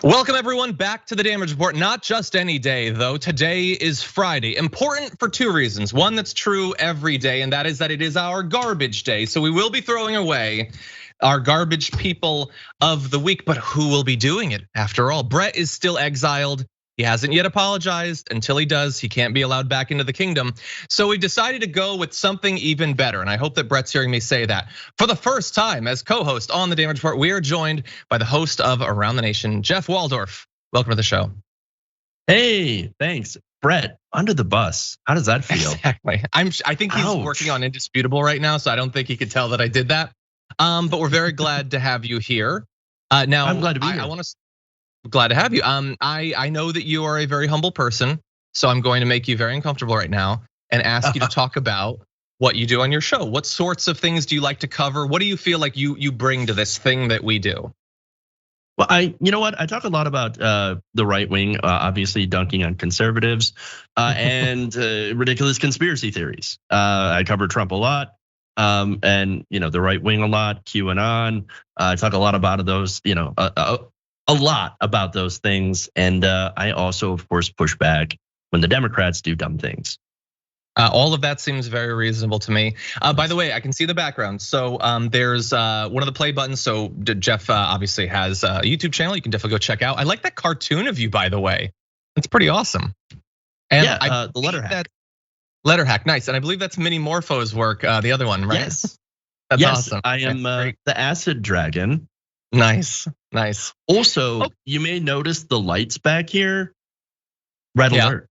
Welcome everyone back to the Damage Report. Not just any day though, today is Friday. Important for two reasons. One that's true every day, and that is that it is our garbage day. So we will be throwing away our garbage people of the week, but who will be doing it after all? Brett is still exiled. He hasn't yet apologized. Until he does, he can't be allowed back into the kingdom. So we decided to go with something even better. And I hope that Brett's hearing me say that. For the first time as co-host on the Damage Report, we are joined by the host of Around the Nation, Jeff Waldorf. Welcome to the show. Hey, thanks. Brett, under the bus. How does that feel? Exactly. I think he's working on Indisputable right now, so I don't think he could tell that I did that. But we're very glad to have you here. Now, I'm glad to be here. Glad to have you. I know that you are a very humble person, so I'm going to make you very uncomfortable right now and ask you to talk about what you do on your show. What sorts of things do you like to cover? What do you feel like you bring to this thing that we do? Well, you know what? I talk a lot about the right wing, obviously dunking on conservatives and ridiculous conspiracy theories. I cover Trump a lot, and the right wing a lot, QAnon. I talk a lot about those, a lot about those things, and I also, of course, push back when the Democrats do dumb things. All of that seems very reasonable to me. By the way, I can see the background. So there's one of the play buttons. So Jeff obviously has a YouTube channel. You can definitely go check out. I like that cartoon of you, by the way. It's pretty awesome. And yeah, the letter hack. Letter hack, nice. And I believe that's Mini Morpho's work, the other one, right? Yes. That's yes, awesome. I am the Acid Dragon. Nice. Also, you may notice the lights back here. Red alert.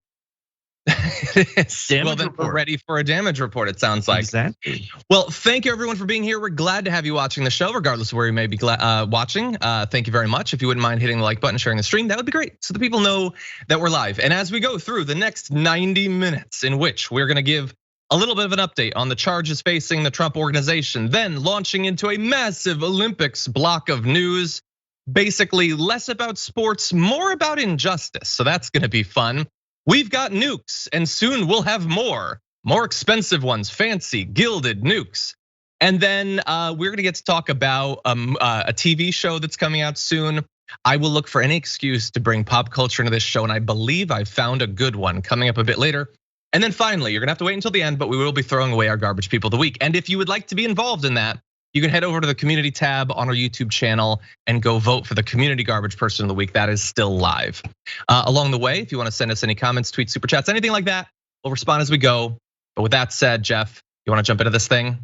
Well, then we're ready for a damage report, it sounds like. Exactly. Well, thank you everyone for being here. We're glad to have you watching the show, regardless of where you may be watching. Thank you very much. If you wouldn't mind hitting the like button, sharing the stream, that would be great, so the people know that we're live. And as we go through the next 90 minutes, in which we're gonna give a little bit of an update on the charges facing the Trump organization, then launching into a massive Olympics block of news, basically less about sports, more about injustice. So that's gonna be fun. We've got nukes, and soon we'll have more expensive ones, fancy, gilded nukes. And then we're gonna get to talk about a TV show that's coming out soon. I will look for any excuse to bring pop culture into this show, and I believe I found a good one coming up a bit later. And then finally, you're gonna have to wait until the end, but we will be throwing away our garbage people of the week. And if you would like to be involved in that, you can head over to the community tab on our YouTube channel and go vote for the community garbage person of the week. That is still live. Along the way, if you wanna send us any comments, tweets, super chats, anything like that, we'll respond as we go. But with that said, Jeff, you wanna jump into this thing?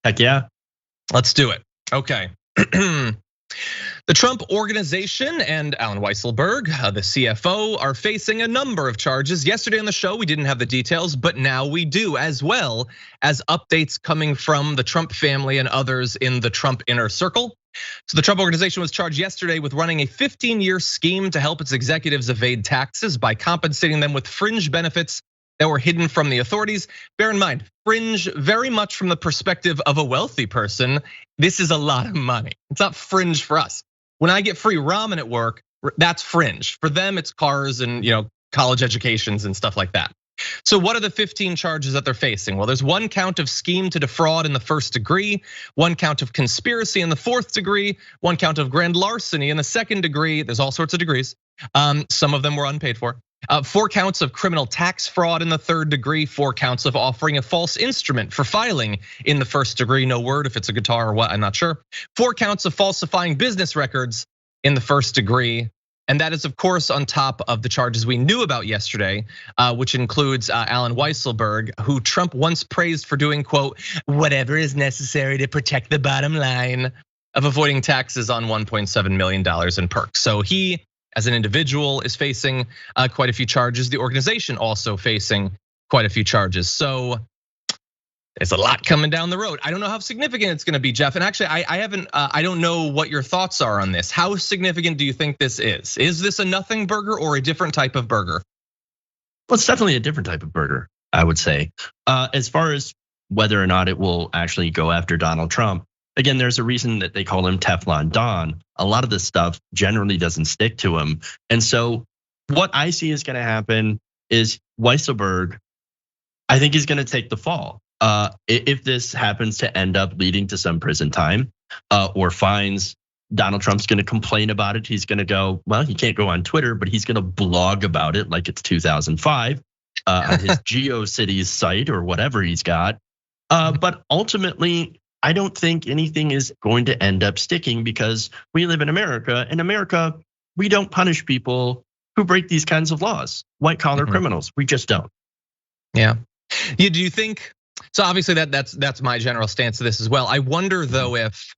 Heck yeah. Let's do it. Okay. The Trump organization and Alan Weisselberg, the CFO, are facing a number of charges. Yesterday on the show, we didn't have the details, but now we do, as well as updates coming from the Trump family and others in the Trump inner circle. So the Trump organization was charged yesterday with running a 15-year scheme to help its executives evade taxes by compensating them with fringe benefits that were hidden from the authorities. Bear in mind, fringe very much from the perspective of a wealthy person. This is a lot of money. It's not fringe for us. When I get free ramen at work, that's fringe. For them, it's cars and college educations and stuff like that. So what are the 15 charges that they're facing? Well, there's one count of scheme to defraud in the first degree, one count of conspiracy in the fourth degree, one count of grand larceny in the second degree. There's all sorts of degrees. Some of them were unpaid for. 4 counts of criminal tax fraud in the third degree, 4 counts of offering a false instrument for filing in the first degree. No word if it's a guitar or what, I'm not sure. 4 counts of falsifying business records in the first degree. And that is, of course, on top of the charges we knew about yesterday, which includes Alan Weisselberg, who Trump once praised for doing, quote, whatever is necessary to protect the bottom line of avoiding taxes on $1.7 million in perks. So he, as an individual, is facing quite a few charges. The organization also facing quite a few charges. So there's a lot coming down the road. I don't know how significant it's gonna be, Jeff. And actually, I don't know what your thoughts are on this. How significant do you think this is? Is this a nothing burger or a different type of burger? Well, it's definitely a different type of burger, I would say. As far as whether or not it will actually go after Donald Trump, again, there's a reason that they call him Teflon Don. A lot of this stuff generally doesn't stick to him. And so what I see is gonna happen is Weisselberg, I think he's gonna take the fall. If this happens to end up leading to some prison time or fines, Donald Trump's gonna complain about it. He's gonna go, well, he can't go on Twitter, but he's gonna blog about it like it's 2005 on his GeoCities site or whatever he's got. But ultimately, I don't think anything is going to end up sticking because we live in America. In America, we don't punish people who break these kinds of laws, white collar criminals. We just don't. Yeah. Do you think? So obviously that's my general stance to this as well. I wonder though if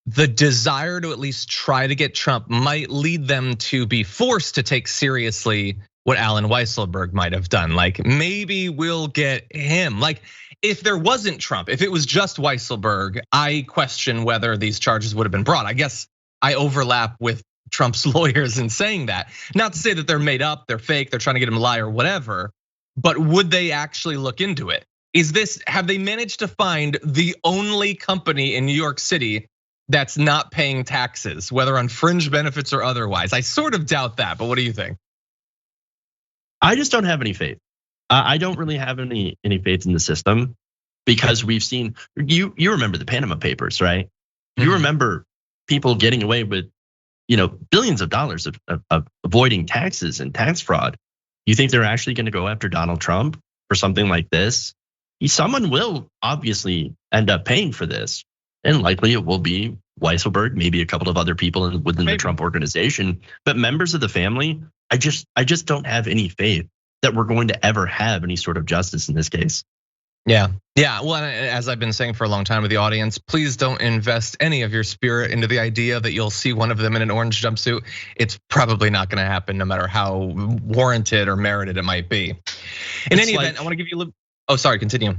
the desire to at least try to get Trump might lead them to be forced to take seriously what Alan Weisselberg might have done. Like maybe we'll get him. Like if there wasn't Trump, if it was just Weisselberg, I question whether these charges would have been brought. I guess I overlap with Trump's lawyers in saying that. Not to say that they're made up, they're fake, they're trying to get him to lie or whatever, but would they actually look into it? Have they managed to find the only company in New York City that's not paying taxes, whether on fringe benefits or otherwise? I sort of doubt that, but what do you think? I just don't have any faith. I don't really have any faith in the system because we've seen, you remember the Panama Papers, right? You remember people getting away with, billions of dollars of avoiding taxes and tax fraud. You think they're actually gonna go after Donald Trump for something like this? Someone will obviously end up paying for this, and likely it will be Weisselberg, maybe a couple of other people within the Trump organization, but members of the family, I just don't have any faith that we're going to ever have any sort of justice in this case. Yeah. Well, as I've been saying for a long time with the audience, please don't invest any of your spirit into the idea that you'll see one of them in an orange jumpsuit. It's probably not gonna happen no matter how warranted or merited it might be. In any event, I wanna give you a little, oh, sorry, continue.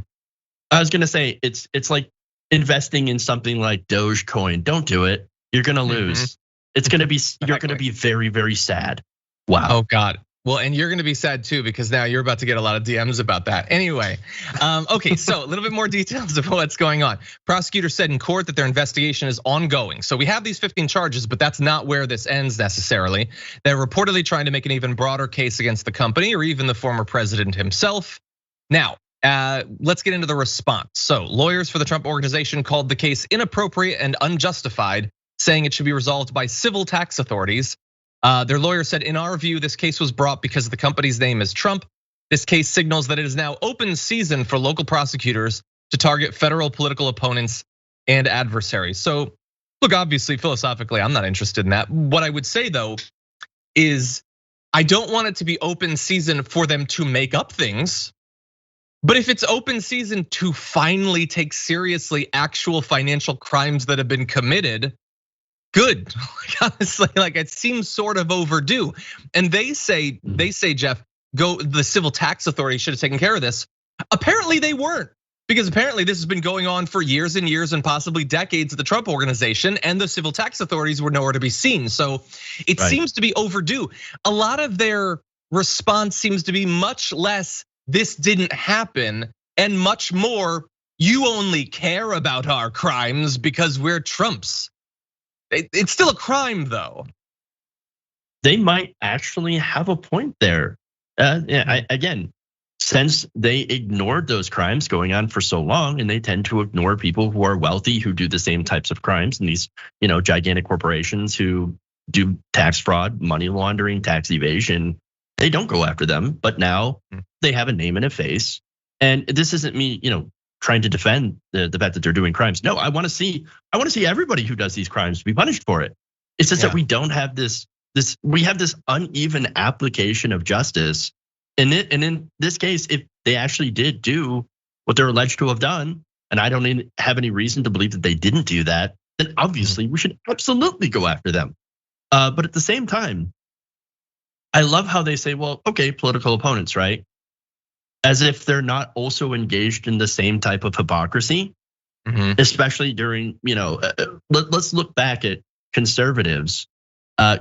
I was gonna say, it's like investing in something like Dogecoin. Don't do it, you're gonna lose. It's gonna be, you're gonna be very, very sad. Wow. Oh God. Well, and you're gonna be sad too because now you're about to get a lot of DMs about that. Anyway, okay, so a little bit more details of what's going on. Prosecutors said in court that their investigation is ongoing. So we have these 15 charges, but that's not where this ends necessarily. They're reportedly trying to make an even broader case against the company or even the former president himself. Now, let's get into the response. So lawyers for the Trump organization called the case inappropriate and unjustified, saying it should be resolved by civil tax authorities. Their lawyer said, in our view, this case was brought because the company's name is Trump. This case signals that it is now open season for local prosecutors to target federal political opponents and adversaries. So look, obviously, philosophically, I'm not interested in that. What I would say though, is I don't want it to be open season for them to make up things. But if it's open season to finally take seriously actual financial crimes that have been committed, good. Honestly, like it seems sort of overdue. And they say, Jeff, the civil tax authority should have taken care of this. Apparently they weren't, because apparently this has been going on for years and years and possibly decades at the Trump organization, and the civil tax authorities were nowhere to be seen. So it seems to be overdue. A lot of their response seems to be much less, this didn't happen, and much more, you only care about our crimes because we're Trumps. It's still a crime though. They might actually have a point there. Again, since they ignored those crimes going on for so long, and they tend to ignore people who are wealthy who do the same types of crimes, and these gigantic corporations who do tax fraud, money laundering, tax evasion, they don't go after them. But now they have a name and a face. And this isn't me, trying to defend the fact that they're doing crimes. No, I want to see everybody who does these crimes be punished for it. It's just that we don't have this. We have this uneven application of justice. And in this case, if they actually did do what they're alleged to have done, and I don't have any reason to believe that they didn't do that, then obviously we should absolutely go after them. But at the same time, I love how they say, well, okay, political opponents, right? As if they're not also engaged in the same type of hypocrisy, especially during, let's look back at conservatives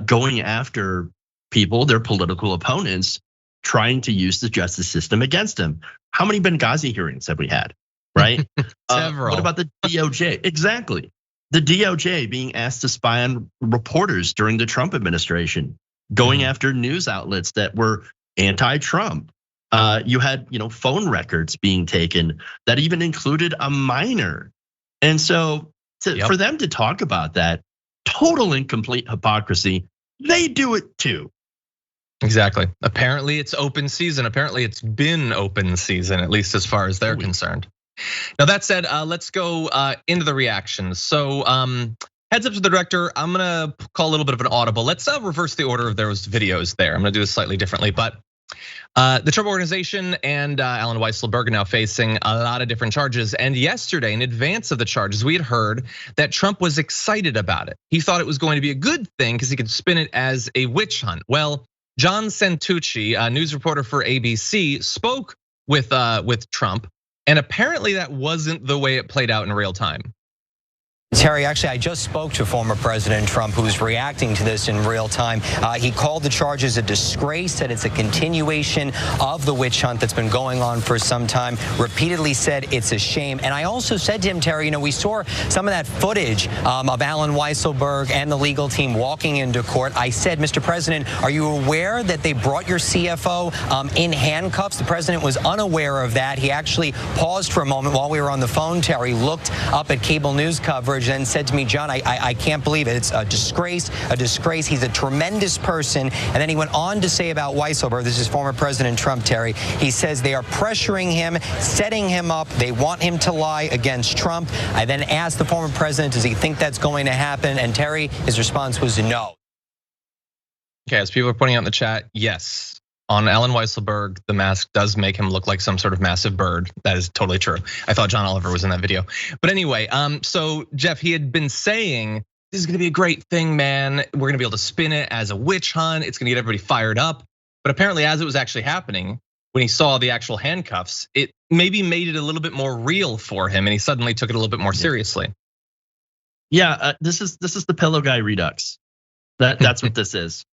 going after people, their political opponents, trying to use the justice system against them. How many Benghazi hearings have we had, right? Several. What about the DOJ? Exactly. the DOJ being asked to spy on reporters during the Trump administration, going after news outlets that were anti-Trump. You had, phone records being taken that even included a minor. And so for them to talk about that, total and complete hypocrisy, they do it too. Exactly. Apparently it's open season. Apparently it's been open season, at least as far as they're concerned. Now that said, let's go into the reactions. So heads up to the director, I'm gonna call a little bit of an audible. Let's reverse the order of those videos there. I'm gonna do this slightly differently, but the Trump Organization and Allen Weisselberg are now facing a lot of different charges. And yesterday, in advance of the charges, we had heard that Trump was excited about it. He thought it was going to be a good thing because he could spin it as a witch hunt. Well, John Santucci, a news reporter for ABC, spoke with Trump, and apparently that wasn't the way it played out in real time. Terry, actually, I just spoke to former President Trump, who's reacting to this in real time. He called the charges a disgrace, said it's a continuation of the witch hunt that's been going on for some time, repeatedly said it's a shame. And I also said to him, Terry, we saw some of that footage of Allen Weisselberg and the legal team walking into court. I said, Mr. President, are you aware that they brought your CFO in handcuffs? The president was unaware of that. He actually paused for a moment while we were on the phone, Terry, looked up at cable news coverage, then said to me, John, I can't believe it. It's a disgrace, a disgrace. He's a tremendous person. And then he went on to say about Weisselberg, this is former President Trump, Terry, he says they are pressuring him, setting him up. They want him to lie against Trump. I then asked the former president, does he think that's going to happen? And Terry, his response was no. Okay, as people are pointing out in the chat, yes. On Allen Weisselberg, the mask does make him look like some sort of massive bird. That is totally true. I thought John Oliver was in that video. But anyway, so Jeff, he had been saying, this is gonna be a great thing, man. We're gonna be able to spin it as a witch hunt. It's gonna get everybody fired up. But apparently as it was actually happening, when he saw the actual handcuffs, it maybe made it a little bit more real for him and he suddenly took it a little bit more seriously. Yeah, this is the pillow guy redux. That's what this is.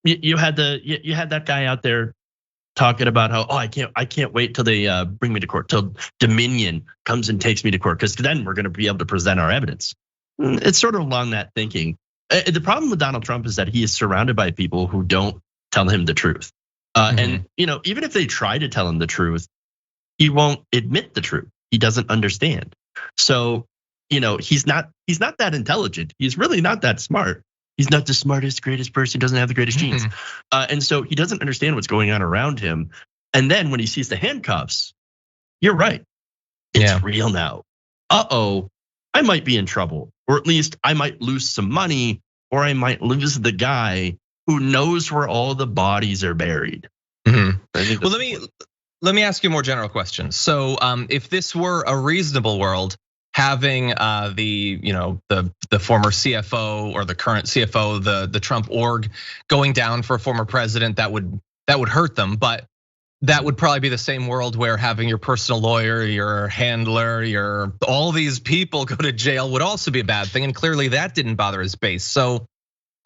You had that guy out there talking about how, I can't wait till they bring me to court, till Dominion comes and takes me to court, because then we're gonna be able to present our evidence. It's sort of along that thinking. The problem with Donald Trump is that he is surrounded by people who don't tell him the truth. And even if they try to tell him the truth, he won't admit the truth. He doesn't understand. So, he's not that intelligent. He's really not that smart. He's not the smartest, greatest person, doesn't have the greatest genes. And so he doesn't understand what's going on around him. And then when he sees the handcuffs, you're right. It's real now. I might be in trouble, or at least I might lose some money, or I might lose the guy who knows where all the bodies are buried. Well, let me ask you a more general question. So if this were a reasonable world, having the former CFO or the current CFO, the Trump org going down for a former president, that would hurt them. But that would probably be the same world where having your personal lawyer, your handler, all these people go to jail would also be a bad thing. And clearly that didn't bother his base. So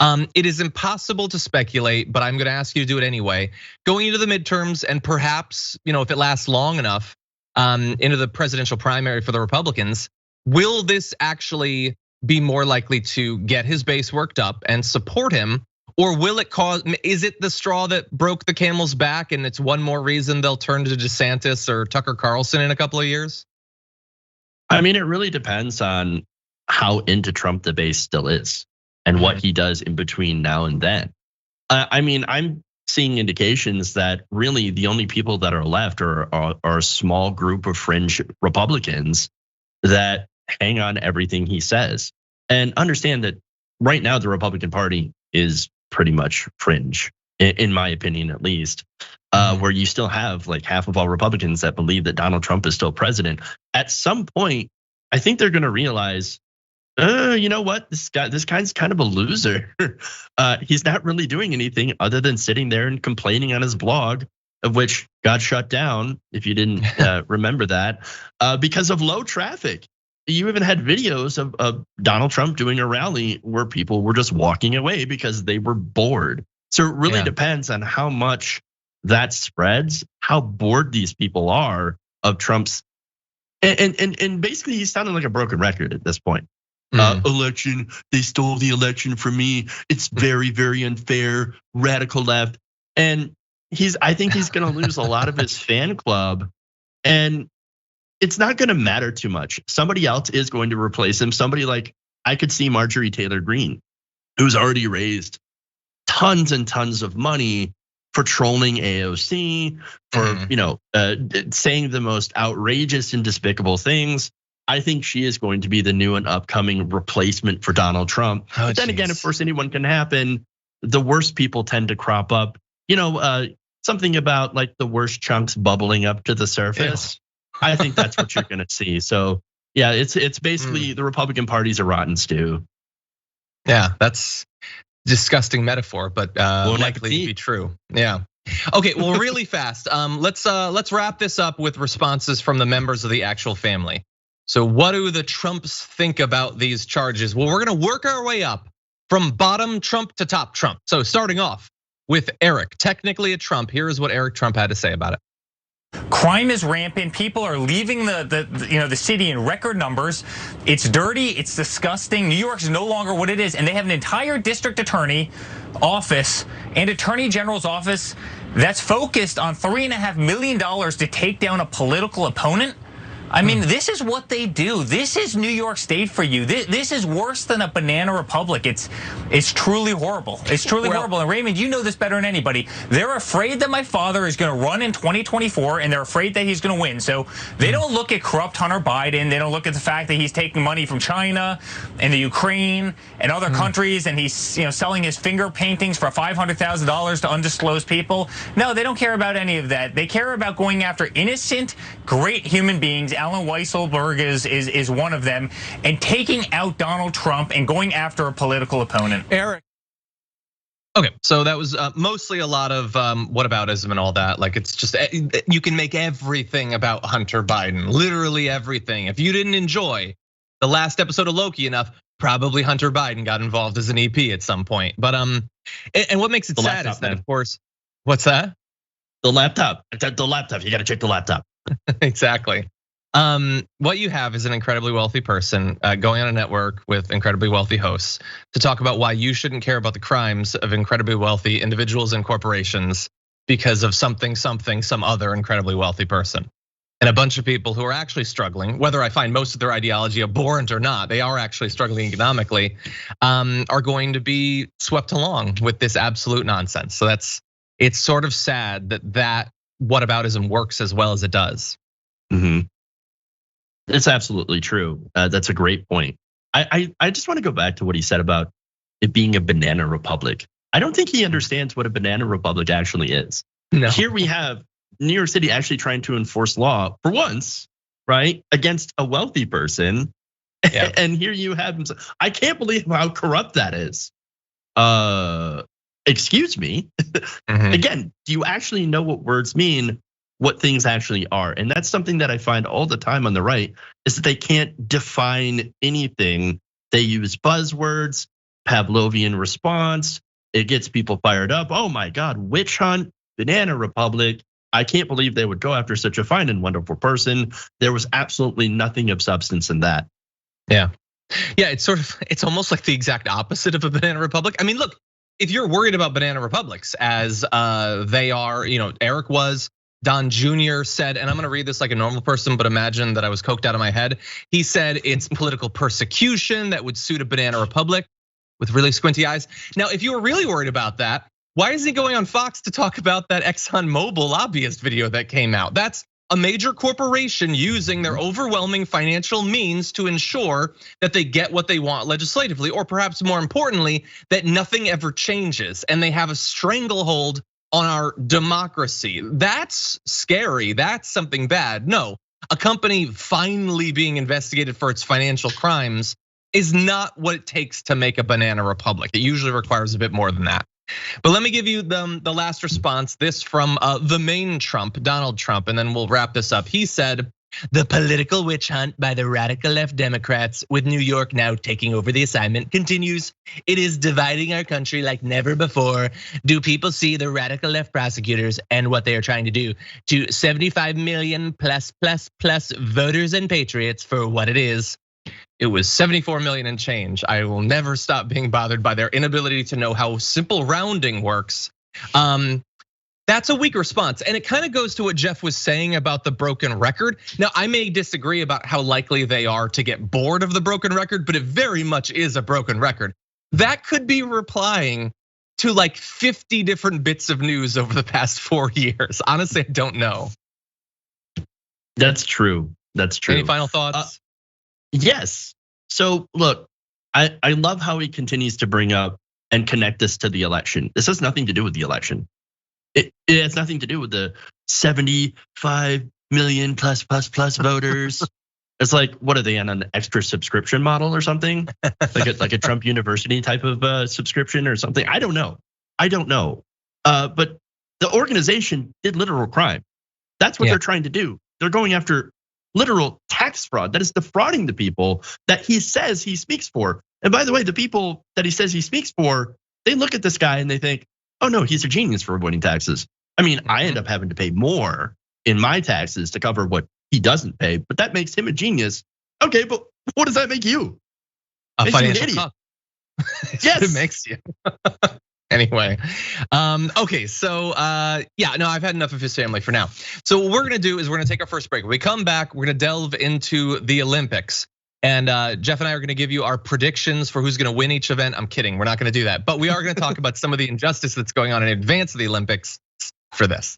it is impossible to speculate, but I'm gonna ask you to do it anyway. Going into the midterms and perhaps, if it lasts long enough, into the presidential primary for the Republicans, will this actually be more likely to get his base worked up and support him? Or will it is it the straw that broke the camel's back and it's one more reason they'll turn to DeSantis or Tucker Carlson in a couple of years? I mean, it really depends on how into Trump the base still is and what he does in between now and then. I'm seeing indications that really the only people that are left are a small group of fringe Republicans that hang on everything he says. And understand that right now the Republican Party is pretty much fringe, in my opinion at least, where you still have like half of all Republicans that believe that Donald Trump is still president. At some point, I think they're gonna realize, you know what, this guy's kind of a loser. He's not really doing anything other than sitting there and complaining on his blog, of which got shut down, if you didn't remember that, because of low traffic. You even had videos of Donald Trump doing a rally where people were just walking away because they were bored. So it really depends on how much that spreads, how bored these people are of Trump's. And basically he's sounding like a broken record at this point. Election, they stole the election from me. It's very, very unfair, radical left. And I think he's gonna lose a lot of his fan club. And it's not gonna matter too much. Somebody else is going to replace him. Somebody like, I could see Marjorie Taylor Greene, who's already raised tons and tons of money for trolling AOC, for saying the most outrageous and despicable things. I think she is going to be the new and upcoming replacement for Donald Trump. But then again, of course, anyone can happen. The worst people tend to crop up. Something about like the worst chunks bubbling up to the surface. I think that's what you're gonna see. So yeah, it's basically the Republican Party's a rotten stew. Yeah, that's disgusting metaphor, but likely to be true. Yeah. Okay, well, really fast. Let's wrap this up with responses from the members of the actual family. So what do the Trumps think about these charges? Well, we're gonna work our way up from bottom Trump to top Trump. So starting off with Eric, technically a Trump. Here is what Eric Trump had to say about it. Crime is rampant. People are leaving the city in record numbers. It's dirty. It's disgusting. New York's no longer what it is, and they have an entire district attorney office and attorney general's office that's focused on $3.5 million to take down a political opponent. I mean, this is what they do. This is New York State for you. This is worse than a banana republic. It's truly horrible. It's truly horrible. And Raymond, you know this better than anybody. They're afraid that my father is going to run in 2024, and they're afraid that he's going to win. So they don't look at corrupt Hunter Biden. They don't look at the fact that he's taking money from China and the Ukraine and other countries, and he's selling his finger paintings for $500,000 to undisclosed people. No, they don't care about any of that. They care about going after innocent, great human beings. Alan Weisselberg is one of them, and taking out Donald Trump and going after a political opponent. Eric. Okay, so that was mostly a lot of whataboutism and all that. Like, it's just, you can make everything about Hunter Biden, literally everything. If you didn't enjoy the last episode of Loki enough, probably Hunter Biden got involved as an EP at some point. But and what makes it sad is that, of course, what's that? The laptop. You got to check the laptop. Exactly. What you have is an incredibly wealthy person going on a network with incredibly wealthy hosts to talk about why you shouldn't care about the crimes of incredibly wealthy individuals and corporations because of some other incredibly wealthy person. And a bunch of people who are actually struggling, whether I find most of their ideology abhorrent or not, they are actually struggling economically, are going to be swept along with this absolute nonsense. So it's sort of sad that whataboutism works as well as it does. It's absolutely true. That's a great point. I just want to go back to what he said about it being a banana republic. I don't think he understands what a banana republic actually is. No. Here we have New York City actually trying to enforce law for once, right, against a wealthy person. Yeah. And here you have him. I can't believe how corrupt that is. Excuse me. Again, do you actually know what words mean? What things actually are. And that's something that I find all the time on the right, is that they can't define anything. They use buzzwords, Pavlovian response. It gets people fired up. Oh my God, witch hunt, banana republic. I can't believe they would go after such a fine and wonderful person. There was absolutely nothing of substance in that. Yeah, it's almost like the exact opposite of a banana republic. I mean, look, if you're worried about banana republics as they are, Eric was, Don Jr. said, and I'm gonna read this like a normal person, but imagine that I was coked out of my head. He said it's political persecution that would suit a banana republic with really squinty eyes. Now, if you were really worried about that, why is he going on Fox to talk about that ExxonMobil lobbyist video that came out? That's a major corporation using their overwhelming financial means to ensure that they get what they want legislatively, or perhaps more importantly, that nothing ever changes and they have a stranglehold on our democracy. That's scary. That's something bad. No, a company finally being investigated for its financial crimes is not what it takes to make a banana republic. It usually requires a bit more than that. But let me give you the last response, this from the main Trump, Donald Trump, and then we'll wrap this up. He said, The political witch hunt by the radical left Democrats, with New York now taking over the assignment, continues. It is dividing our country like never before. Do people see the radical left prosecutors and what they are trying to do to 75 million plus voters and patriots for what it is? It was 74 million and change. I will never stop being bothered by their inability to know how simple rounding works. That's a weak response. And it kind of goes to what Jeff was saying about the broken record. Now, I may disagree about how likely they are to get bored of the broken record, but it very much is a broken record. That could be replying to like 50 different bits of news over the past 4 years. Honestly, I don't know. That's true. That's true. Any final thoughts? Yes. So look, I love how he continues to bring up and connect this to the election. This has nothing to do with the election. It has nothing to do with the 75 million plus voters. It's like, what are they on, an extra subscription model or something? Like a Trump University type of subscription or something? I don't know. But the organization did literal crime. That's what they're trying to do. They're going after literal tax fraud. That is defrauding the people that he says he speaks for. And by the way, the people that he says he speaks for, they look at this guy and they think, oh no, he's a genius for avoiding taxes. I mean, I end up having to pay more in my taxes to cover what he doesn't pay, but that makes him a genius. Okay, but what does that make you? A financial idiot. Yes, it makes you. Anyway, okay, so yeah, no, I've had enough of his family for now. So what we're gonna do is we're gonna take our first break. When we come back, we're gonna delve into the Olympics. And Jeff and I are gonna give you our predictions for who's gonna win each event. I'm kidding, we're not gonna do that. But we are gonna talk about some of the injustice that's going on in advance of the Olympics for this.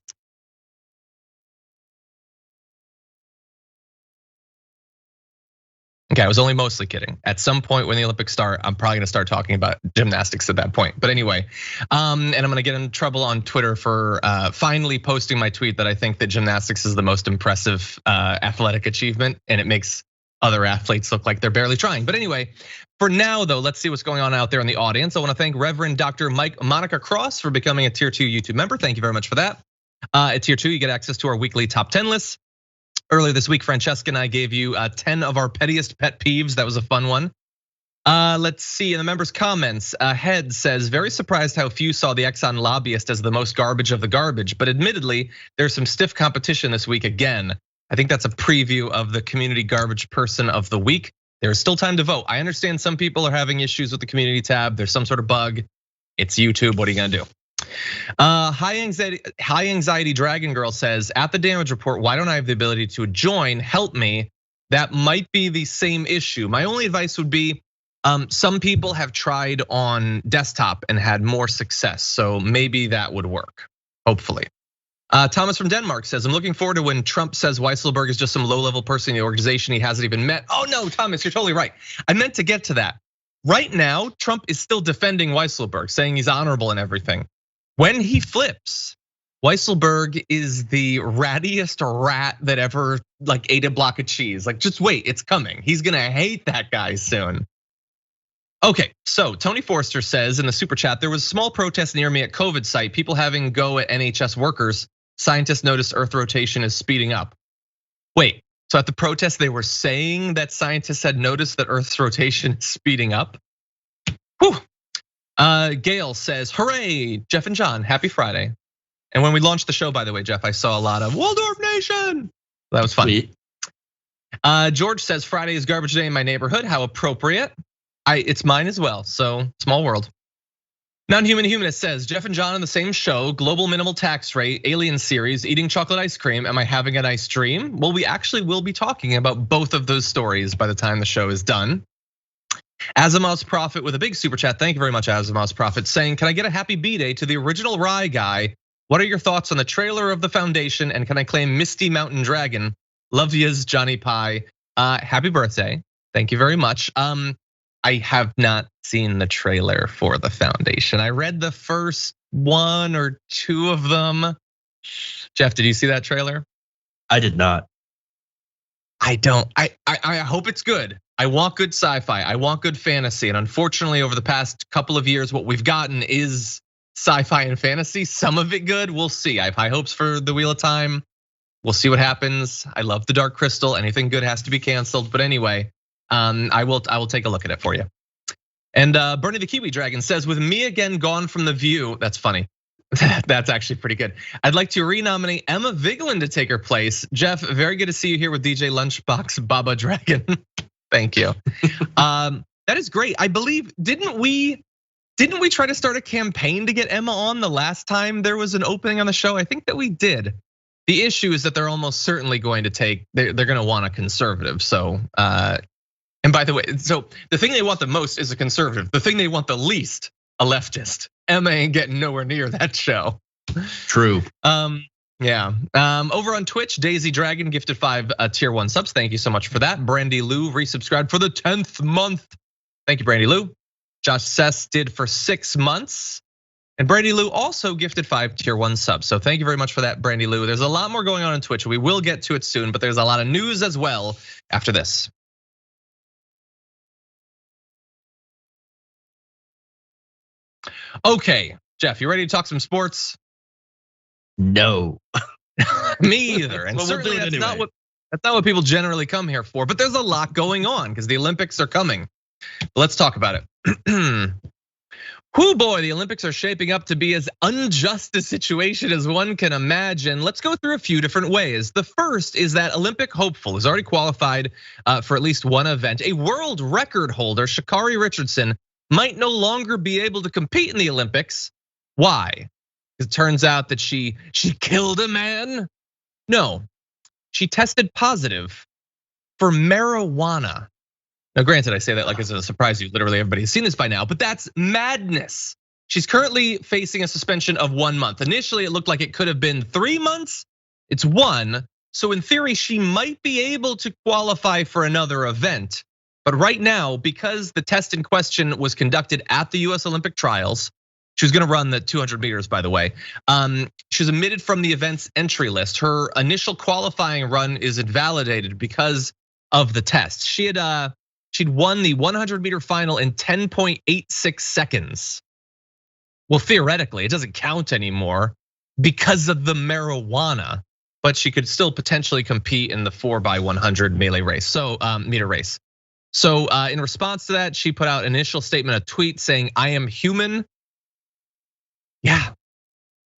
Okay, I was only mostly kidding. At some point when the Olympics start, I'm probably gonna start talking about gymnastics at that point. But anyway, and I'm gonna get in trouble on Twitter for finally posting my tweet that I think that gymnastics is the most impressive athletic achievement, and it makes other athletes look like they're barely trying. But anyway, for now though, let's see what's going on out there in the audience. I wanna thank Reverend Dr. Monica Cross for becoming a tier 2 YouTube member. Thank you very much for that. At tier 2, you get access to our weekly top 10 lists. Earlier this week, Francesca and I gave you 10 of our pettiest pet peeves. That was a fun one. Let's see, in the members' comments, Head says, very surprised how few saw the Exxon lobbyist as the most garbage of the garbage, but admittedly, there's some stiff competition this week again. I think that's a preview of the community garbage person of the week. There's still time to vote. I understand some people are having issues with the community tab. There's some sort of bug. It's YouTube, what are you gonna do? High anxiety Dragon Girl says, at the damage report, why don't I have the ability to join? Help me. That might be the same issue. My only advice would be, some people have tried on desktop and had more success. So maybe that would work, hopefully. Thomas from Denmark says, I'm looking forward to when Trump says Weisselberg is just some low-level person in the organization he hasn't even met. Oh no, Thomas, you're totally right. I meant to get to that. Right now, Trump is still defending Weisselberg, saying he's honorable and everything. When he flips, Weisselberg is the rattiest rat that ever like ate a block of cheese. Like, just wait, it's coming. He's gonna hate that guy soon. Okay, so Tony Forster says in the super chat, there was a small protest near me at COVID site, people having go at NHS workers. Scientists noticed Earth rotation is speeding up. Wait, so at the protest, they were saying that scientists had noticed that Earth's rotation is speeding up? Whew. Gail says, hooray, Jeff and John, happy Friday. And when we launched the show, by the way, Jeff, I saw a lot of Waldorf Nation. That was fun. George says, Friday is garbage day in my neighborhood, how appropriate. It's mine as well, so small world. Non-Human Humanist says, Jeff and John on the same show, global minimal tax rate, alien series, eating chocolate ice cream, am I having a nice dream? Well, we actually will be talking about both of those stories by the time the show is done. Asimov's Prophet with a big super chat. Thank you very much, Asimov's Prophet, saying, can I get a happy B-Day to the original Rye guy? What are your thoughts on the trailer of the Foundation? And can I claim Misty Mountain Dragon? Love yous, Johnny Pie. Happy birthday. Thank you very much. I have not seen the trailer for the Foundation. I read the first 1 or 2 of them. Jeff, did you see that trailer? I did not. I don't. I hope it's good. I want good sci-fi. I want good fantasy. And unfortunately, over the past couple of years, what we've gotten is sci-fi and fantasy. Some of it good. We'll see. I have high hopes for the Wheel of Time. We'll see what happens. I love the Dark Crystal. Anything good has to be canceled. But anyway, I will take a look at it for you. And Bernie the Kiwi Dragon says, with me again gone from The View, that's funny. That's actually pretty good. I'd like to renominate Emma Vigeland to take her place. Jeff, very good to see you here with DJ Lunchbox Baba Dragon. Thank you. That is great. I believe, didn't we try to start a campaign to get Emma on the last time there was an opening on the show? I think that we did. The issue is that they're almost certainly going to they're going to want a conservative. So, and by the way, so the thing they want the most is a conservative. The thing they want the least, a leftist. Emma ain't getting nowhere near that show. True. Yeah. Over on Twitch, Daisy Dragon gifted 5 tier 1 subs. Thank you so much for that. Brandy Lou resubscribed for the 10th month. Thank you, Brandy Lou. Josh Sess did for 6 months. And Brandy Lou also gifted 5 tier 1 subs. So thank you very much for that, Brandy Lou. There's a lot more going on Twitch. We will get to it soon, but there's a lot of news as well after this. Okay, Jeff, you ready to talk some sports? No. Me either. And Well, certainly we'll do it that's anyway. not what people generally come here for. But there's a lot going on because the Olympics are coming. Let's talk about it. Whoo boy, the Olympics are shaping up to be as unjust a situation as one can imagine. Let's go through a few different ways. The first is that Olympic hopeful is already qualified for at least one event. A world record holder, Shakira Richardson, might no longer be able to compete in the Olympics. Why? It turns out that she killed a man? No, she tested positive for marijuana. Now, granted, I say that like it's a surprise you. Literally everybody has seen this by now, but that's madness. She's currently facing a suspension of 1 month. Initially, it looked like it could have been 3 months. It's 1. So in theory, she might be able to qualify for another event. But right now, because the test in question was conducted at the US Olympic trials, she was gonna run the 200 meters, by the way. She was omitted from the event's entry list. Her initial qualifying run is invalidated because of the test. She'd won the 100 meter final in 10.86 seconds. Well, theoretically, it doesn't count anymore because of the marijuana, but she could still potentially compete in the 4x100 melee race, so meter race. So in response to that, she put out an initial statement, a tweet saying, "I am human."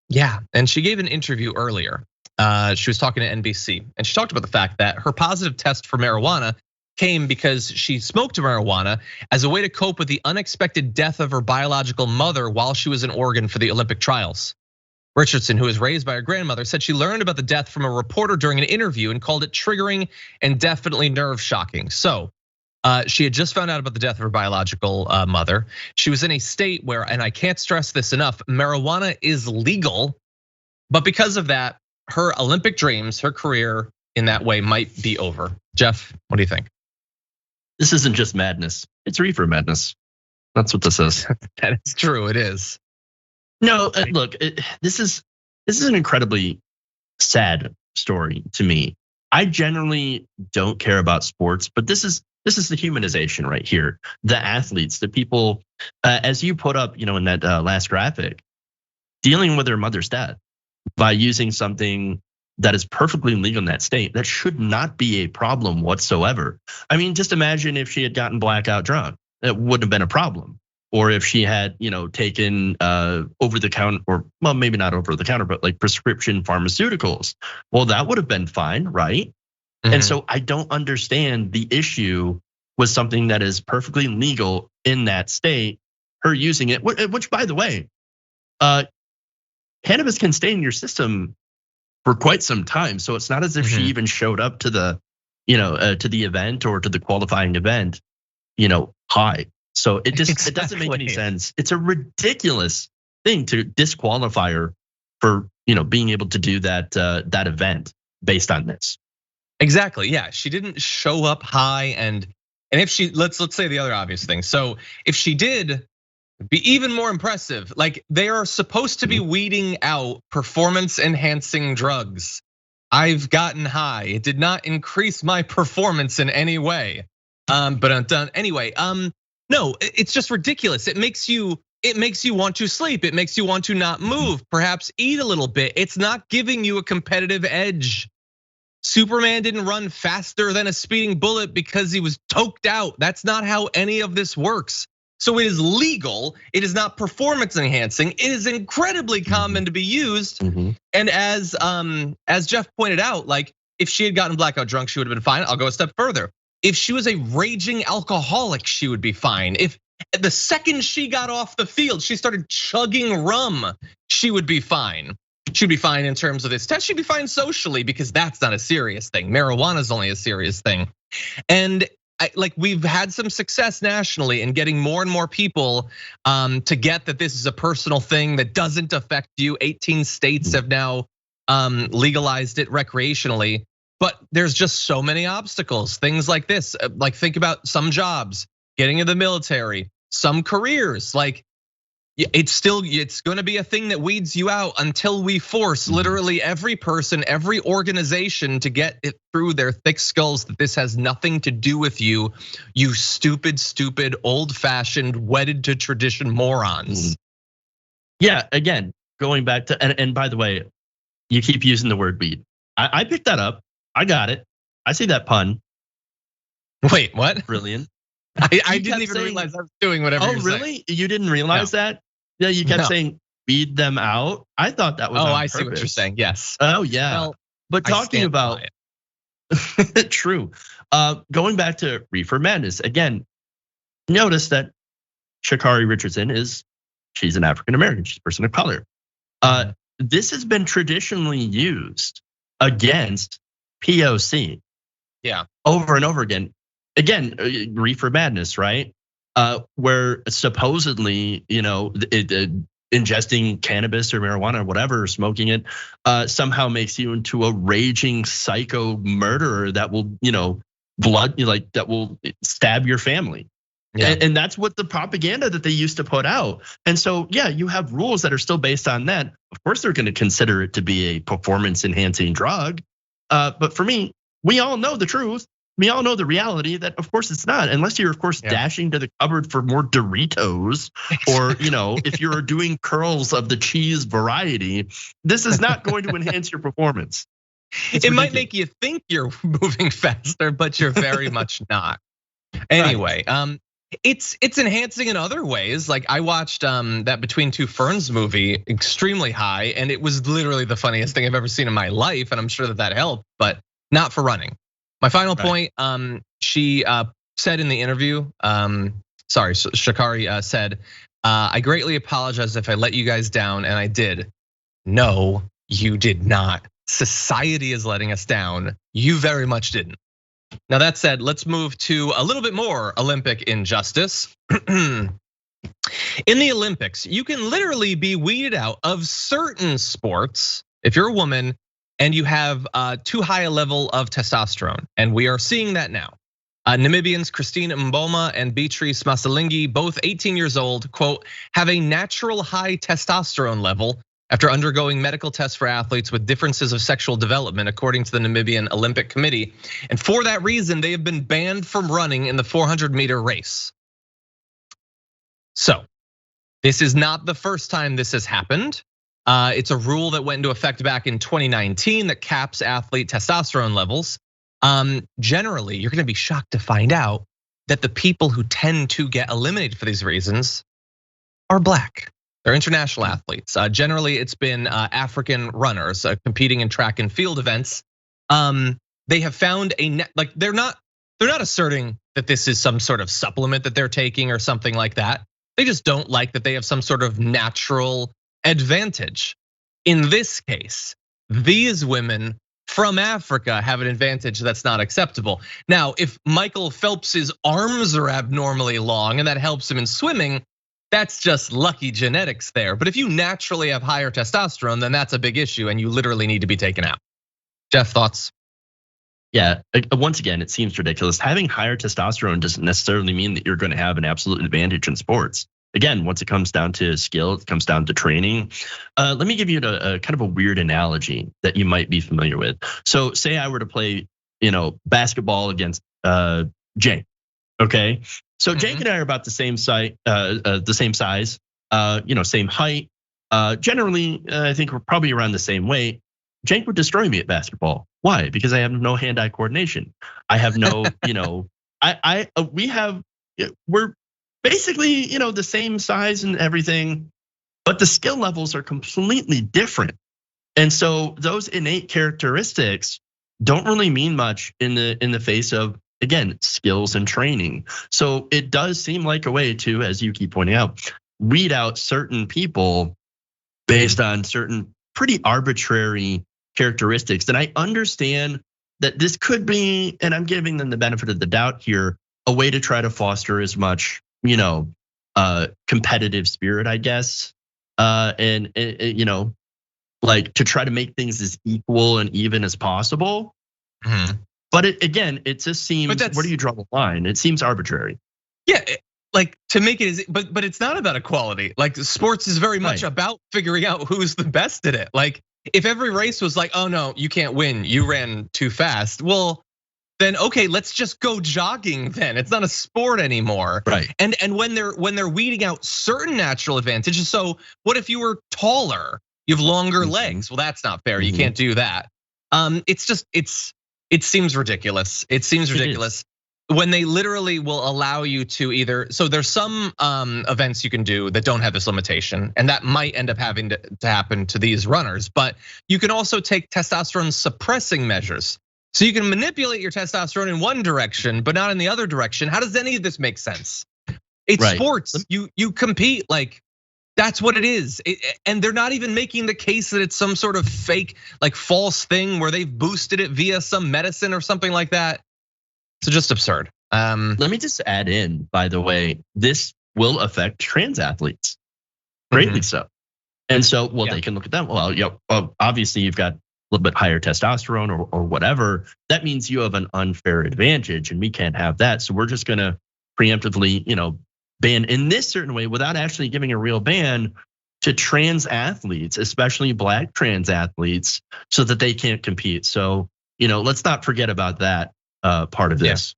Yeah, and she gave an interview earlier. She was talking to NBC, and she talked about the fact that her positive test for marijuana came because she smoked marijuana as a way to cope with the unexpected death of her biological mother while she was in Oregon for the Olympic trials. Richardson, who was raised by her grandmother, said she learned about the death from a reporter during an interview and called it triggering and definitely nerve shocking. So she had just found out about the death of her biological mother. She was in a state where, and I can't stress this enough, marijuana is legal, but because of that, her Olympic dreams, her career in that way might be over. Jeff, what do you think? This isn't just madness, it's reefer madness. That's what this is. That is true, it is. No, look, this is an incredibly sad story to me. I generally don't care about sports, but this is the humanization right here. The athletes, the people, as you put up, in that last graphic, dealing with their mother's death by using something that is perfectly legal in that state, that should not be a problem whatsoever. I mean, just imagine if she had gotten blackout drunk, it wouldn't have been a problem. Or if she had, taken over the counter, or well, maybe not over the counter, but like prescription pharmaceuticals. Well, that would have been fine, right? Mm-hmm. And so I don't understand the issue with something that is perfectly legal in that state, her using it, which by the way, cannabis can stay in your system for quite some time. So it's not as if she even showed up to the, to the event or to the qualifying event, high. So it just it doesn't make any sense. It's a ridiculous thing to disqualify her for being able to do that event based on this. Exactly. Yeah, she didn't show up high, and if she let's say the other obvious thing. So if she did, it'd be even more impressive. Like, they are supposed to be weeding out performance enhancing drugs. I've gotten high. It did not increase my performance in any way. But I'm done anyway. No, it's just ridiculous. It makes you want to sleep. It makes you want to not move, perhaps eat a little bit. It's not giving you a competitive edge. Superman didn't run faster than a speeding bullet because he was toked out. That's not how any of this works. So it is legal. It is not performance enhancing. It is incredibly common to be used. And as Jeff pointed out, like if she had gotten blackout drunk, she would have been fine. I'll go a step further. If she was a raging alcoholic, she would be fine. If the second she got off the field, she started chugging rum, she would be fine. She'd be fine in terms of this test. She'd be fine socially because that's not a serious thing. Marijuana is only a serious thing. And like we've had some success nationally in getting more and more people to get that this is a personal thing that doesn't affect you. 18 states have now legalized it recreationally, but there's just so many obstacles. Things like this, like think about some jobs, getting in the military, some careers, like it's gonna be a thing that weeds you out until we force literally every person, every organization to get it through their thick skulls that this has nothing to do with you, you stupid, old-fashioned, wedded to tradition morons. Yeah, again, going back to, and by the way, you keep using the word weed. I picked that up, I got it. I see that pun. Wait, what? Brilliant. I didn't even realize I was doing whatever. Oh, really? You didn't realize that? Yeah, you kept saying beat them out. I thought that was. Oh, I see what you're saying. Yes. Oh, yeah. Well, but talking about true. Going back to Reefer Madness again. Notice that Shakira Richardson she's an African American. She's a person of color. This has been traditionally used against POC. Yeah. Over and over again. Again, Reefer Madness, right? Where supposedly, ingesting cannabis or marijuana or whatever, smoking it, somehow makes you into a raging psycho murderer that will, that will stab your family. Yeah. And that's what the propaganda that they used to put out. And so, yeah, you have rules that are still based on that. Of course, they're going to consider it to be a performance enhancing drug. But for me, we all know the truth. We all know the reality that, of course, it's not, unless you're, of course, dashing to the cupboard for more Doritos, or if you're doing curls of the cheese variety. This is not going to enhance your performance. It might make you think you're moving faster, but you're very much not. Anyway, it's enhancing in other ways. Like I watched that Between Two Ferns movie, extremely high, and it was literally the funniest thing I've ever seen in my life, and I'm sure that helped, but not for running. My final point, she said in the interview, Shakira said, I greatly apologize if I let you guys down, and I did. No, you did not. Society is letting us down. You very much didn't. Now that said, let's move to a little bit more Olympic injustice. In the Olympics, you can literally be weeded out of certain sports if you're a woman and you have too high a level of testosterone, and we are seeing that now. Namibians Christine Mboma and Beatrice Masalingi, both 18 years old, quote, have a natural high testosterone level after undergoing medical tests for athletes with differences of sexual development, according to the Namibian Olympic Committee. And for that reason, they have been banned from running in the 400-meter race. So, this is not the first time this has happened. It's a rule that went into effect back in 2019 that caps athlete testosterone levels. Generally, you're gonna be shocked to find out that the people who tend to get eliminated for these reasons are black. They're international athletes. Generally, it's been African runners competing in track and field events. They have found they're not asserting that this is some sort of supplement that they're taking or something like that. They just don't like that they have some sort of natural advantage. In this case, these women from Africa have an advantage that's not acceptable. Now, if Michael Phelps's arms are abnormally long and that helps him in swimming, that's just lucky genetics there. But if you naturally have higher testosterone, then that's a big issue and you literally need to be taken out. Jeff, thoughts? Yeah, once again, it seems ridiculous. Having higher testosterone doesn't necessarily mean that you're going to have an absolute advantage in sports. Again, once it comes down to skill, it comes down to training. Let me give you a kind of a weird analogy that you might be familiar with. So say I were to play, basketball against Jake, okay? So Jake and I are about the same size, same height. Generally, I think we're probably around the same weight. Cenk would destroy me at basketball. Why? Because I have no hand-eye coordination. I have no, we're basically, the same size and everything, but the skill levels are completely different. And so those innate characteristics don't really mean much in the face of, again, skills and training. So it does seem like a way to, as you keep pointing out, weed out certain people based on certain pretty arbitrary characteristics. And I understand that this could be, and I'm giving them the benefit of the doubt here, a way to try to foster as much, competitive spirit, I guess. And like to try to make things as equal and even as possible. Mm-hmm. But it just seems, where do you draw the line? It seems arbitrary. Yeah, like to make it, but it's not about equality. Like sports is very much about figuring out who's the best at it. Like if every race was like, oh no, you can't win, you ran too fast. Well, then okay, let's just go jogging then. It's not a sport anymore. Right. And when they're weeding out certain natural advantages. So what if you were taller? You have longer legs. Well, that's not fair. You can't do that. It seems ridiculous. It seems ridiculous when they literally will allow you to either. So there's some events you can do that don't have this limitation, and that might end up having to happen to these runners. But you can also take testosterone suppressing measures. So you can manipulate your testosterone in one direction, but not in the other direction. How does any of this make sense? It's sports. You compete like. That's what it is. And they're not even making the case that it's some sort of fake, like false thing where they've boosted it via some medicine or something like that. So just absurd. Let me just add in, by the way, this will affect trans athletes greatly so. And so, they can look at them. Well, obviously you've got a little bit higher testosterone or whatever. That means you have an unfair advantage and we can't have that. So we're just gonna preemptively, ban in this certain way without actually giving a real ban to trans athletes, especially Black trans athletes, so that they can't compete. So, let's not forget about that part of this.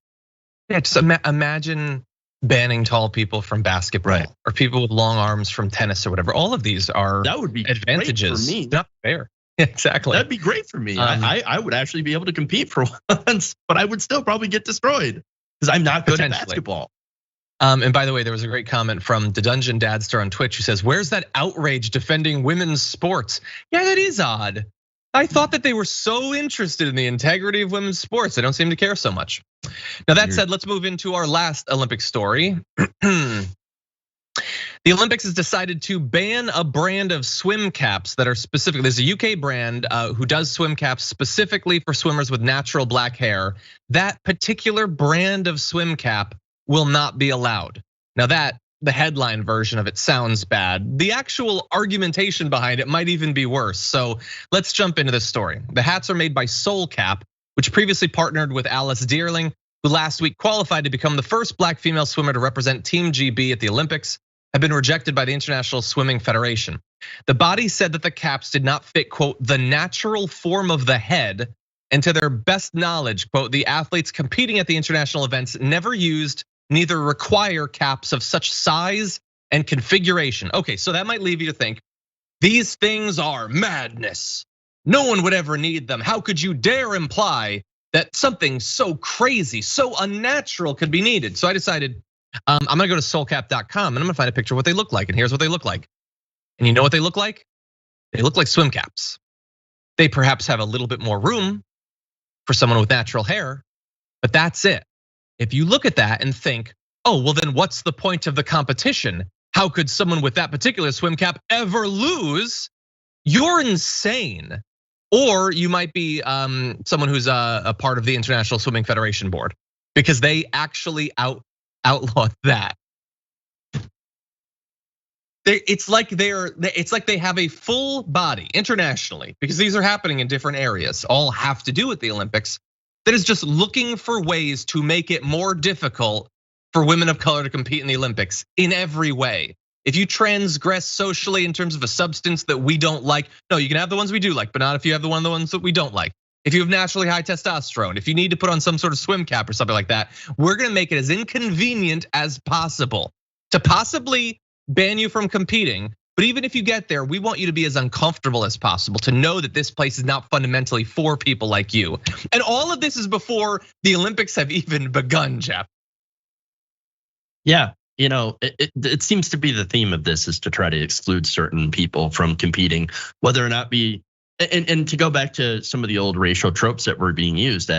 Yeah, just imagine banning tall people from basketball or people with long arms from tennis or whatever. All of these are that would be advantages. Great for me. Not fair. Exactly. That'd be great for me. I would actually be able to compete for once, but I would still probably get destroyed because I'm not good at basketball. And by the way, there was a great comment from the Dungeon Dadster on Twitch who says, where's that outrage defending women's sports? Yeah, that is odd. I thought that they were so interested in the integrity of women's sports. They don't seem to care so much. Now that said, let's move into our last Olympic story. The Olympics has decided to ban a brand of swim caps that are specific. There's a UK brand who does swim caps specifically for swimmers with natural black hair. That particular brand of swim cap will not be allowed. Now that the headline version of it sounds bad. The actual argumentation behind it might even be worse. So let's jump into this story. The hats are made by Soul Cap, which previously partnered with Alice Dearling, who last week qualified to become the first Black female swimmer to represent Team GB at the Olympics, have been rejected by the International Swimming Federation. The body said that the caps did not fit, quote, the natural form of the head, and to their best knowledge, quote, the athletes competing at the international events never used, neither require caps of such size and configuration. Okay, so that might leave you to think, these things are madness. No one would ever need them. How could you dare imply that something so crazy, so unnatural could be needed? So I decided, I'm gonna go to soulcap.com and I'm gonna find a picture of what they look like, and here's what they look like. And you know what they look like? They look like swim caps. They perhaps have a little bit more room for someone with natural hair, but that's it. If you look at that and think, oh, well then what's the point of the competition? How could someone with that particular swim cap ever lose? You're insane. Or you might be someone who's a part of the International Swimming Federation board, because they actually outlawed that. It's like they have a full body internationally, because these are happening in different areas, all have to do with the Olympics, that is just looking for ways to make it more difficult for women of color to compete in the Olympics in every way. If you transgress socially in terms of a substance that we don't like, no, you can have the ones we do like, but not if you have the ones that we don't like. If you have naturally high testosterone, if you need to put on some sort of swim cap or something like that, we're gonna make it as inconvenient as possible to possibly ban you from competing, But even if you get there, we want you to be as uncomfortable as possible, to know that this place is not fundamentally for people like you. And all of this is before the Olympics have even begun, Jeff. Yeah, it seems to be the theme of this is to try to exclude certain people from competing, whether or not and to go back to some of the old racial tropes that were being used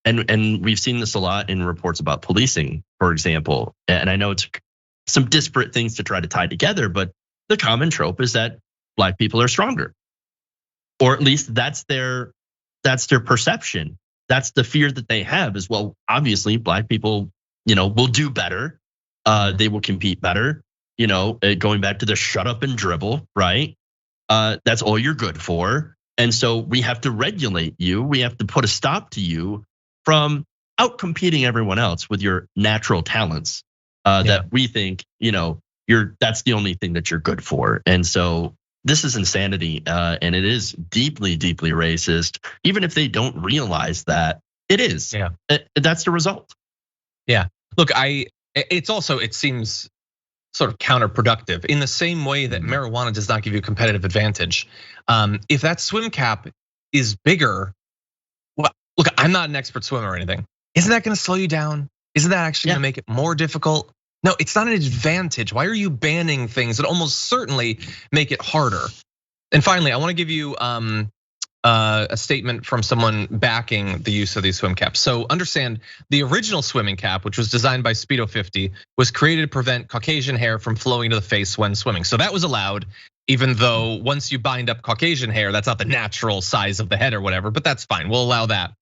and we've seen this a lot in reports about policing, for example. And I know it's some disparate things to try to tie together, but the common trope is that Black people are stronger, or at least that's their perception. That's the fear that they have as well. Obviously, Black people, will do better. They will compete better. Going back to the shut up and dribble, right? That's all you're good for. And so we have to regulate you. We have to put a stop to you from out competing everyone else with your natural talents. That we think, that's the only thing that you're good for. And so this is insanity, and it is deeply, deeply racist. Even if they don't realize that, it is. Yeah, that's the result. Yeah, look, it seems sort of counterproductive in the same way that marijuana does not give you a competitive advantage. If that swim cap is bigger, well, look, I'm not an expert swimmer or anything. Isn't that going to slow you down? Isn't that actually going to make it more difficult? No, it's not an advantage. Why are you banning things that almost certainly make it harder? And finally, I want to give you a statement from someone backing the use of these swim caps. So understand, the original swimming cap, which was designed by Speedo 50, was created to prevent Caucasian hair from flowing to the face when swimming. So that was allowed, even though once you bind up Caucasian hair, that's not the natural size of the head or whatever, but that's fine, we'll allow that.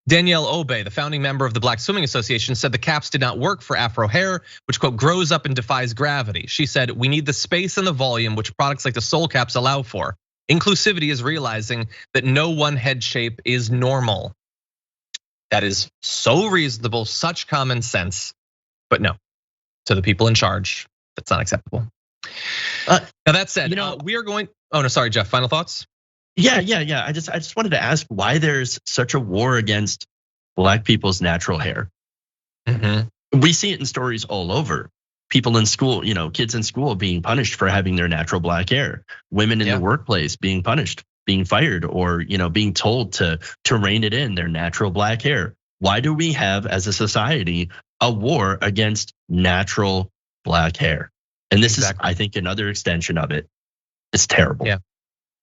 Danielle Obey, the founding member of the Black Swimming Association, said the caps did not work for Afro hair, which, quote, grows up and defies gravity. She said, we need the space and the volume which products like the Soul Caps allow for. Inclusivity is realizing that no one head shape is normal. That is so reasonable, such common sense, but no, to the people in charge, that's not acceptable. Now that said, we are going, oh no, sorry, Jeff, final thoughts? Yeah. I just wanted to ask why there's such a war against Black people's natural hair. We see it in stories all over. People in school, kids in school being punished for having their natural Black hair. Women in the workplace being punished, being fired, or being told to rein it in, their natural Black hair. Why do we have, as a society, a war against natural Black hair? And this is, I think, another extension of it. It's terrible. Yeah.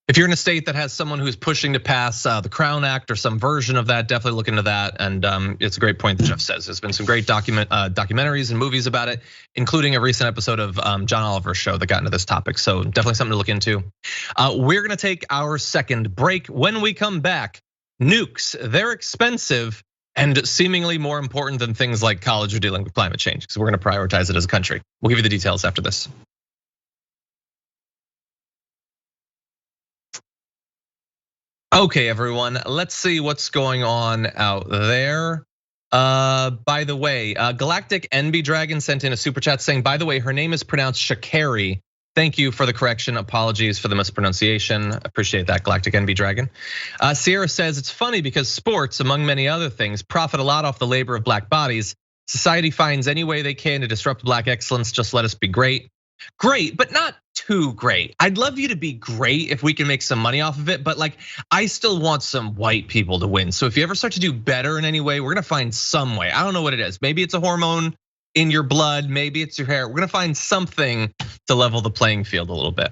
If you're in a state that has someone who's pushing to pass the Crown Act or some version of that, definitely look into that. And it's a great point that Jeff says. There's been some great documentaries and movies about it, including a recent episode of John Oliver's show that got into this topic. So definitely something to look into. We're gonna take our second break. When we come back, nukes, they're expensive and seemingly more important than things like college or dealing with climate change, because we're gonna prioritize it as a country. We'll give you the details after this. Okay, everyone, let's see what's going on out there. By the way, Galactic NB Dragon sent in a super chat saying, by the way, her name is pronounced Shakari. Thank you for the correction. Apologies for the mispronunciation. Appreciate that, Galactic NB Dragon. Sierra says, it's funny because sports, among many other things, profit a lot off the labor of Black bodies. Society finds any way they can to disrupt Black excellence. Just let us be great. Great, but not too great. I'd love you to be great if we can make some money off of it, but I still want some white people to win. So if you ever start to do better in any way, we're gonna find some way. I don't know what it is. Maybe it's a hormone in your blood, maybe it's your hair. We're gonna find something to level the playing field a little bit.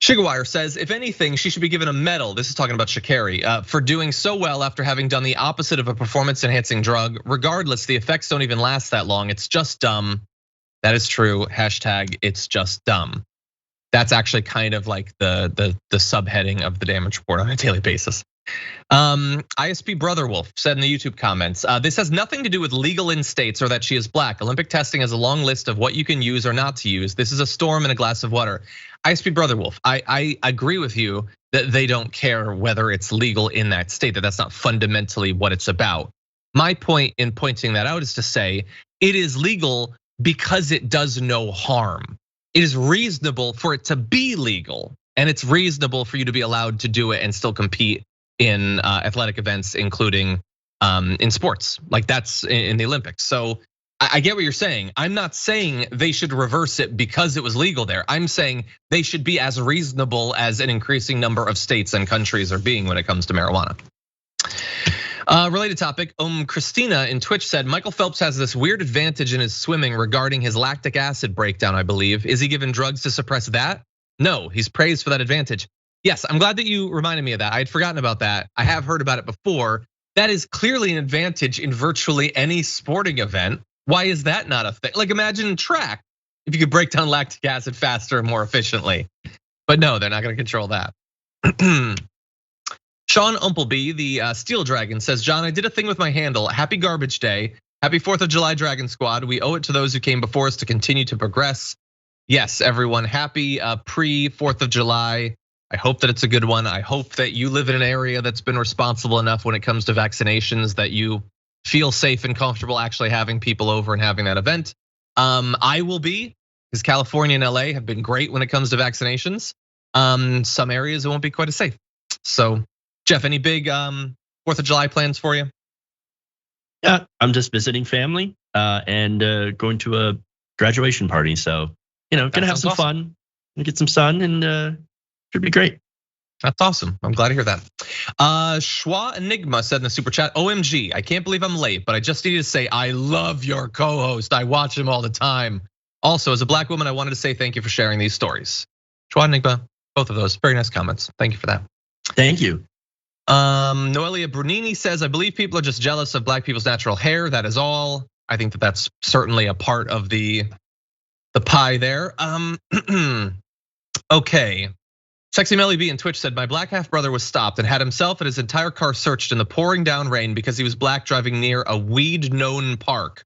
Sugarwire says, if anything, she should be given a medal. This is talking about Shakari for doing so well after having done the opposite of a performance-enhancing drug. Regardless, the effects don't even last that long. It's just dumb. That is true. Hashtag it's just dumb. That's actually kind of like the subheading of the damage report on a daily basis. ISP Brotherwolf said in the YouTube comments, this has nothing to do with legal in states or that she is Black. Olympic testing has a long list of what you can use or not to use. This is a storm in a glass of water. ISP Brotherwolf, I agree with you that they don't care whether it's legal in that state, that's not fundamentally what it's about. My point in pointing that out is to say it is legal because it does no harm. It is reasonable for it to be legal, and it's reasonable for you to be allowed to do it and still compete in athletic events, including in sports, like that's in the Olympics. So I get what you're saying. I'm not saying they should reverse it because it was legal there. I'm saying they should be as reasonable as an increasing number of states and countries are being when it comes to marijuana. Related topic, Christina in Twitch said, Michael Phelps has this weird advantage in his swimming regarding his lactic acid breakdown, I believe. Is he given drugs to suppress that? No, he's praised for that advantage. Yes, I'm glad that you reminded me of that. I had forgotten about that. I have heard about it before. That is clearly an advantage in virtually any sporting event. Why is that not a thing? Like imagine track, if you could break down lactic acid faster and more efficiently. But no, they're not gonna control that. Sean Umpleby, the Steel Dragon says, John, I did a thing with my handle. Happy Garbage Day. Happy 4th of July, Dragon Squad. We owe it to those who came before us to continue to progress. Yes, everyone, happy pre-4th of July. I hope that it's a good one. I hope that you live in an area that's been responsible enough when it comes to vaccinations that you feel safe and comfortable actually having people over and having that event. I will be, because California and LA have been great when it comes to vaccinations. Some areas it won't be quite as safe. So, Jeff, any big 4th of July plans for you? Yeah, I'm just visiting family and going to a graduation party. So, gonna have some fun, and get some sun, and should be great. That's awesome. I'm glad to hear that. Schwa Enigma said in the super chat, OMG, I can't believe I'm late, but I just needed to say I love your co-host. I watch him all the time. Also, as a black woman, I wanted to say thank you for sharing these stories. Schwa Enigma, both of those, very nice comments. Thank you for that. Thank you. Noelia Brunini says, I believe people are just jealous of black people's natural hair. That is all. I think that that's certainly a part of the pie there. Okay. Sexy Melly B in Twitch said, my black half brother was stopped and had himself and his entire car searched in the pouring down rain because he was black driving near a weed known park.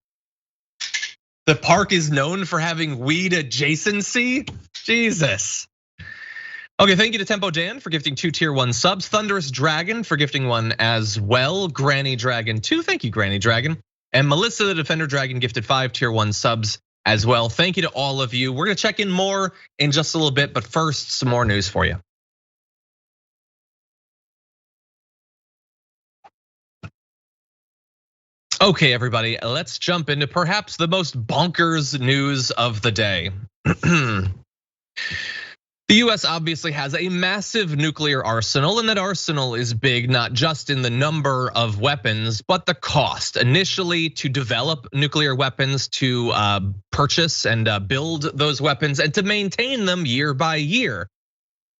The park is known for having weed adjacency? Jesus. Okay, thank you to Tempo Dan for gifting 2 tier 1 subs. Thunderous Dragon for gifting 1 as well. Granny Dragon 2, thank you Granny Dragon. And Melissa the Defender Dragon gifted 5 tier 1 subs as well. Thank you to all of you. We're gonna check in more in just a little bit, but first, some more news for you. Okay, everybody, let's jump into perhaps the most bonkers news of the day. The US obviously has a massive nuclear arsenal, and that arsenal is big not just in the number of weapons, but the cost. Initially, to develop nuclear weapons, to purchase and build those weapons, and to maintain them year by year.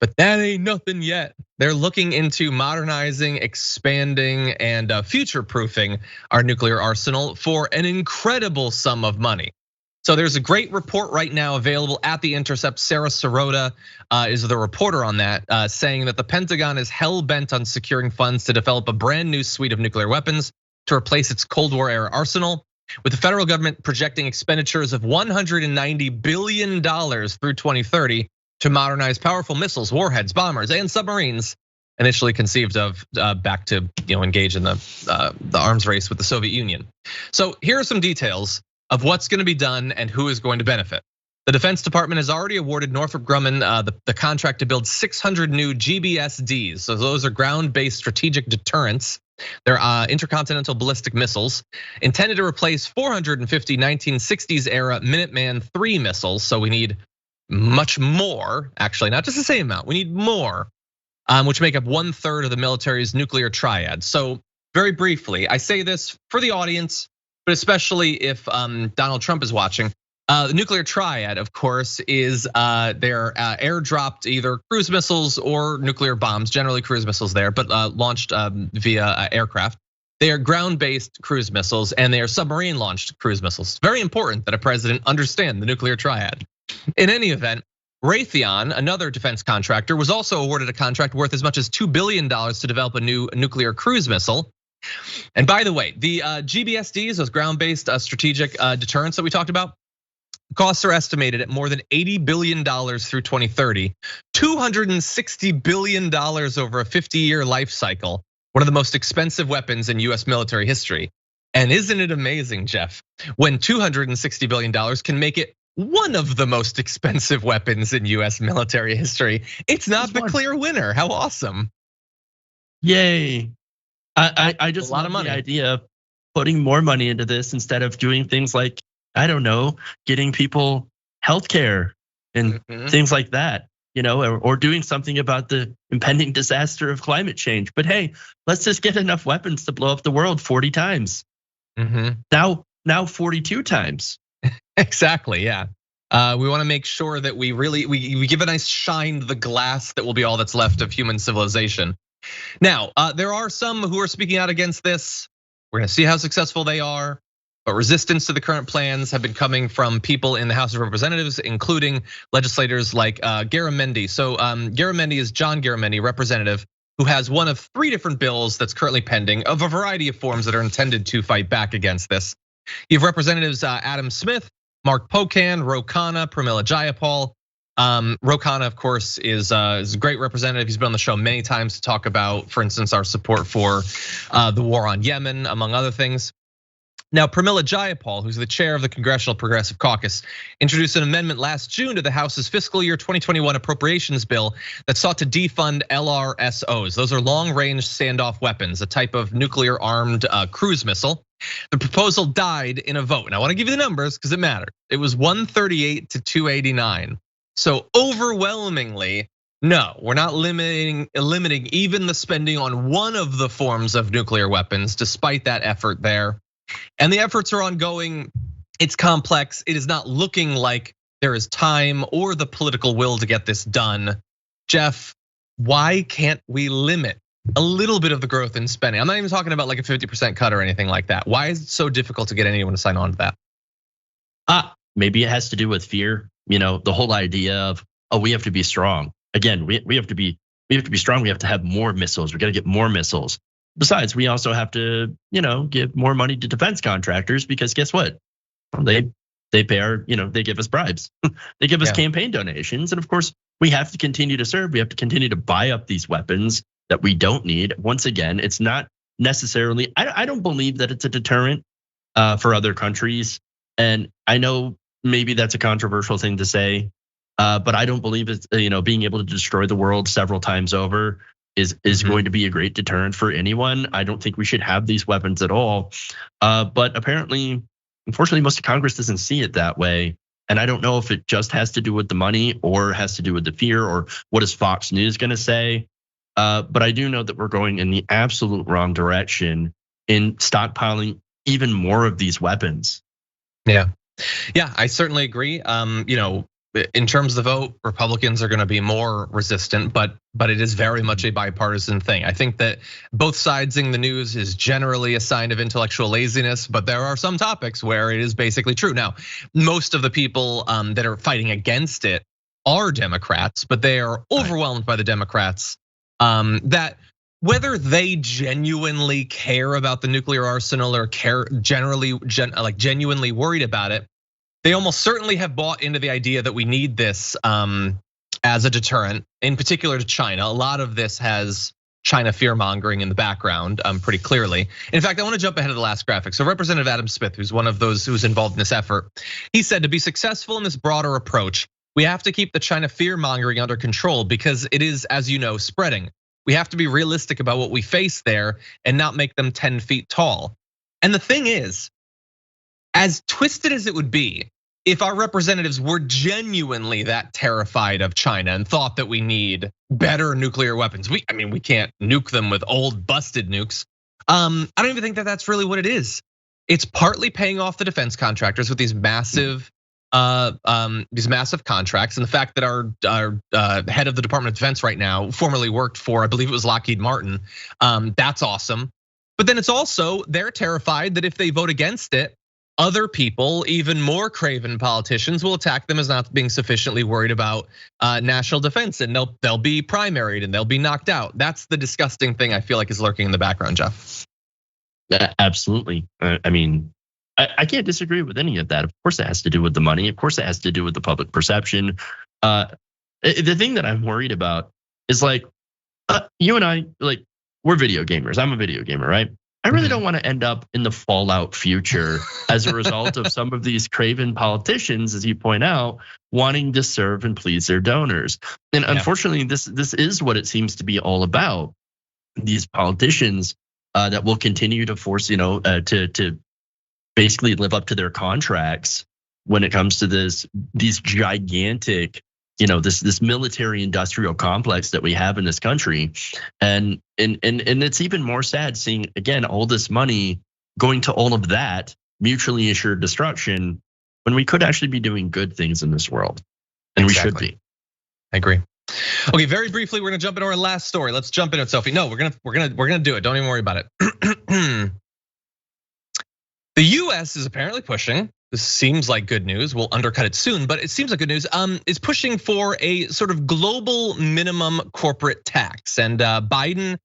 But that ain't nothing yet. They're looking into modernizing, expanding, and future-proofing our nuclear arsenal for an incredible sum of money. So there's a great report right now available at The Intercept. Sarah Sirota is the reporter on that, saying that the Pentagon is hell-bent on securing funds to develop a brand new suite of nuclear weapons to replace its Cold War era arsenal, with the federal government projecting expenditures of $190 billion through 2030 to modernize powerful missiles, warheads, bombers, and submarines, initially conceived of back to engage in the arms race with the Soviet Union. So here are some details of what's going to be done and who is going to benefit. The Defense Department has already awarded Northrop Grumman the contract to build 600 new GBSDs. So those are ground-based strategic deterrents. They're intercontinental ballistic missiles intended to replace 450 1960s era Minuteman III missiles. So we need much more, actually, not just the same amount, we need more, which make up 1/3 of the military's nuclear triad. So very briefly, I say this for the audience, but especially if Donald Trump is watching. The nuclear triad, of course, is they're airdropped either cruise missiles or nuclear bombs, generally cruise missiles there, but launched via aircraft. They are ground-based cruise missiles and they are submarine-launched cruise missiles. Very important that a president understand the nuclear triad. In any event, Raytheon, another defense contractor, was also awarded a contract worth as much as $2 billion to develop a new nuclear cruise missile. And by the way, the GBSDs, those ground-based strategic deterrents that we talked about, costs are estimated at more than $80 billion through 2030, $260 billion over a 50-year life cycle, one of the most expensive weapons in US military history. And isn't it amazing, Jeff, when $260 billion can make it one of the most expensive weapons in US military history? It's not the clear winner. How awesome. Yay. I just love the idea of putting more money into this instead of doing things like I don't know, getting people healthcare and things like that, or doing something about the impending disaster of climate change. But hey, let's just get enough weapons to blow up the world 40 times. Now 42 times. Exactly, yeah. We want to make sure that we give a nice shine to the glass that will be all that's left of human civilization. Now, there are some who are speaking out against this. We're gonna see how successful they are. But resistance to the current plans have been coming from people in the House of Representatives, including legislators like Garamendi. So Garamendi is John Garamendi, representative, who has one of 3 different bills that's currently pending of a variety of forms that are intended to fight back against this. You have Representatives Adam Smith, Mark Pocan, Ro Khanna, Pramila Jayapal. Ro Khanna, of course, is a great representative. He's been on the show many times to talk about, for instance, our support for the war on Yemen, among other things. Now, Pramila Jayapal, who's the chair of the Congressional Progressive Caucus, introduced an amendment last June to the House's fiscal year 2021 appropriations bill that sought to defund LRSOs. Those are long-range standoff weapons, a type of nuclear-armed cruise missile. The proposal died in a vote. And I want to give you the numbers because it matters. It was 138 to 289. So overwhelmingly, no, we're not limiting even the spending on one of the forms of nuclear weapons, despite that effort there. And the efforts are ongoing. It's complex. It is not looking like there is time or the political will to get this done. Jeff, why can't we limit a little bit of the growth in spending? I'm not even talking about like a 50% cut or anything like that. Why is it so difficult to get anyone to sign on to that? Maybe it has to do with fear. The whole idea of, we have to be strong. Again, we have to be strong. We have to have more missiles. We got to get more missiles. Besides, we also have to, give more money to defense contractors because guess what? They pay our, they give us bribes. They give us campaign donations. And of course, we have to continue to serve. We have to continue to buy up these weapons that we don't need. Once again, it's not necessarily, I don't believe that it's a deterrent for other countries. And I know maybe that's a controversial thing to say, but I don't believe it's, being able to destroy the world several times over is going to be a great deterrent for anyone. I don't think we should have these weapons at all. But apparently, unfortunately, most of Congress doesn't see it that way. And I don't know if it just has to do with the money or has to do with the fear or what is Fox News gonna say. But I do know that we're going in the absolute wrong direction in stockpiling even more of these weapons. Yeah, I certainly agree. In terms of the vote, Republicans are gonna be more resistant, but it is very much a bipartisan thing. I think that both sidesing the news is generally a sign of intellectual laziness, but there are some topics where it is basically true. Now, most of the people that are fighting against it are Democrats, but they are overwhelmed by the Democrats that whether they genuinely care about the nuclear arsenal or care genuinely worried about it, they almost certainly have bought into the idea that we need this as a deterrent, in particular to China. A lot of this has China fear-mongering in the background pretty clearly. In fact, I want to jump ahead of the last graphic. So Representative Adam Smith, who's one of those who's involved in this effort, he said to be successful in this broader approach, we have to keep the China fear-mongering under control because it is, as you know, spreading. We have to be realistic about what we face there and not make them 10 feet tall. And the thing is, as twisted as it would be, if our representatives were genuinely that terrified of China and thought that we need better nuclear weapons, we can't nuke them with old busted nukes. I don't even think that that's really what it is. It's partly paying off the defense contractors with these massive contracts, and the fact that our head of the Department of Defense right now formerly worked for, I believe it was Lockheed Martin. That's awesome. But then it's also they're terrified that if they vote against it, other people, even more craven politicians, will attack them as not being sufficiently worried about national defense, and they'll be primaried and they'll be knocked out. That's the disgusting thing I feel like is lurking in the background, Jeff. Yeah, absolutely. I mean, I can't disagree with any of that. Of course, it has to do with the money. Of course, it has to do with the public perception. The thing that I'm worried about is like, you and I, like, we're video gamers. I'm a video gamer, right? I really don't want to end up in the fallout future as a result of some of these craven politicians, as you point out, wanting to serve and please their donors. And unfortunately, this is what it seems to be all about. These politicians that will continue to force, to basically live up to their contracts when it comes to these gigantic, this military industrial complex that we have in this country. And it's even more sad seeing, again, all this money going to all of that mutually assured destruction when we could actually be doing good things in this world. And exactly. We should be. I agree. Okay, very briefly, we're gonna jump into our last story. Let's jump into it, Sophie. No, we're gonna do it. Don't even worry about it. The US is apparently pushing, this seems like good news, we'll undercut it soon, but it seems like good news, is pushing for a sort of global minimum corporate tax. And Biden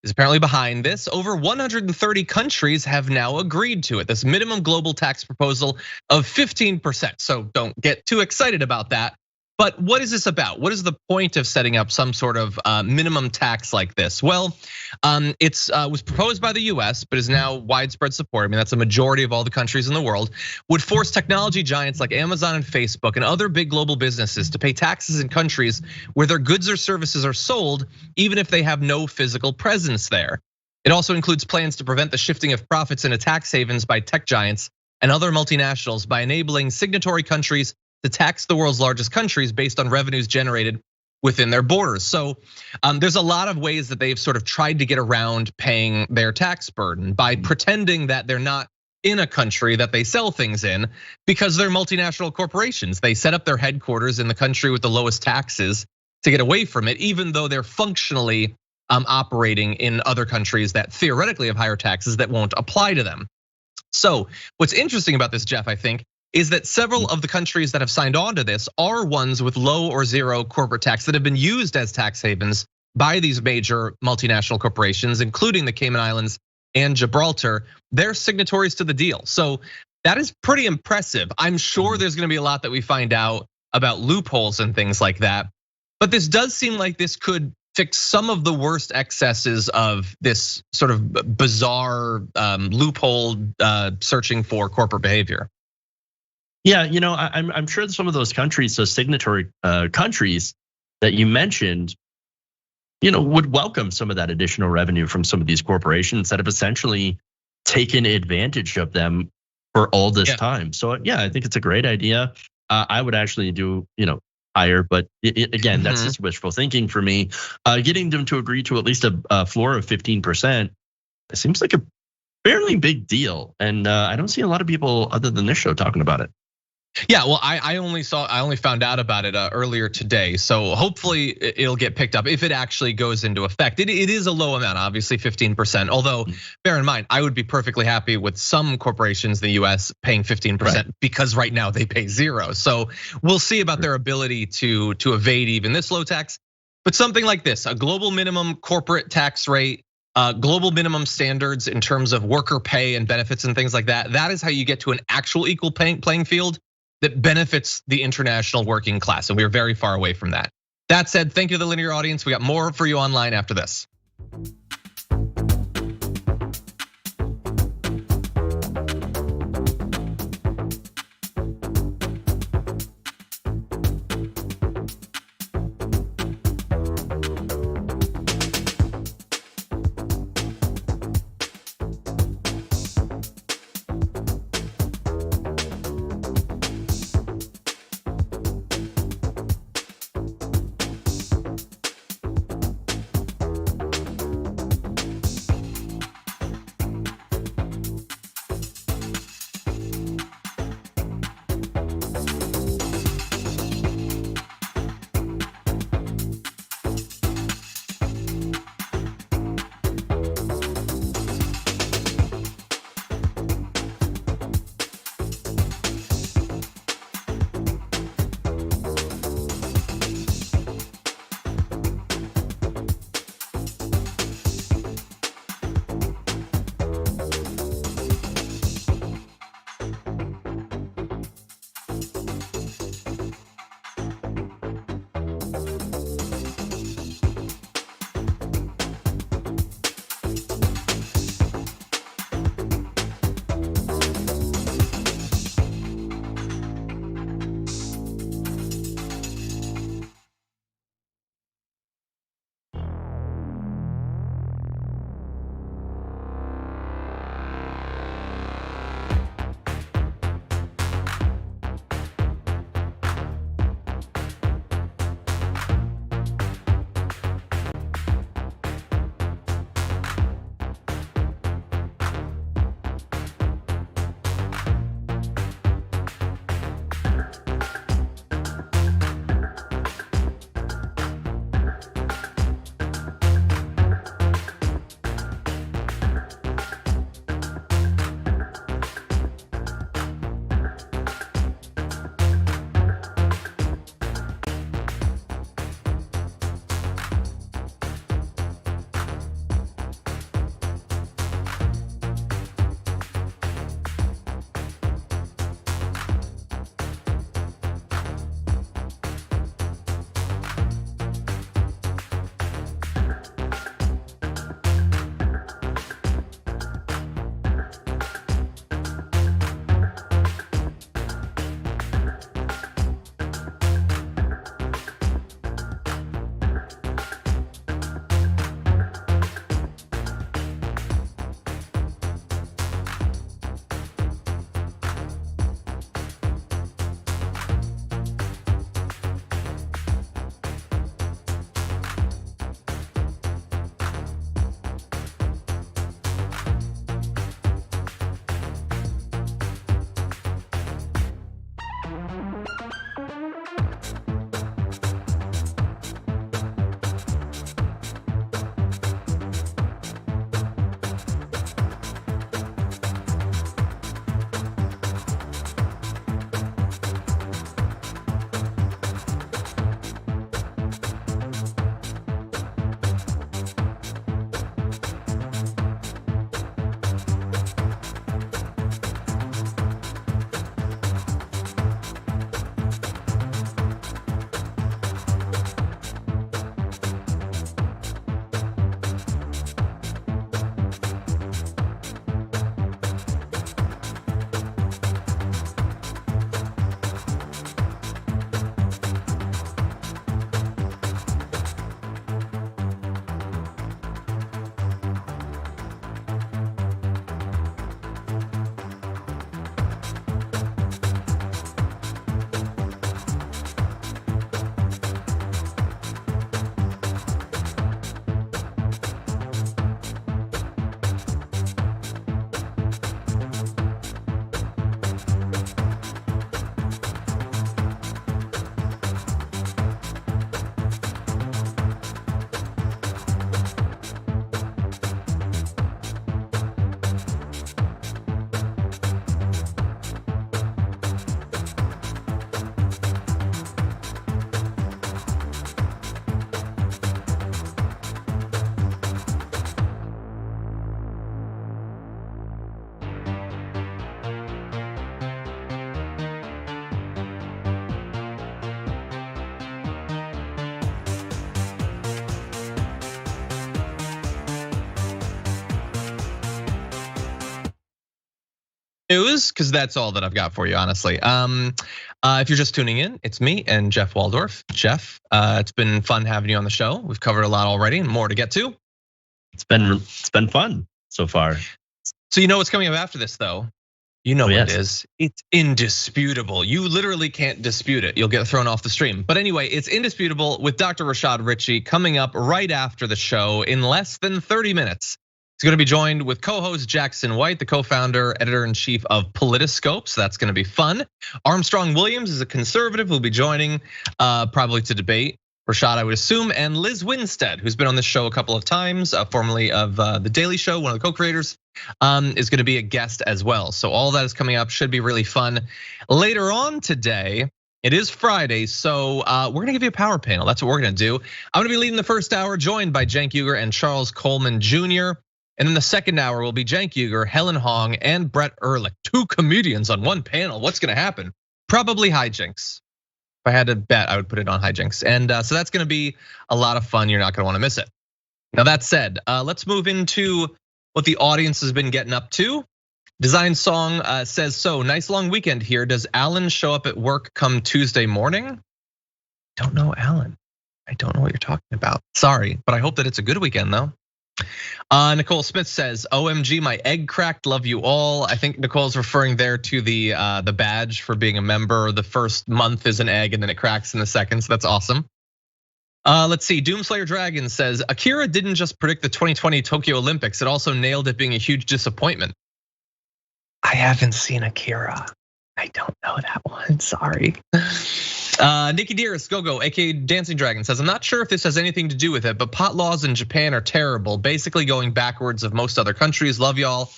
is apparently behind this. Over 130 countries have now agreed to it, this minimum global tax proposal of 15%. So don't get too excited about that. But what is this about? What is the point of setting up some sort of minimum tax like this? Well, it was proposed by the US, but is now widespread support. I mean, that's a majority of all the countries in the world. Would force technology giants like Amazon and Facebook and other big global businesses to pay taxes in countries where their goods or services are sold, even if they have no physical presence there. It also includes plans to prevent the shifting of profits into tax havens by tech giants and other multinationals by enabling signatory countries to tax the world's largest countries based on revenues generated within their borders. So there's a lot of ways that they've sort of tried to get around paying their tax burden by pretending that they're not in a country that they sell things in, because they're multinational corporations. They set up their headquarters in the country with the lowest taxes to get away from it, even though they're functionally operating in other countries that theoretically have higher taxes that won't apply to them. So what's interesting about this, Jeff, I think, is that several of the countries that have signed on to this are ones with low or zero corporate tax that have been used as tax havens by these major multinational corporations, including the Cayman Islands and Gibraltar. They're signatories to the deal. So that is pretty impressive. I'm sure there's gonna be a lot that we find out about loopholes and things like that. But this does seem like this could fix some of the worst excesses of this sort of bizarre loophole searching for corporate behavior. Yeah, I'm sure some of those countries, those signatory countries that you mentioned, would welcome some of that additional revenue from some of these corporations that have essentially taken advantage of them for all this time. So yeah, I think it's a great idea. I would actually do, higher, but again, that's just wishful thinking for me. Getting them to agree to at least a floor of 15%, it seems like a fairly big deal, and I don't see a lot of people other than this show talking about it. Yeah, well, I only found out about it earlier today. So hopefully it'll get picked up if it actually goes into effect. It is a low amount, obviously 15%. Although bear in mind, I would be perfectly happy with some corporations in the US paying 15% because right now they pay zero. So we'll see about their ability to evade even this low tax. But something like this, a global minimum corporate tax rate, global minimum standards in terms of worker pay and benefits and things like that. That is how you get to an actual equal playing field that benefits the international working class, and we are very far away from that. That said, thank you to the linear audience. We got more for you online after this. news, because that's all that I've got for you, honestly. If you're just tuning in, it's me and Jeff Waldorf. Jeff, it's been fun having you on the show. We've covered a lot already and more to get to. It's been fun so far. So you know what's coming up after this, though? You know what it is. It's indisputable. You literally can't dispute it. You'll get thrown off the stream. But anyway, it's indisputable with Dr. Rashad Ritchie coming up right after the show in less than 30 minutes. He's going to be joined with co-host Jackson White, the co-founder, editor-in-chief of Politiscope. So that's going to be fun. Armstrong Williams is a conservative who'll be joining probably to debate Rashad, I would assume, and Liz Winstead, who's been on this show a couple of times, formerly of The Daily Show, one of the co-creators, is going to be a guest as well. So all that is coming up, should be really fun. Later on today, it is Friday, so we're gonna give you a power panel. That's what we're gonna do. I'm gonna be leading the first hour, joined by Cenk Uygur and Charles Coleman Jr. And in the second hour will be Cenk Uygur, Helen Hong, and Brett Ehrlich. 2 comedians on one panel. What's gonna happen? Probably hijinks. If I had to bet, I would put it on hijinks. And so that's gonna be a lot of fun. You're not gonna wanna miss it. Now that said, let's move into what the audience has been getting up to. Design Song says, so nice long weekend here. Does Alan show up at work come Tuesday morning? Don't know, Alan. I don't know what you're talking about. Sorry, but I hope that it's a good weekend though. Nicole Smith says, OMG, my egg cracked, love you all. I think Nicole's referring there to the badge for being a member. The first month is an egg and then it cracks in the second, so that's awesome. Let's see, Doomslayer Dragon says, Akira didn't just predict the 2020 Tokyo Olympics, it also nailed it being a huge disappointment. I haven't seen Akira. I don't know that one, sorry. Nikki Dearest, Go, aka Dancing Dragon says, I'm not sure if this has anything to do with it, but pot laws in Japan are terrible, basically going backwards of most other countries. Love y'all.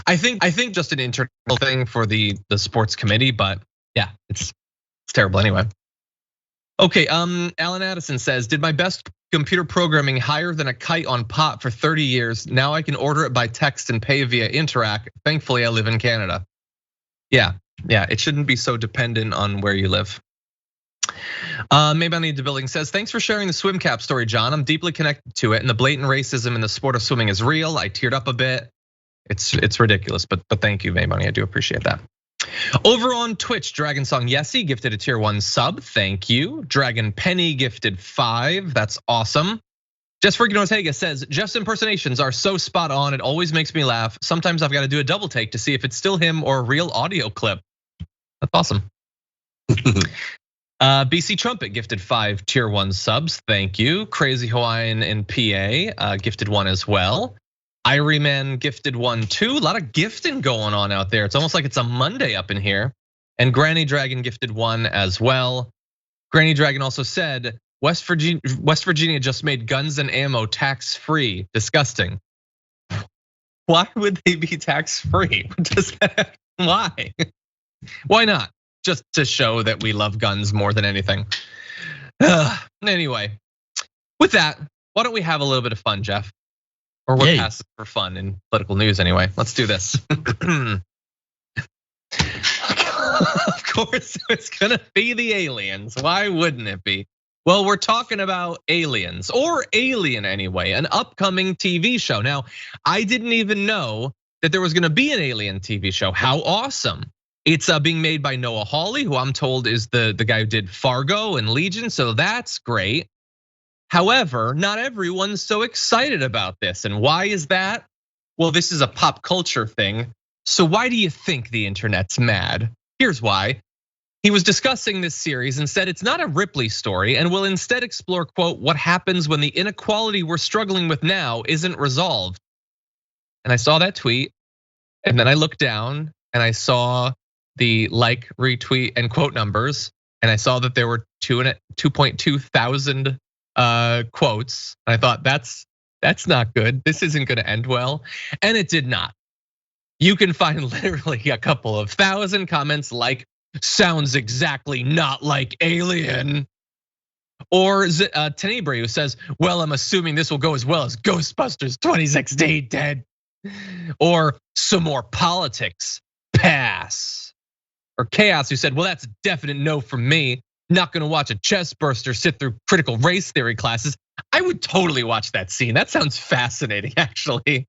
I think just an internal thing for the sports committee, but yeah, it's terrible anyway. Okay, Alan Addison says, did my best computer programming higher than a kite on pot for 30 years. Now I can order it by text and pay via Interac. Thankfully, I live in Canada. Yeah, it shouldn't be so dependent on where you live. Maybe I need the building says, thanks for sharing the swim cap story, John. I'm deeply connected to it, and the blatant racism in the sport of swimming is real. I teared up a bit. It's ridiculous, but thank you, Maymoney. I do appreciate that. Over on Twitch, Dragon Song Yessie gifted a tier 1 sub, thank you. Dragon Penny gifted 5, that's awesome. Just Freaking Ortega says, Jeff's impersonations are so spot on, it always makes me laugh. Sometimes I've got to do a double take to see if it's still him or a real audio clip. That's awesome. BC Trumpet gifted 5 tier 1 subs, thank you. Crazy Hawaiian in PA gifted 1 as well. Irie Man gifted 1 too. A lot of gifting going on out there. It's almost like it's a Monday up in here. And Granny Dragon gifted 1 as well. Granny Dragon also said, West Virginia just made guns and ammo tax-free. Disgusting. Why would they be tax-free? Why? Why not? Just to show that we love guns more than anything. Anyway, with that, why don't we have a little bit of fun, Jeff? Or what passes for fun in political news anyway. Let's do this. Of course, it's gonna be the aliens. Why wouldn't it be? Well, we're talking about Aliens, or Alien anyway, an upcoming TV show. Now, I didn't even know that there was gonna be an Alien TV show. How awesome. It's being made by Noah Hawley, who I'm told is the guy who did Fargo and Legion, so that's great. However, not everyone's so excited about this. And why is that? Well, this is a pop culture thing. So why do you think the internet's mad? Here's why. He was discussing this series and said it's not a Ripley story and will instead explore, quote, what happens when the inequality we're struggling with now isn't resolved. And I saw that tweet, and then I looked down and I saw the like, retweet, and quote numbers, and I saw that there were 2.2 thousand quotes. And I thought that's not good. This isn't gonna end well. And it did not. You can find literally a couple of thousand comments like, sounds exactly not like Alien. Or Tenebrae, who says, well, I'm assuming this will go as well as Ghostbusters 2016 did. Or some more politics, pass. Or Chaos, who said, well, that's a definite no from me. Not gonna watch a chest burster sit through critical race theory classes. I would totally watch that scene. That sounds fascinating, actually.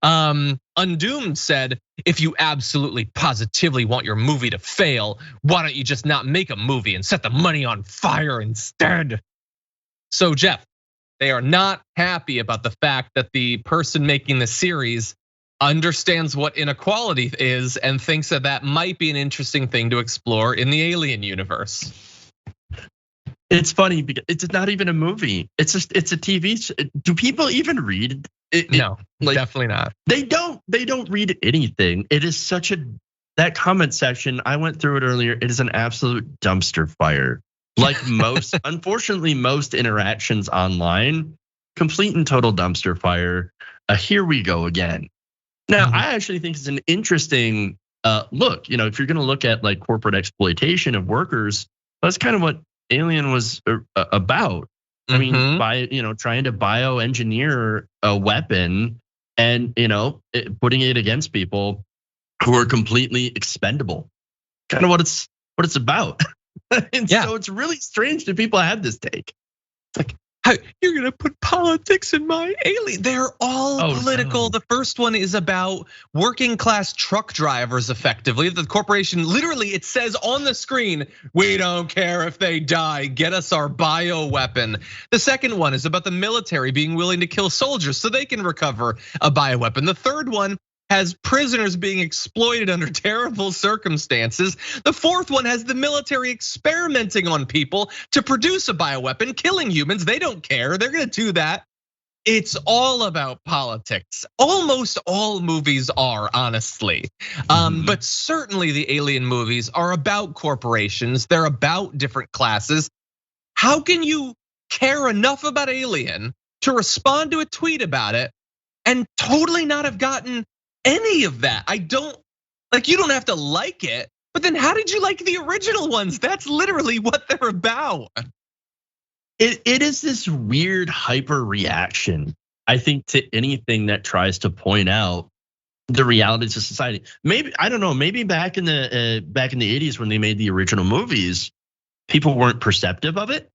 Undoomed said, if you absolutely positively want your movie to fail, why don't you just not make a movie and set the money on fire instead? So Jeff, they are not happy about the fact that the person making the series understands what inequality is and thinks that that might be an interesting thing to explore in the Alien universe. It's funny because it's not even a movie. It's a TV. Do people even read it? No, definitely not. They don't read anything. It is such that comment section, I went through it earlier. It is an absolute dumpster fire. Like most, unfortunately, most interactions online, complete and total dumpster fire. Here we go again. Now, I actually think it's an interesting look. If you're going to look at like corporate exploitation of workers, that's kind of what Alien was about. I mean, by trying to bioengineer a weapon and putting it against people who are completely expendable. Kind of what it's about. And so it's really strange that people have this take. It's like, how you're gonna put politics in my Alien? They're all political. No. The first one is about working class truck drivers effectively. The corporation, literally, it says on the screen, we don't care if they die, get us our bioweapon. The second one is about the military being willing to kill soldiers so they can recover a bioweapon. The third one has prisoners being exploited under terrible circumstances. The fourth one has the military experimenting on people to produce a bioweapon, killing humans. They don't care, they're gonna do that. It's all about politics. Almost all movies are, honestly. But certainly the Alien movies are about corporations, they're about different classes. How can you care enough about Alien to respond to a tweet about it and totally not have gotten any of that? You don't have to like it, but then how did you like the original ones? That's literally what they're about. It is this weird hyper reaction, I think, to anything that tries to point out the realities of society. Maybe, I don't know, maybe back in the 80s when they made the original movies, people weren't perceptive of it.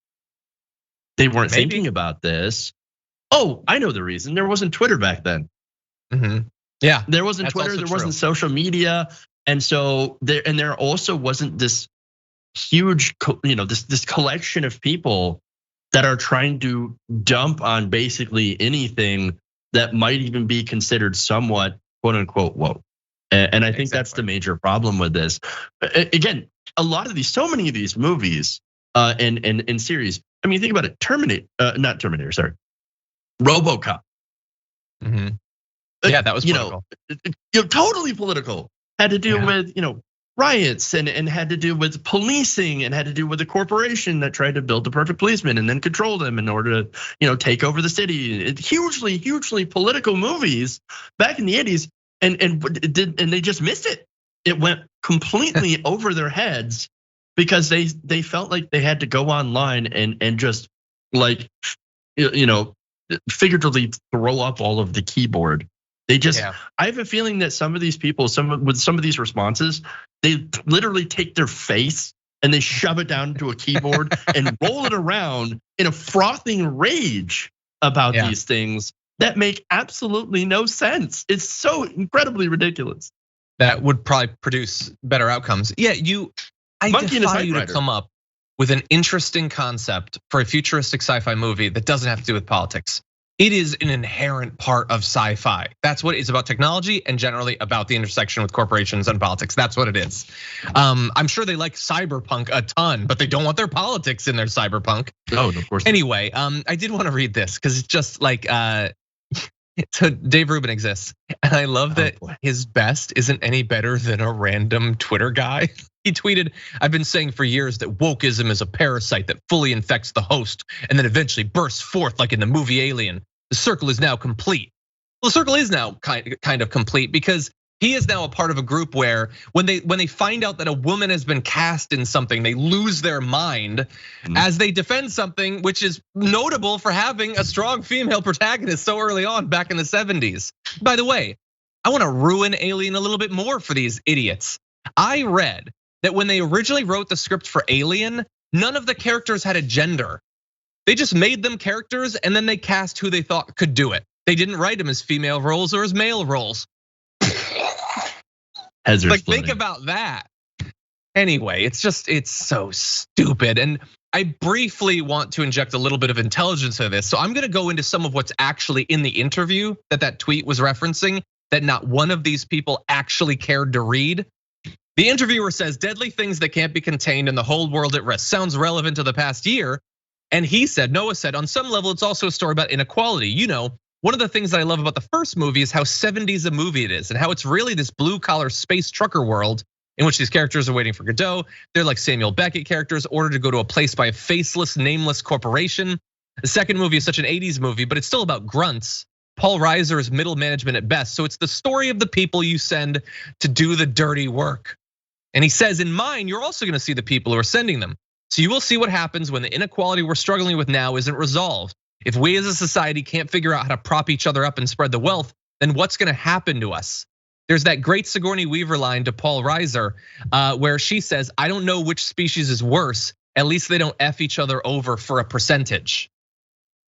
They weren't thinking about this. Oh, I know the reason. There wasn't Twitter back then. Yeah, there wasn't Twitter, there wasn't social media, and so there also wasn't this huge, this collection of people that are trying to dump on basically anything that might even be considered somewhat quote unquote woke. And I think that's the major problem with this. Again, so many of these movies and series. I mean, think about it. RoboCop. Yeah, that was political. Totally political. Had to do with riots and had to do with policing and had to do with a corporation that tried to build the perfect policeman and then control them in order to take over the city. Hugely political movies back in the 80s, and they just missed it. It went completely over their heads because they felt like they had to go online and just figuratively throw up all of the keyboard. I have a feeling that some of these people, with some of these responses, they literally take their face and they shove it down into a keyboard and roll it around in a frothing rage about these things that make absolutely no sense. It's so incredibly ridiculous. That would probably produce better outcomes. Yeah, I defy you to come up with an interesting concept for a futuristic sci-fi movie that doesn't have to do with politics. It is an inherent part of sci-fi. That's what it's about, technology and generally about the intersection with corporations and politics. That's what it is. I'm sure they like cyberpunk a ton, but they don't want their politics in their cyberpunk. Oh, of course. Anyway, I did want to read this because it's just like, so Dave Rubin exists. And I love that his best isn't any better than a random Twitter guy. He tweeted, I've been saying for years that wokeism is a parasite that fully infects the host and then eventually bursts forth like in the movie Alien. The circle is now complete. Well, the circle is now kind of complete because he is now a part of a group where when they find out that a woman has been cast in something, they lose their mind as they defend something which is notable for having a strong female protagonist so early on back in the 70s. By the way, I want to ruin Alien a little bit more for these idiots. I read that when they originally wrote the script for Alien, none of the characters had a gender. They just made them characters and then they cast who they thought could do it. They didn't write him as female roles or as male roles. Like, think about that. Anyway, it's so stupid. And I briefly want to inject a little bit of intelligence into this. So I'm gonna go into some of what's actually in the interview that tweet was referencing, that not one of these people actually cared to read. The interviewer says, deadly things that can't be contained and the whole world at risk. Sounds relevant to the past year. And Noah said, on some level, it's also a story about inequality. You know, one of the things that I love about the first movie is how 70s a movie it is, and how it's really this blue collar space trucker world in which these characters are waiting for Godot. They're like Samuel Beckett characters ordered to go to a place by a faceless, nameless corporation. The second movie is such an 80s movie, but it's still about grunts. Paul Reiser is middle management at best. So it's the story of the people you send to do the dirty work. And he says, in mine, you're also gonna see the people who are sending them. So you will see what happens when the inequality we're struggling with now isn't resolved. If we as a society can't figure out how to prop each other up and spread the wealth, then what's gonna happen to us? There's that great Sigourney Weaver line to Paul Reiser where she says, I don't know which species is worse, at least they don't F each other over for a percentage.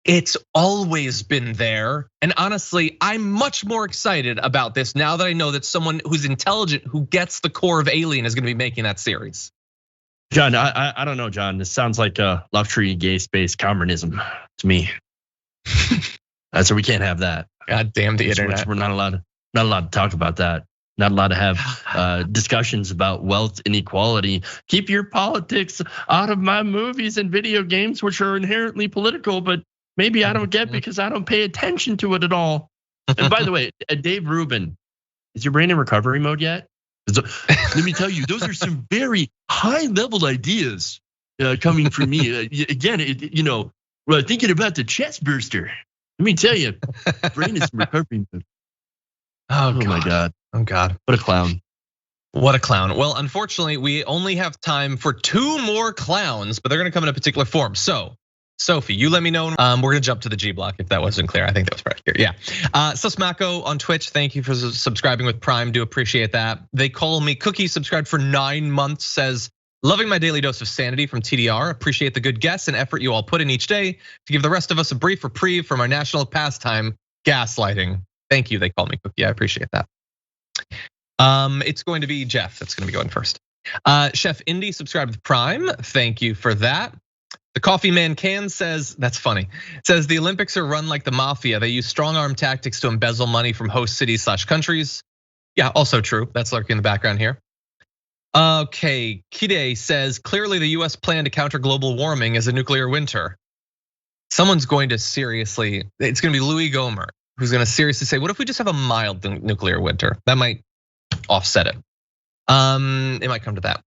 It's always been there. And honestly, I'm much more excited about this now that I know that someone who's intelligent, who gets the core of Alien, is gonna be making that series. John, I don't know, John. This sounds like a luxury gay space communism to me. So we can't have that. God damn the internet. We're not allowed to talk about that. Not allowed to have discussions about wealth inequality. Keep your politics out of my movies and video games, which are inherently political, but maybe I don't get because I don't pay attention to it at all. And by the way, Dave Rubin, is your brain in recovery mode yet? Let me tell you, those are some very high-level ideas coming from me. Again, thinking about the chest burster. Let me tell you, brain is in recovery mode. Oh my God. Oh God. What a clown. What a clown. Well, unfortunately, we only have time for 2 more clowns, but they're gonna come in a particular form. So, Sophie, you let me know. We're gonna jump to the G block if that wasn't clear. I think that was pretty clear. Yeah. Susmako on Twitch, thank you for subscribing with Prime. Do appreciate that. They call me Cookie, subscribed for 9 months. Says, loving my daily dose of sanity from TDR. Appreciate the good guests and effort you all put in each day to give the rest of us a brief reprieve from our national pastime, gaslighting. Thank you. They call me Cookie. I appreciate that. It's going to be Jeff that's going to be going first. Chef Indy subscribed with Prime. Thank you for that. The Coffee Man Can says, that's funny. Says the Olympics are run like the mafia. They use strong arm tactics to embezzle money from host cities / countries. Yeah, also true. That's lurking in the background here. Okay, Kide says, clearly the US plan to counter global warming is a nuclear winter. Someone's going to seriously, it's gonna be Louis Gohmert, who's gonna seriously say, what if we just have a mild nuclear winter? That might offset it. It might come to that.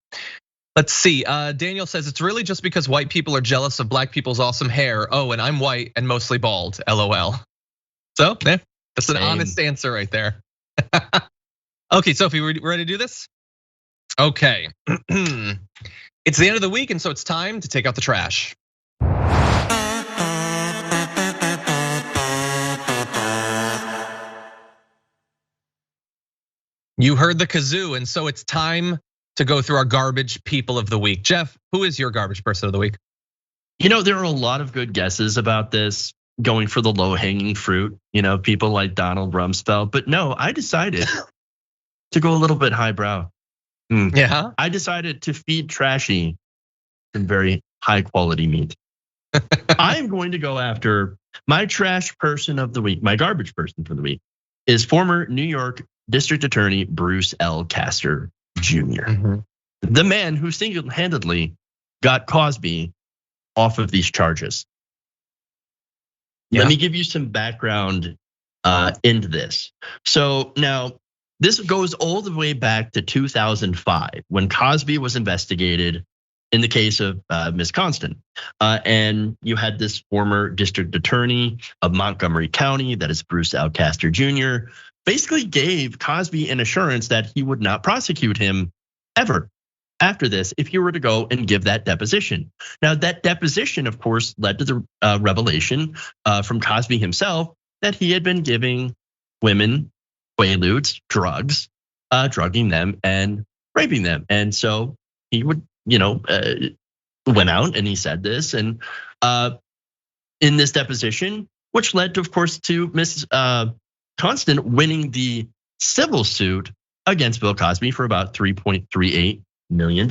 Let's see, Daniel says, it's really just because white people are jealous of black people's awesome hair. Oh, and I'm white and mostly bald, LOL. So, that's an honest answer right there. Okay, Sophie, we're ready to do this? Okay, it's the end of the week, and so it's time to take out the trash. You heard the kazoo, and so it's time to go through our garbage people of the week. Jeff, who is your garbage person of the week? You know, there are a lot of good guesses about this, going for the low hanging fruit, people like Donald Rumsfeld, but no, I decided to go a little bit highbrow. Yeah. I decided to feed Trashy some very high quality meat. I'm going to go after my trash person of the week, my garbage person for the week, is former New York District Attorney Bruce L. Castor Jr., the man who single-handedly got Cosby off of these charges. Yeah. Let me give you some background into this. So now, this goes all the way back to 2005 when Cosby was investigated in the case of Miss Constant. And you had this former district attorney of Montgomery County, that is Bruce L. Castor Jr., basically gave Cosby an assurance that he would not prosecute him ever after this if he were to go and give that deposition. Now, that deposition, of course, led to the revelation from Cosby himself that he had been giving women Quaaludes, drugs, drugging them and raping them. And so he would, went out and he said this. And in this deposition, which led to, of course, to Miss Constant winning the civil suit against Bill Cosby for about $3.38 million.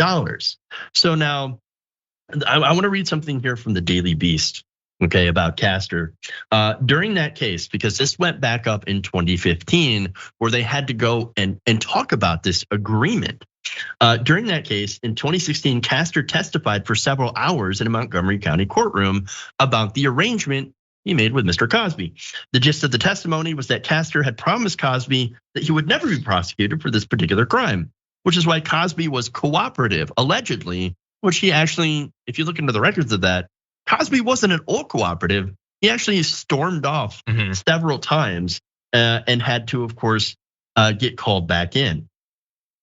So now I want to read something here from the Daily Beast, okay, about Castor. During that case, because this went back up in 2015, where they had to go and talk about this agreement. During that case in 2016, Castor testified for several hours in a Montgomery County courtroom about the arrangement he made with Mr. Cosby. The gist of the testimony was that Castor had promised Cosby that he would never be prosecuted for this particular crime, which is why Cosby was cooperative, allegedly, which he actually, if you look into the records of that, Cosby wasn't at all cooperative. He actually stormed off several times and had to, of course, get called back in.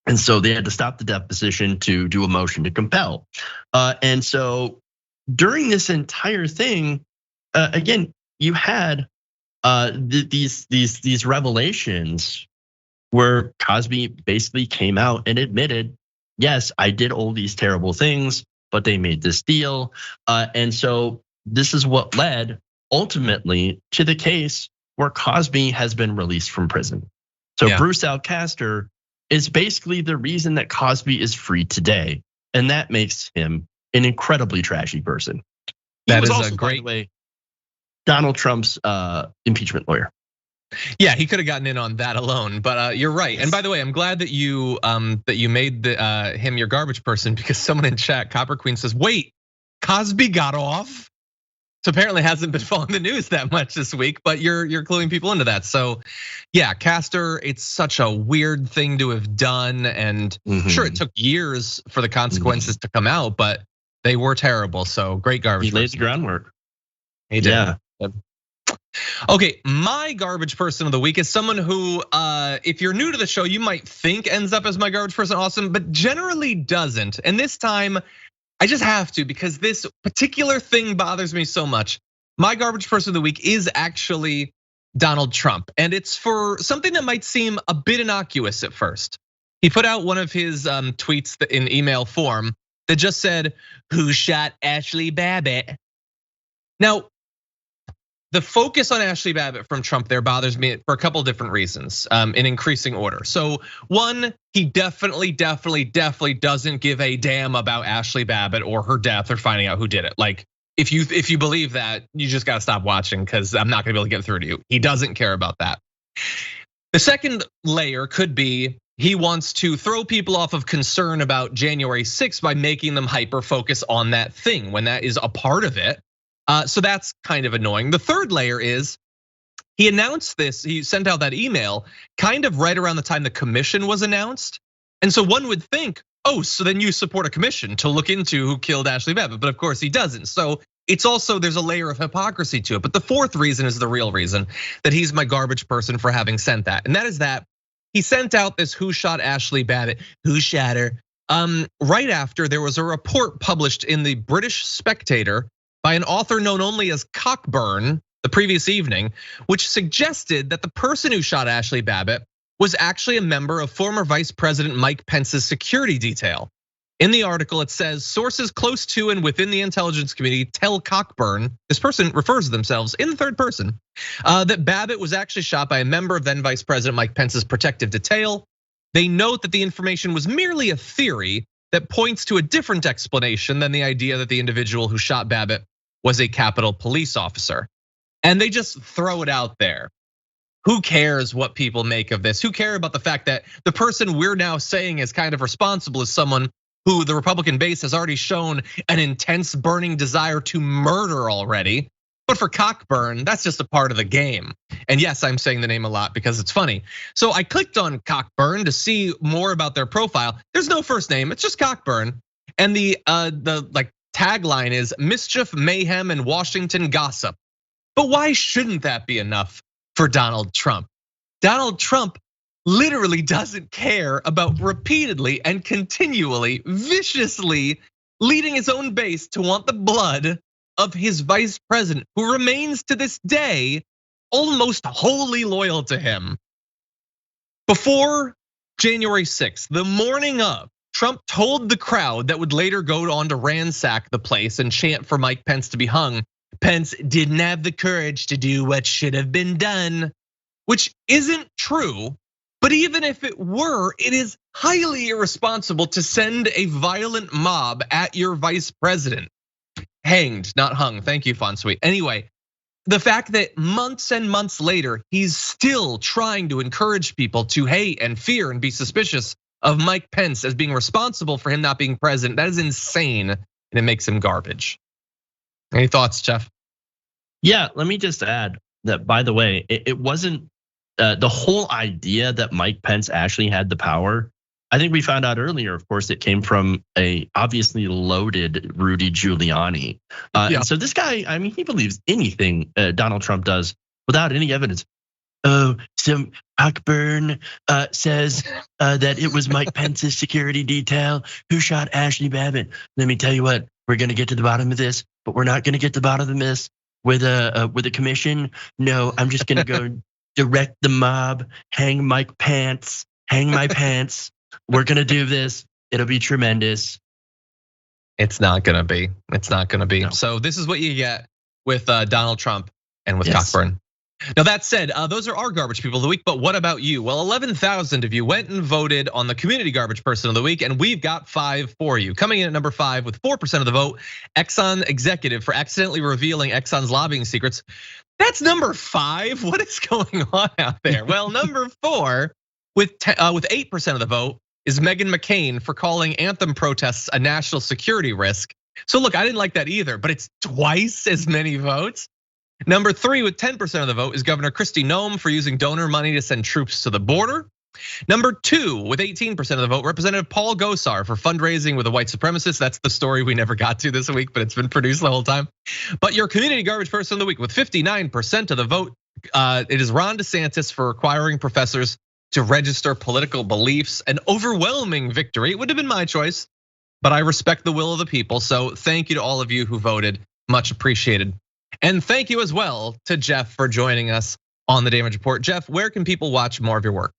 And so they had to stop the deposition to do a motion to compel. And so during this entire thing, again, you had these revelations where Cosby basically came out and admitted, yes, I did all these terrible things, but they made this deal. And so this is what led ultimately to the case where Cosby has been released from prison. So Bruce Al Castor is basically the reason that Cosby is free today. And that makes him an incredibly trashy person. That was also, by the way, Donald Trump's impeachment lawyer. Yeah, he could have gotten in on that alone, but you're right. And by the way, I'm glad that you made him your garbage person, because someone in chat, Copper Queen, says, "Wait, Cosby got off." So apparently hasn't been following the news that much this week, but you're cluing people into that. So yeah, Castor, it's such a weird thing to have done, and sure, it took years for the consequences to come out, but they were terrible. So great garbage. He laid the groundwork. He did. Yeah. Okay, my garbage person of the week is someone who, if you're new to the show, you might think ends up as my garbage person, awesome, but generally doesn't. And this time, I just have to, because this particular thing bothers me so much. My garbage person of the week is actually Donald Trump, and it's for something that might seem a bit innocuous at first. He put out one of his tweets in email form that just said, "Who shot Ashley Babbitt?" Now, the focus on Ashley Babbitt from Trump there bothers me for a couple of different reasons in increasing order. So one, he definitely doesn't give a damn about Ashley Babbitt or her death or finding out who did it. Like, if you believe that, you just gotta stop watching, because I'm not gonna be able to get through to you. He doesn't care about that. The second layer could be he wants to throw people off of concern about January 6th by making them hyper focus on that thing when that is a part of it. So that's kind of annoying. The third layer is he announced this, he sent out that email kind of right around the time the commission was announced. And so one would think, oh, so then you support a commission to look into who killed Ashley Babbitt, but of course he doesn't. So it's also, there's a layer of hypocrisy to it. But the fourth reason is the real reason that he's my garbage person for having sent that. And that is that he sent out this "Who shot Ashley Babbitt? Who shot her?" Right after there was a report published in the British Spectator by an author known only as Cockburn the previous evening, which suggested that the person who shot Ashley Babbitt was actually a member of former Vice President Mike Pence's security detail. In the article, it says sources close to and within the intelligence community tell Cockburn, this person refers to themselves in the third person, that Babbitt was actually shot by a member of then Vice President Mike Pence's protective detail. They note that the information was merely a theory that points to a different explanation than the idea that the individual who shot Babbitt was a Capitol police officer. And they just throw it out there. Who cares what people make of this? Who cares about the fact that the person we're now saying is kind of responsible is someone who the Republican base has already shown an intense burning desire to murder already? But for Cockburn, that's just a part of the game. And yes, I'm saying the name a lot because it's funny. So I clicked on Cockburn to see more about their profile. There's no first name, it's just Cockburn. And the tagline is mischief, mayhem, and Washington gossip. But why shouldn't that be enough for Donald Trump? Donald Trump literally doesn't care about repeatedly and continually, viciously leading his own base to want the blood of his vice president, who remains to this day almost wholly loyal to him. Before January 6th, the morning of, Trump told the crowd that would later go on to ransack the place and chant for Mike Pence to be hung Pence didn't have the courage to do what should have been done, which isn't true. But even if it were, it is highly irresponsible to send a violent mob at your vice president. Hanged, not hung. Thank you, Fonsweet. Anyway, the fact that months and months later, he's still trying to encourage people to hate and fear and be suspicious of Mike Pence as being responsible for him not being president, that is insane, and it makes him garbage. Any thoughts, Jeff? Yeah, let me just add that, by the way, it wasn't the whole idea that Mike Pence actually had the power. I think we found out earlier, of course, it came from a obviously loaded Rudy Giuliani. And so this guy, I mean, he believes anything Donald Trump does without any evidence. Oh, so Cockburn says that it was Mike Pence's security detail who shot Ashley Babbitt. Let me tell you what, we're gonna get to the bottom of this, but we're not gonna get to the bottom of this with a commission. No, I'm just gonna go direct the mob, hang Mike Pants, hang my pants. We're gonna do this. It'll be tremendous. It's not gonna be. It's not gonna be. No. So this is what you get with Donald Trump and with Cockburn. Now that said, those are our garbage people of the week, but what about you? Well, 11,000 of you went and voted on the community garbage person of the week, and we've got 5 for you. Coming in at number 5 with 4% of the vote, Exxon executive for accidentally revealing Exxon's lobbying secrets. That's number 5. What is going on out there? Well, number 4 with 8% of the vote is Meghan McCain for calling anthem protests a national security risk. So look, I didn't like that either, but it's twice as many votes. Number 3 with 10% of the vote is Governor Kristi Noem for using donor money to send troops to the border. Number 2 with 18% of the vote, Representative Paul Gosar for fundraising with a white supremacist. That's the story we never got to this week, but it's been produced the whole time. But your community garbage person of the week with 59% of the vote, it is Ron DeSantis for requiring professors to register political beliefs. An overwhelming victory. It would have been my choice, but I respect the will of the people. So thank you to all of you who voted, much appreciated. And thank you as well to Jeff for joining us on the Damage Report. Jeff, where can people watch more of your work?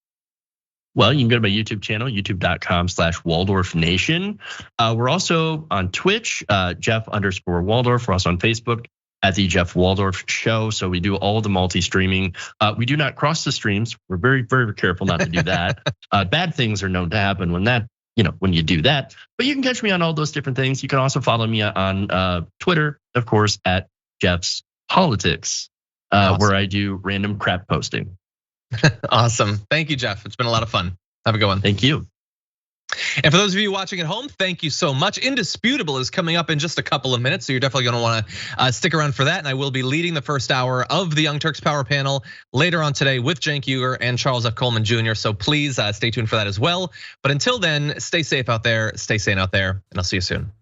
Well, you can go to my YouTube channel, youtube.com/Waldorf Nation. We're also on Twitch, Jeff_Waldorf. We're also on Facebook at the Jeff Waldorf Show. So we do all the multi-streaming. We do not cross the streams. We're very, very careful not to do that. Bad things are known to happen when you do that. But you can catch me on all those different things. You can also follow me on Twitter, of course, at Jeff's Politics, awesome. Where I do random crap posting. Awesome. Thank you, Jeff. It's been a lot of fun. Have a good one. Thank you. And for those of you watching at home, thank you so much. Indisputable is coming up in just a couple of minutes, so you're definitely gonna wanna stick around for that. And I will be leading the first hour of the Young Turks Power Panel later on today with Cenk Uygur and Charles F. Coleman Jr. So please stay tuned for that as well. But until then, stay safe out there, stay sane out there, and I'll see you soon.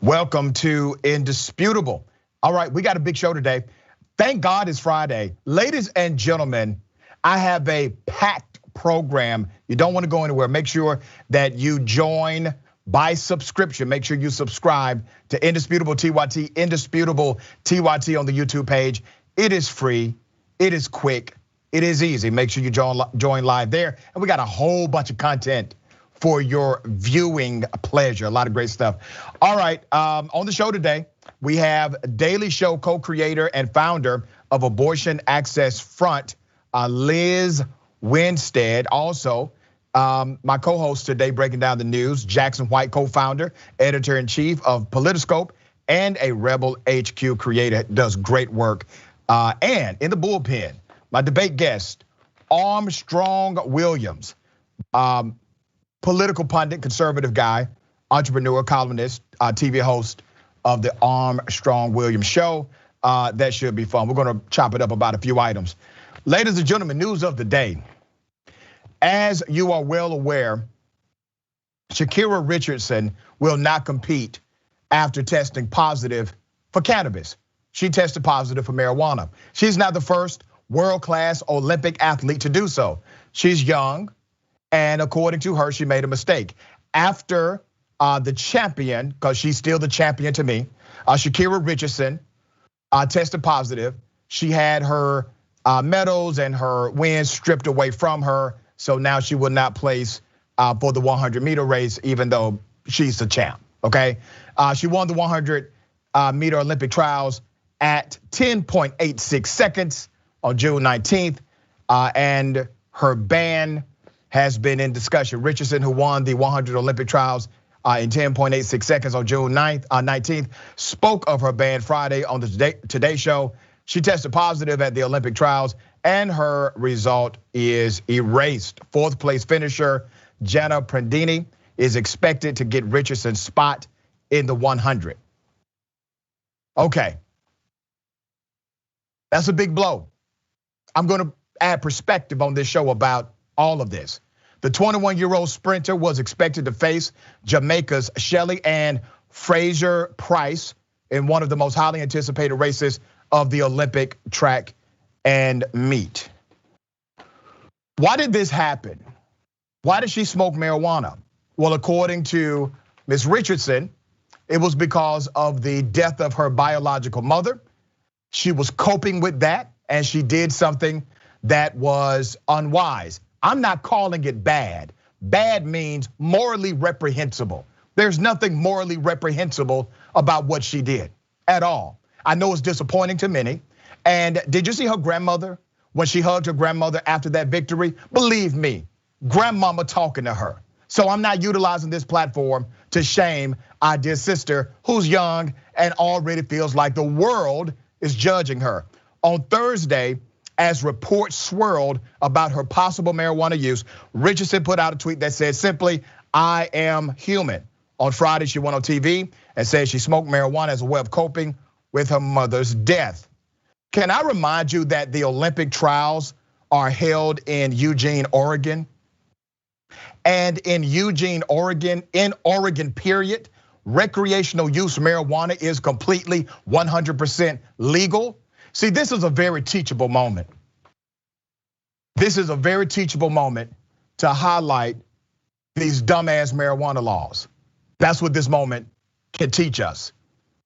Welcome to Indisputable. All right, we got a big show today. Thank God it's Friday. Ladies and gentlemen, I have a packed program. You don't want to go anywhere. Make sure that you join by subscription. Make sure you subscribe to Indisputable TYT, Indisputable TYT on the YouTube page. It is free, it is quick, it is easy. Make sure you join live there. And we got a whole bunch of content for your viewing pleasure. A lot of great stuff. All right, on the show today, we have Daily Show co-creator and founder of Abortion Access Front, Liz Winstead. Also, my co-host today breaking down the news, Jackson White, co-founder, editor-in-chief of Politiscope, and a Rebel HQ creator, does great work. And in the bullpen, my debate guest, Armstrong Williams, political pundit, conservative guy, entrepreneur, columnist, TV host of the Armstrong Williams Show. That should be fun. We're gonna chop it up about a few items. Ladies and gentlemen, news of the day. As you are well aware, Shakira Richardson will not compete after testing positive for cannabis. She tested positive for marijuana. She's now the first world-class Olympic athlete to do so. She's young, and according to her, she made a mistake. After the champion, because she's still the champion to me, Shakira Richardson tested positive. She had her medals and her wins stripped away from her, so now she will not place for the 100-meter race, even though she's the champ, okay? She won the 100-meter Olympic trials at 10.86 seconds on June 19th, and her ban has been in discussion. Richardson, who won the 100 Olympic trials in 10.86 seconds on June 19th, spoke of her ban Friday on the Today Show. She tested positive at the Olympic trials, and her result is erased. Fourth place finisher Gianna Prandini is expected to get Richardson's spot in the 100. Okay, that's a big blow. I'm gonna add perspective on this show about all of this. The 21-year-old sprinter was expected to face Jamaica's Shelley Ann Fraser-Price in one of the most highly anticipated races of the Olympic track and meet. Why did this happen? Why did she smoke marijuana? Well, according to Ms. Richardson, it was because of the death of her biological mother. She was coping with that, and she did something that was unwise. I'm not calling it bad. Bad means morally reprehensible. There's nothing morally reprehensible about what she did at all. I know it's disappointing to many. And did you see her grandmother when she hugged her grandmother after that victory? Believe me, grandmama talking to her. So I'm not utilizing this platform to shame our dear sister who's young and already feels like the world is judging her. On Thursday, as reports swirled about her possible marijuana use, Richardson put out a tweet that said simply, "I am human." On Friday, she went on TV and said she smoked marijuana as a way of coping with her mother's death. Can I remind you that the Olympic trials are held in Eugene, Oregon? And in Eugene, Oregon, in Oregon period, recreational use marijuana is completely 100% legal. See, this is a very teachable moment. This is a very teachable moment to highlight these dumbass marijuana laws. That's what this moment can teach us.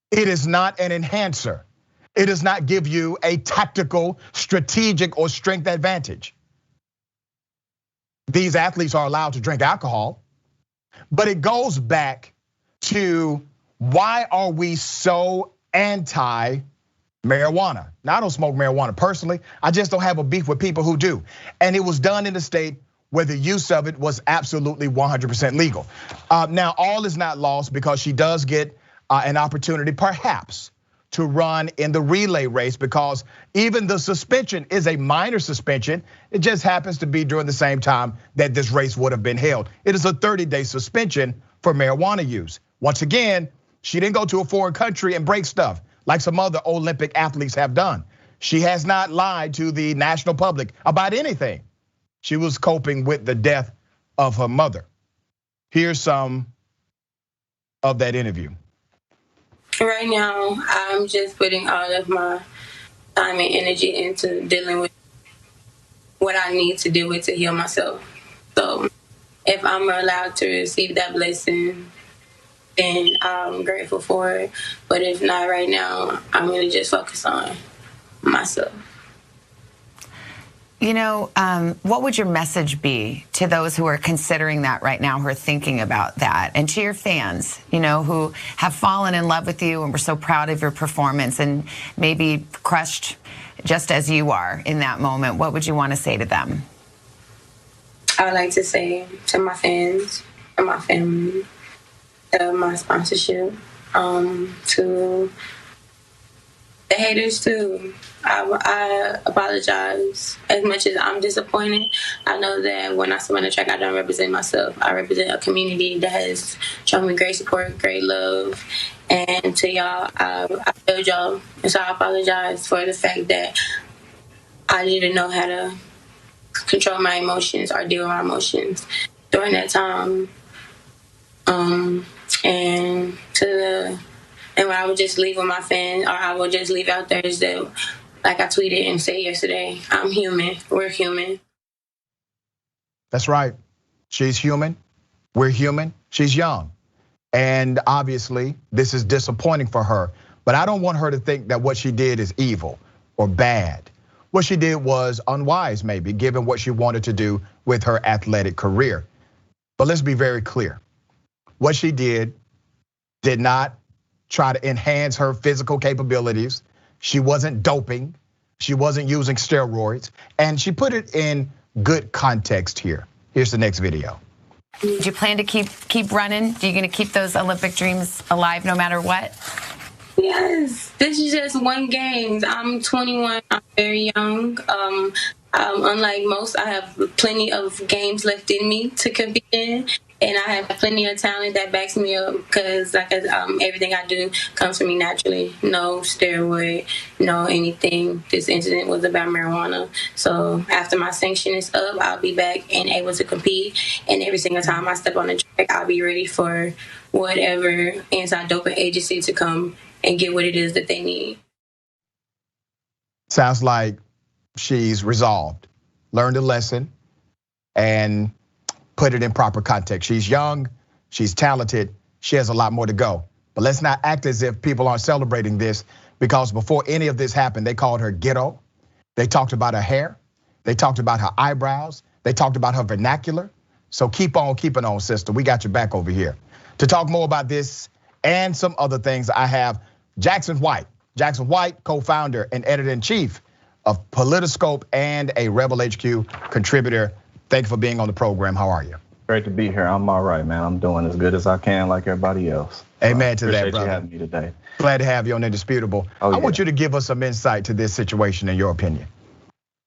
It is not an enhancer. It does not give you a tactical, strategic, or strength advantage. These athletes are allowed to drink alcohol, but it goes back to why are we so anti-marijuana? Now, I don't smoke marijuana personally. I just don't have a beef with people who do. And it was done in a state where the use of it was absolutely 100% legal. Now, all is not lost because she does get an opportunity perhaps to run in the relay race, because even the suspension is a minor suspension. It just happens to be during the same time that this race would have been held. It is a 30-day suspension for marijuana use. Once again, she didn't go to a foreign country and break stuff like some other Olympic athletes have done. She has not lied to the national public about anything. She was coping with the death of her mother. Here's some of that interview. Right now, I'm just putting all of my time and energy into dealing with what I need to deal with to heal myself. So if I'm allowed to receive that blessing, then I'm grateful for it. But if not right now, I'm going to just focus on myself. You know, what would your message be to those who are considering that right now, who are thinking about that, and to your fans, you know, who have fallen in love with you and were so proud of your performance and maybe crushed just as you are in that moment? What would you want to say to them? I would like to say to my fans and my family, my sponsorship, to the haters too. I apologize as much as I'm disappointed. I know that when I swim on the track, I don't represent myself. I represent a community that has shown me great support, great love. And to y'all, I failed y'all. And so I apologize for the fact that I didn't know how to control my emotions or deal with my emotions during that time. And what I would just leave with my fans, or I would just leave out there, is that, like I tweeted and said yesterday, I'm human. We're human. That's right. She's human. We're human. She's young. And obviously, this is disappointing for her. But I don't want her to think that what she did is evil or bad. What she did was unwise, maybe, given what she wanted to do with her athletic career. But let's be very clear. What she did not try to enhance her physical capabilities. She wasn't doping. She wasn't using steroids. And she put it in good context here. Here's the next video. Do you plan to keep running? Are you going to keep those Olympic dreams alive no matter what? Yes, this is just one game. I'm 21. I'm very young. Unlike most, I have plenty of games left in me to compete in. And I have plenty of talent that backs me up because everything I do comes from me naturally. No steroid, no anything. This incident was about marijuana. So after my sanction is up, I'll be back and able to compete. And every single time I step on the track, I'll be ready for whatever anti-doping agency to come and get what it is that they need. Sounds like she's resolved, learned a lesson, and put it in proper context. She's young, she's talented, she has a lot more to go. But let's not act as if people aren't celebrating this, because before any of this happened, they called her ghetto. They talked about her hair. They talked about her eyebrows. They talked about her vernacular. So keep on keeping on, sister. We got your back over here. To talk more about this and some other things, I have Jackson White. Jackson White, co-founder and editor-in-chief of Politiscope and a Rebel HQ contributor. Thank you for being on the program. How are you? Great to be here. I'm all right, man. I'm doing as good as I can, like everybody else. Amen to that, brother. Appreciate you having me today. Glad to have you on Indisputable. I want you to give us some insight to this situation, in your opinion.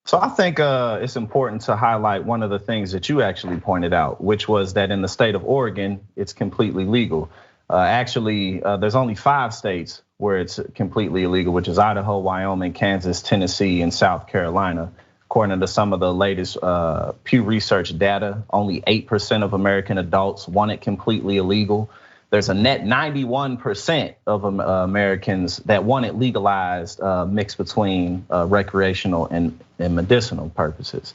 So I think it's important to highlight one of the things that you actually pointed out, which was that in the state of Oregon, it's completely legal. Actually, there's only 5 states where it's completely illegal, which is Idaho, Wyoming, Kansas, Tennessee, and South Carolina. According to some of the latest Pew Research data, only 8% of American adults want it completely illegal. There's a net 91% of Americans that want it legalized, mixed between recreational and medicinal purposes.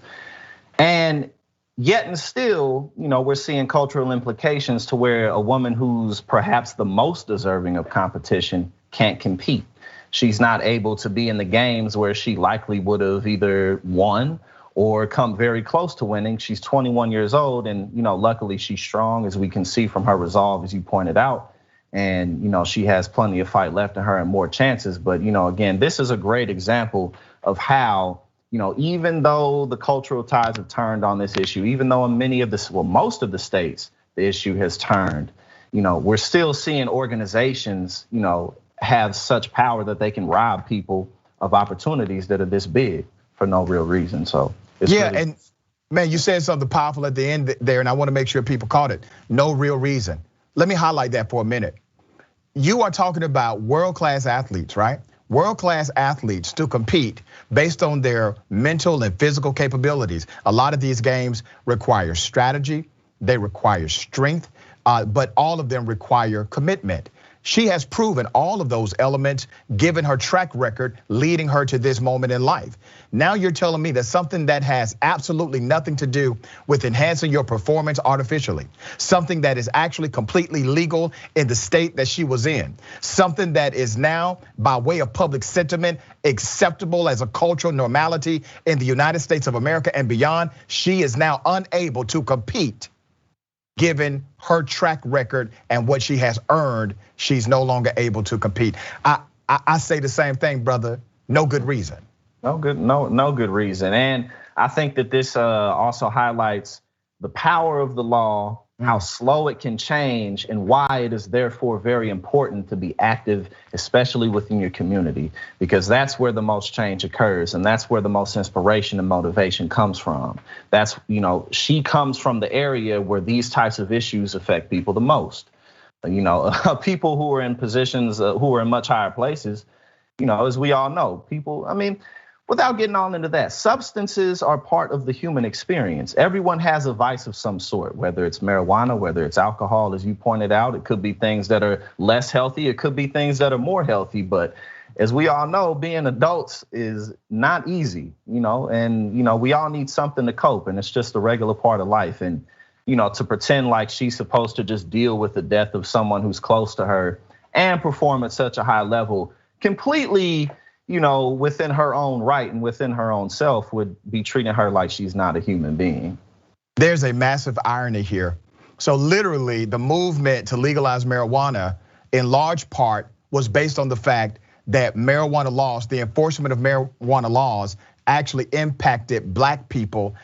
And yet and still, we're seeing cultural implications to where a woman who's perhaps the most deserving of competition can't compete. She's not able to be in the games where she likely would have either won or come very close to winning. She's 21 years old, and luckily she's strong, as we can see from her resolve, as you pointed out. And she has plenty of fight left in her and more chances. But again, this is a great example of how, even though the cultural tides have turned on this issue, even though in most of the states, the issue has turned, we're still seeing organizations, have such power that they can rob people of opportunities that are this big for no real reason. So it's really. And man, you said something powerful at the end there, and I want to make sure people caught it. No real reason. Let me highlight that for a minute. You are talking about world-class athletes, right? World-class athletes to compete based on their mental and physical capabilities. A lot of these games require strategy, they require strength, but all of them require commitment. She has proven all of those elements, given her track record, leading her to this moment in life. Now you're telling me that something that has absolutely nothing to do with enhancing your performance artificially, something that is actually completely legal in the state that she was in, something that is now by way of public sentiment acceptable as a cultural normality in the United States of America and beyond, she is now unable to compete. Given her track record and what she has earned, she's no longer able to compete. I say the same thing, brother. No good reason. No good reason. And I think that this also highlights the power of the law, how slow it can change, and why it is therefore very important to be active, especially within your community, because that's where the most change occurs, and that's where the most inspiration and motivation comes from. That's, she comes from the area where these types of issues affect people the most. People who are in positions, who are in much higher places, as we all know, without getting all into that, substances are part of the human experience. Everyone has a vice of some sort, whether it's marijuana, whether it's alcohol, as you pointed out. It could be things that are less healthy. It could be things that are more healthy. But as we all know, being adults is not easy, and we all need something to cope, and it's just a regular part of life. And to pretend like she's supposed to just deal with the death of someone who's close to her and perform at such a high level, completely, within her own right and within her own self, would be treating her like she's not a human being. There's a massive irony here. So literally the movement to legalize marijuana in large part was based on the fact that marijuana laws, the enforcement of marijuana laws actually impacted black people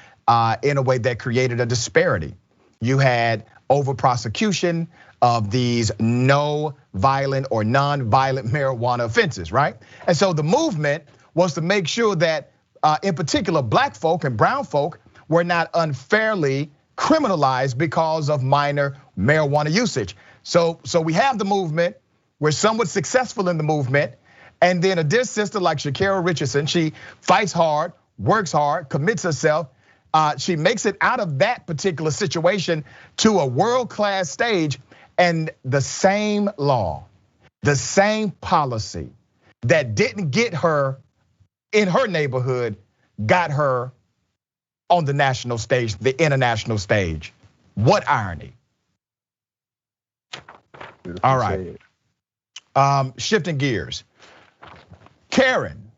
in a way that created a disparity. You had over prosecution of these no violent or non-violent marijuana offenses, right? And so the movement was to make sure that in particular black folk and brown folk were not unfairly criminalized because of minor marijuana usage. So we have the movement, we're somewhat successful in the movement, and then a dear sister like Shakira Richardson, she fights hard, works hard, commits herself. She makes it out of that particular situation to a world-class stage, and the same law, the same policy that didn't get her in her neighborhood got her on the national stage, the international stage. What irony. All right, shifting gears. Karen,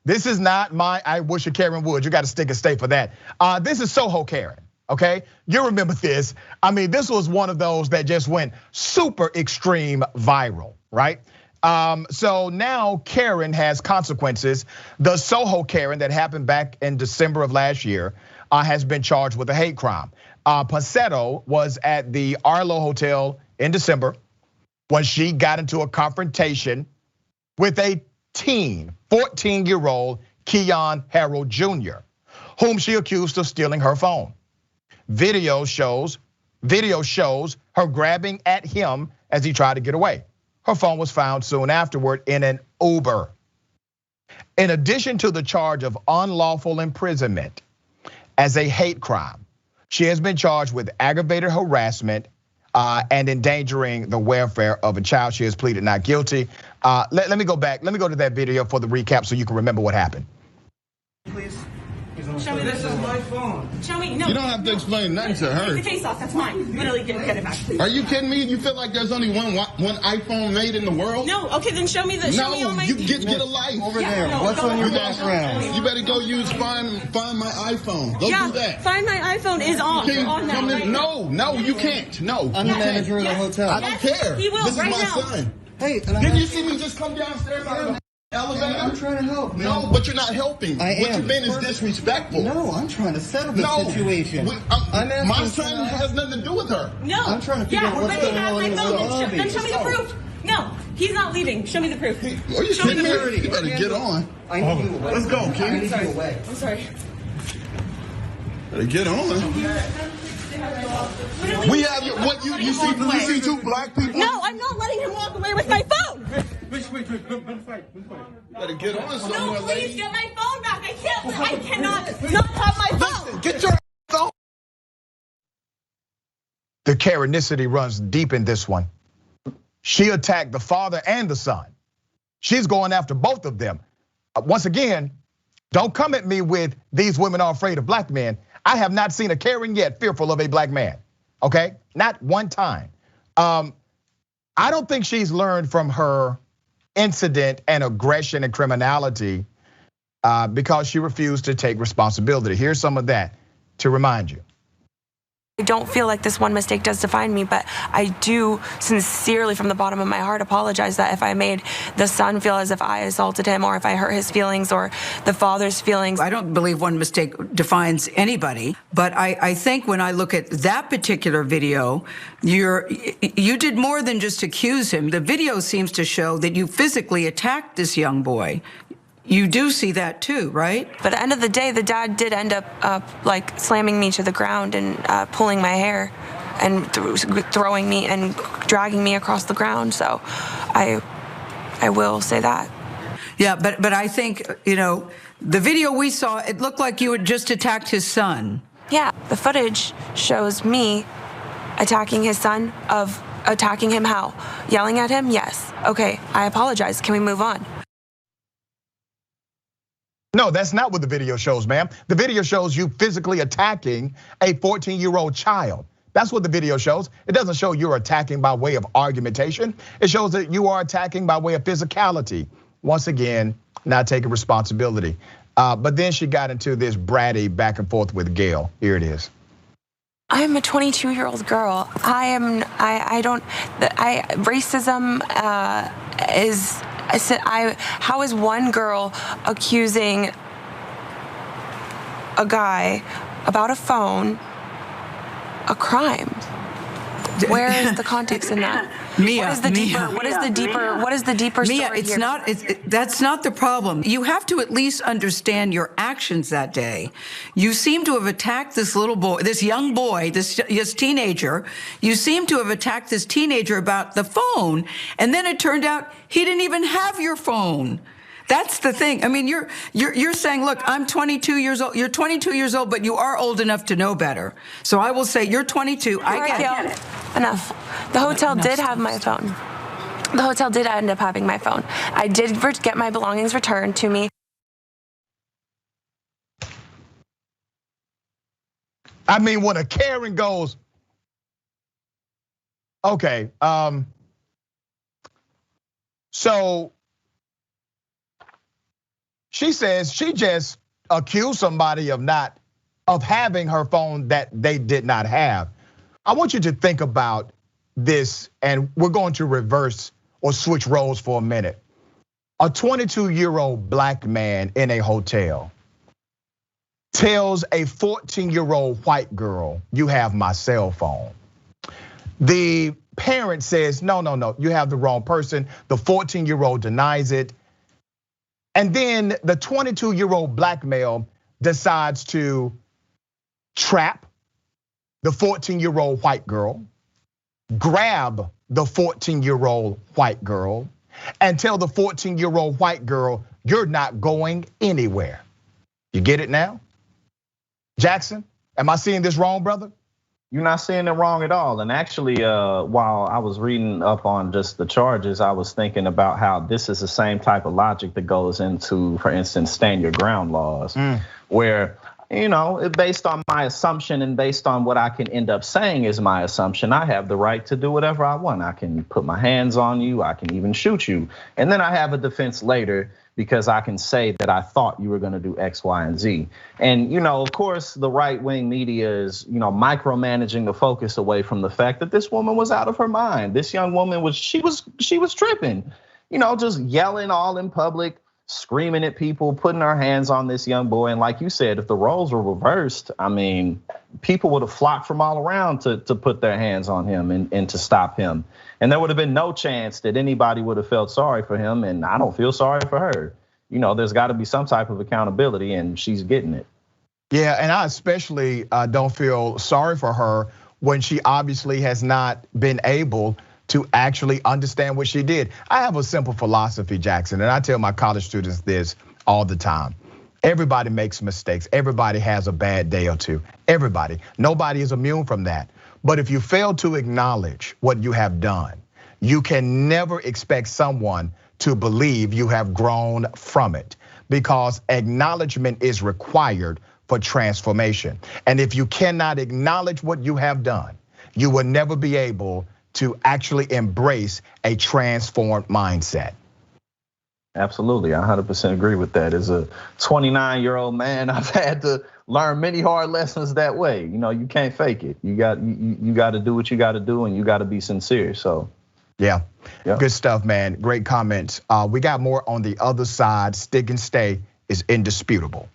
this is not my I wish a Karen would. You got to stick and stay for that. This is Soho Karen, okay? You remember this. This was one of those that just went super extreme viral, right? So now Karen has consequences. The Soho Karen that happened back in December of last year has been charged with a hate crime. Paceto was at the Arlo Hotel in December when she got into a confrontation with a teen, 14-year-old Keon Harold Jr., whom she accused of stealing her phone. Video shows her grabbing at him as he tried to get away. Her phone was found soon afterward in an Uber. In addition to the charge of unlawful imprisonment as a hate crime, she has been charged with aggravated harassment and endangering the welfare of a child. She has pleaded not guilty. Let me go back. Let me go to that video for the recap so you can remember what happened. Please. Show me this is my phone. Show me. No. You don't have to explain nothing to her. Take the case off. That's mine. Literally, get it back. Are you kidding me? You feel like there's only one iPhone made in the world? No. Okay, then show me the. No, you get a life over there. No, what's on your background? You better go use find my iPhone. Go do that. Find my iPhone is off. On that right now. No, you can't. No. I'm the manager of the hotel. I don't care. He will this right is my now. son. Hey, didn't you see me just come downstairs out of the elevator? I'm trying to help. Man. No, but you're not helping. I am. What you've been is disrespectful. No, I'm trying to settle the situation. My son has nothing to do with her. No. I'm trying to figure out what's going on in the lobby. Then show me the proof. No, he's not leaving. Show me the proof. Are you kidding me? You better get on. I need you away. Let's go, King. I need you away. I'm sorry. Better get on. We have what you see two black people. No, I'm not letting him walk away with my phone. Wait, don't fight. Better get on somewhere. No, please get my phone back. I cannot not have my phone. Listen, get your phone. The Karenicity runs deep in this one. She attacked the father and the son. She's going after both of them. Once again, don't come at me with these women are afraid of black men. I have not seen a Karen yet fearful of a black man, okay? Not one time. I don't think she's learned from her incident and aggression and criminality because she refused to take responsibility. Here's some of that to remind you. I don't feel like this one mistake does define me, but I do sincerely from the bottom of my heart apologize that if I made the son feel as if I assaulted him or if I hurt his feelings or the father's feelings. I don't believe one mistake defines anybody, but I think when I look at that particular video, you did more than just accuse him. The video seems to show that you physically attacked this young boy. You do see that too, right? But at the end of the day, the dad did end up like slamming me to the ground and pulling my hair and throwing me and dragging me across the ground. So I will say that. Yeah, but I think, the video we saw, it looked like you had just attacked his son. Yeah, the footage shows me attacking his son. Of attacking him how? Yelling at him? Yes. Okay, I apologize. Can we move on? No, that's not what the video shows, ma'am. The video shows you physically attacking a 14-year-old child. That's what the video shows. It doesn't show you're attacking by way of argumentation. It shows that you are attacking by way of physicality. Once again, not taking responsibility. But then she got into this bratty back and forth with Gail. Here it is. I'm a 22-year-old girl. Racism is. How is one girl accusing a guy about a phone a crime? Where is the context in that? Mia, what is the deeper Mia, story here? That's not the problem. You have to at least understand your actions that day. You seem to have attacked this little boy, this young boy, this teenager. You seem to have attacked this teenager about the phone, and then it turned out he didn't even have your phone. That's the thing. I mean, you're saying, look, I'm 22 years old. You're 22 years old, but you are old enough to know better. So I will say you're 22. I get it. Enough. The hotel did have my phone. The hotel did end up having my phone. I did get my belongings returned to me. I mean, when a Karen goes, okay, so she says she just accused somebody of having her phone that they did not have. I want you to think about this, and we're going to reverse or switch roles for a minute. A 22-year-old black man in a hotel tells a 14-year-old white girl, you have my cell phone. The parent says, no, you have the wrong person. The 14-year-old denies it. And then the 22-year-old black male decides to trap the 14-year-old white girl, grab the 14-year-old white girl, and tell the 14-year-old white girl, you're not going anywhere. You get it now? Jackson, am I seeing this wrong, brother? You're not seeing it wrong at all. And actually, while I was reading up on just the charges, I was thinking about how this is the same type of logic that goes into, for instance, stand your ground laws, where, based on my assumption and based on what I can end up saying is my assumption, I have the right to do whatever I want. I can put my hands on you, I can even shoot you. And then I have a defense later because I can say that I thought you were gonna do X, Y, and Z. And of course, the right-wing media is micromanaging the focus away from the fact that this woman was out of her mind. This young woman was tripping, just yelling all in public, screaming at people, putting her hands on this young boy. And like you said, if the roles were reversed, I mean, people would have flocked from all around to put their hands on him and to stop him. And there would have been no chance that anybody would have felt sorry for him. And I don't feel sorry for her. There's got to be some type of accountability, and she's getting it. Yeah, and I especially don't feel sorry for her when she obviously has not been able to actually understand what she did. I have a simple philosophy, Jackson, and I tell my college students this all the time. Everybody makes mistakes. Everybody has a bad day or two. Everybody. Nobody is immune from that. But if you fail to acknowledge what you have done, you can never expect someone to believe you have grown from it, because acknowledgement is required for transformation. And if you cannot acknowledge what you have done, you will never be able to actually embrace a transformed mindset. Absolutely, I 100% agree with that. As a 29-year-old man, I've had to learn many hard lessons that way. You can't fake it. You got to do what you got to do, and you got to be sincere. So, yeah, good stuff, man. Great comments. We got more on the other side. Stick and stay is indisputable.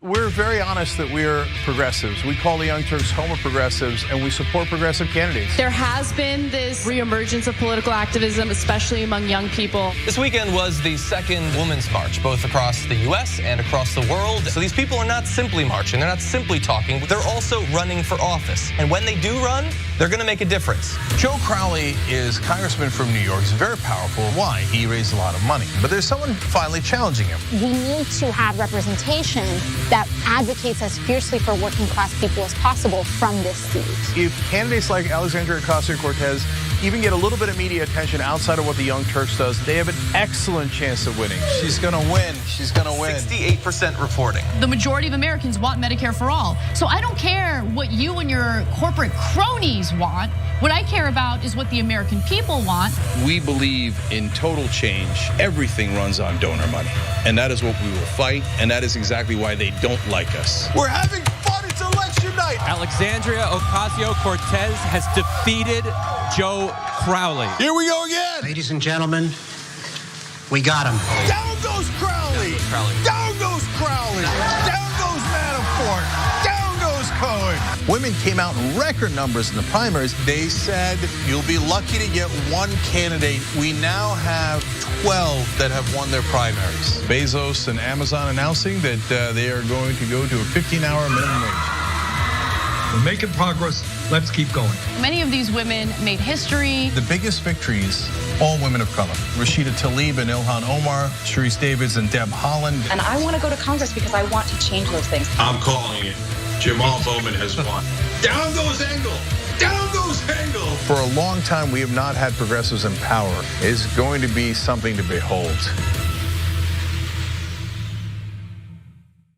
We're very honest that we're progressives. We call the Young Turks home of progressives, and we support progressive candidates. There has been this reemergence of political activism, especially among young people. This weekend was the second Women's March, both across the US and across the world. So these people are not simply marching, they're not simply talking, they're also running for office. And when they do run, they're gonna make a difference. Joe Crowley is congressman from New York. He's very powerful. Why? He raised a lot of money. But there's someone finally challenging him. We need to have representation that advocates as fiercely for working class people as possible from this seat. If candidates like Alexandria Ocasio-Cortez even get a little bit of media attention outside of what the Young Turks does, they have an excellent chance of winning. She's gonna win, she's gonna win. 68% reporting. The majority of Americans want Medicare for all. So I don't care what you and your corporate cronies want. What I care about is what the American people want. We believe in total change. Everything runs on donor money. And that is what we will fight, and that is exactly why they don't like us. We're having fun, it's election night. Alexandria Ocasio-Cortez has defeated Joe Crowley. Here we go again. Ladies and gentlemen, we got him. Down goes Crowley. Down goes Crowley. Down goes Manafort. Down goes Cohen. Women came out in record numbers in the primaries. They said you'll be lucky to get one candidate. We now have 12 that have won their primaries. Bezos and Amazon announcing that they are going to go to a 15-hour minimum wage. We're making progress. Let's keep going. Many of these women made history. The biggest victories, all women of color. Rashida Tlaib and Ilhan Omar, Sharice Davids and Deb Haaland. And I want to go to Congress because I want to change those things. I'm calling it. Jamal Bowman has won. Down goes Engel. Down goes Engel. For a long time, we have not had progressives in power. It's going to be something to behold.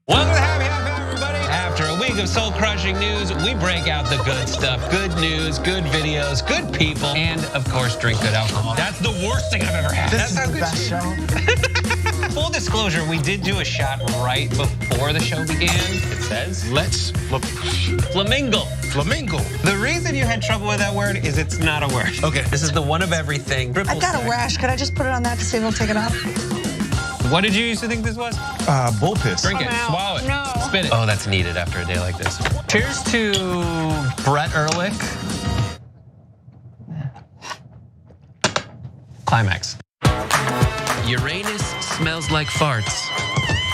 Welcome to the Happy Hour, everybody. After a week of soul-crushing news, we break out the good stuff. Good news, good videos, good people, and of course, drink good alcohol. That's the worst thing I've ever had. This is the best show. Full disclosure, we did do a shot right before the show began. It says, let's look. Flamingo. Flamingo. The reason you had trouble with that word is it's not a word. Okay, this is the one of everything. I got a rash. Could I just put it on that to see if it'll take it off? What did you used to think this was? Bull piss. Drink it, swallow it, no. spit it. Oh, that's needed after a day like this. Cheers to Brett Ehrlich. Climax. Uranus smells like farts.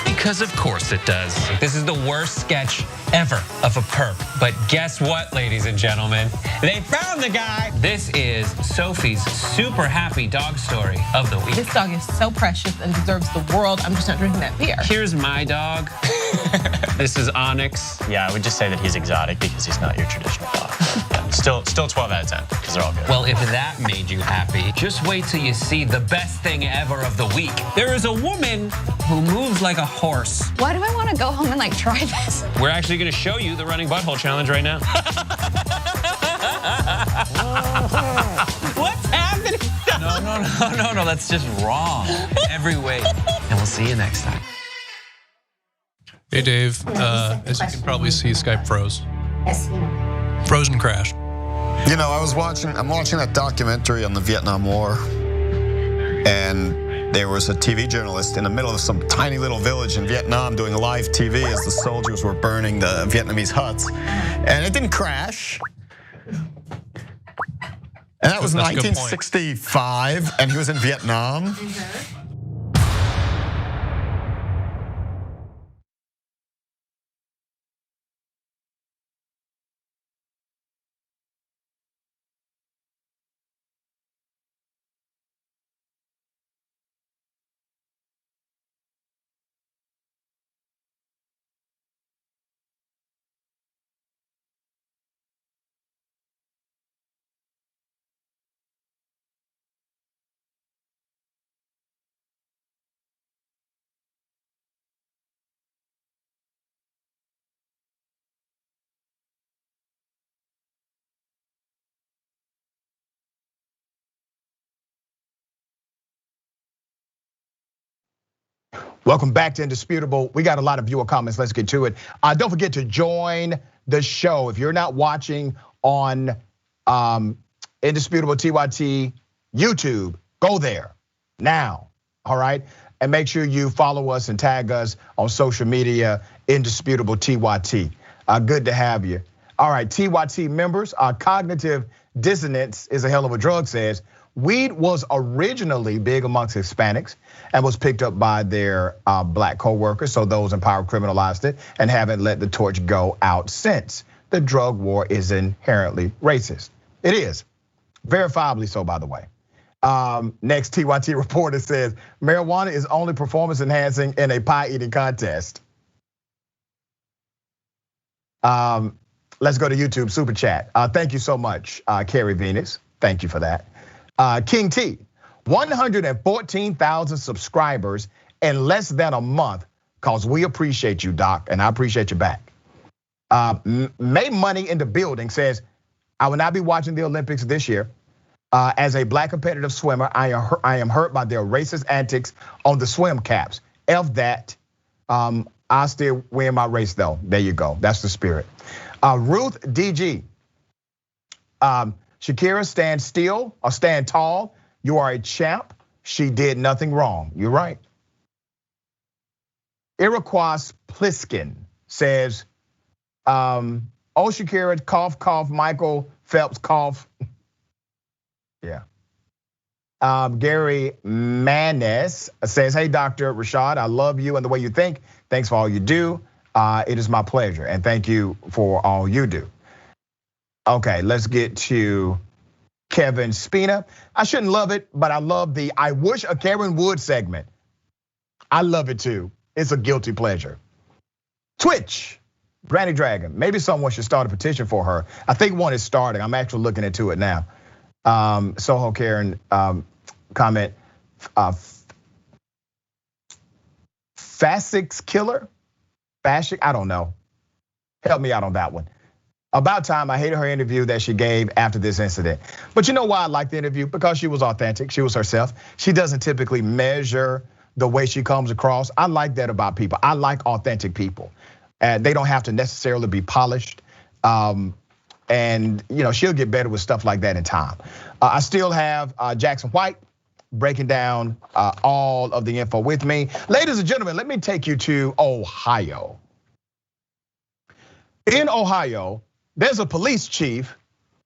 Because of course it does. This is the worst sketch ever of a perp. But guess what, ladies and gentlemen? They found the guy. This is Sophie's super happy dog story of the week. This dog is so precious and deserves the world. I'm just not drinking that beer. Here's my dog. This is Onyx. Yeah, I would just say that he's exotic because he's not your traditional dog. Yeah, still 12 out of 10 because they're all good. Well, if that made you happy, just wait till you see the best thing ever of the week. There is a woman who moves like a horse. Why do I want to go home and like try this? We're actually going to show you the running butthole challenge right now. What's happening? No, that's just wrong. Every way. And we'll see you next time. Hey Dave, as you can probably see, Skype froze. Yes. Frozen crashed. You know, I'm watching that documentary on the Vietnam War, and there was a TV journalist in the middle of some tiny little village in Vietnam doing live TV as the soldiers were burning the Vietnamese huts, and it didn't crash. And that was 1965, and he was in Vietnam. Welcome back to Indisputable. We got a lot of viewer comments. Let's get to it. Don't forget to join the show. If you're not watching on Indisputable TYT YouTube, go there now, all right? And make sure you follow us and tag us on social media, Indisputable TYT. Good to have you. All right, TYT members, cognitive dissonance is a hell of a drug, says weed was originally big amongst Hispanics and was picked up by their black co-workers, so those in power criminalized it and haven't let the torch go out since. The drug war is inherently racist. It is, verifiably so, by the way. Next TYT reporter says, marijuana is only performance enhancing in a pie eating contest. Let's go to YouTube super chat. Thank you so much, Carrie Venus. Thank you for that. King T, 114,000 subscribers in less than a month, cause we appreciate you, Doc, and I appreciate you back. Made money in the building says, I will not be watching the Olympics this year. As a black competitive swimmer, I am hurt by their racist antics on the swim caps. F that. I still win my race though. There you go. That's the spirit. Ruth DG. Shakira, stand still or stand tall. You are a champ. She did nothing wrong. You're right. Iroquois Pliskin says, oh, Shakira, cough, cough, Michael Phelps, cough. Yeah. Gary Manes says, hey, Dr. Rashad, I love you and the way you think. Thanks for all you do. It is my pleasure. And thank you for all you do. Okay, let's get to Kevin Spina. I shouldn't love it, but I love the I wish a Karen would segment. I love it too. It's a guilty pleasure. Twitch, Granny Dragon. Maybe someone should start a petition for her. I think one is starting. I'm actually looking into it now. Soho Karen comment, Fasix killer? Fashic, I don't know. Help me out on that one. About time, I hated her interview that she gave after this incident. But you know why I liked the interview? Because she was authentic, she was herself. She doesn't typically measure the way she comes across. I like that about people. I like authentic people. And they don't have to necessarily be polished. And she'll get better with stuff like that in time. I still have Jackson White breaking down all of the info with me. Ladies and gentlemen, let me take you to Ohio. In Ohio, there's a police chief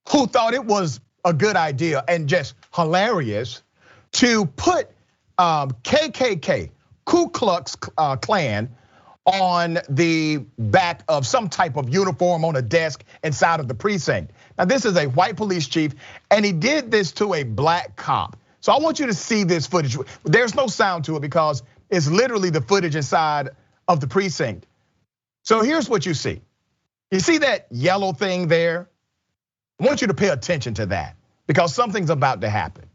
who thought it was a good idea and just hilarious to put KKK, Ku Klux Klan, on the back of some type of uniform on a desk inside of the precinct. Now this is a white police chief and he did this to a black cop. So I want you to see this footage. There's no sound to it because it's literally the footage inside of the precinct. So here's what you see. You see that yellow thing there? I want you to pay attention to that because something's about to happen.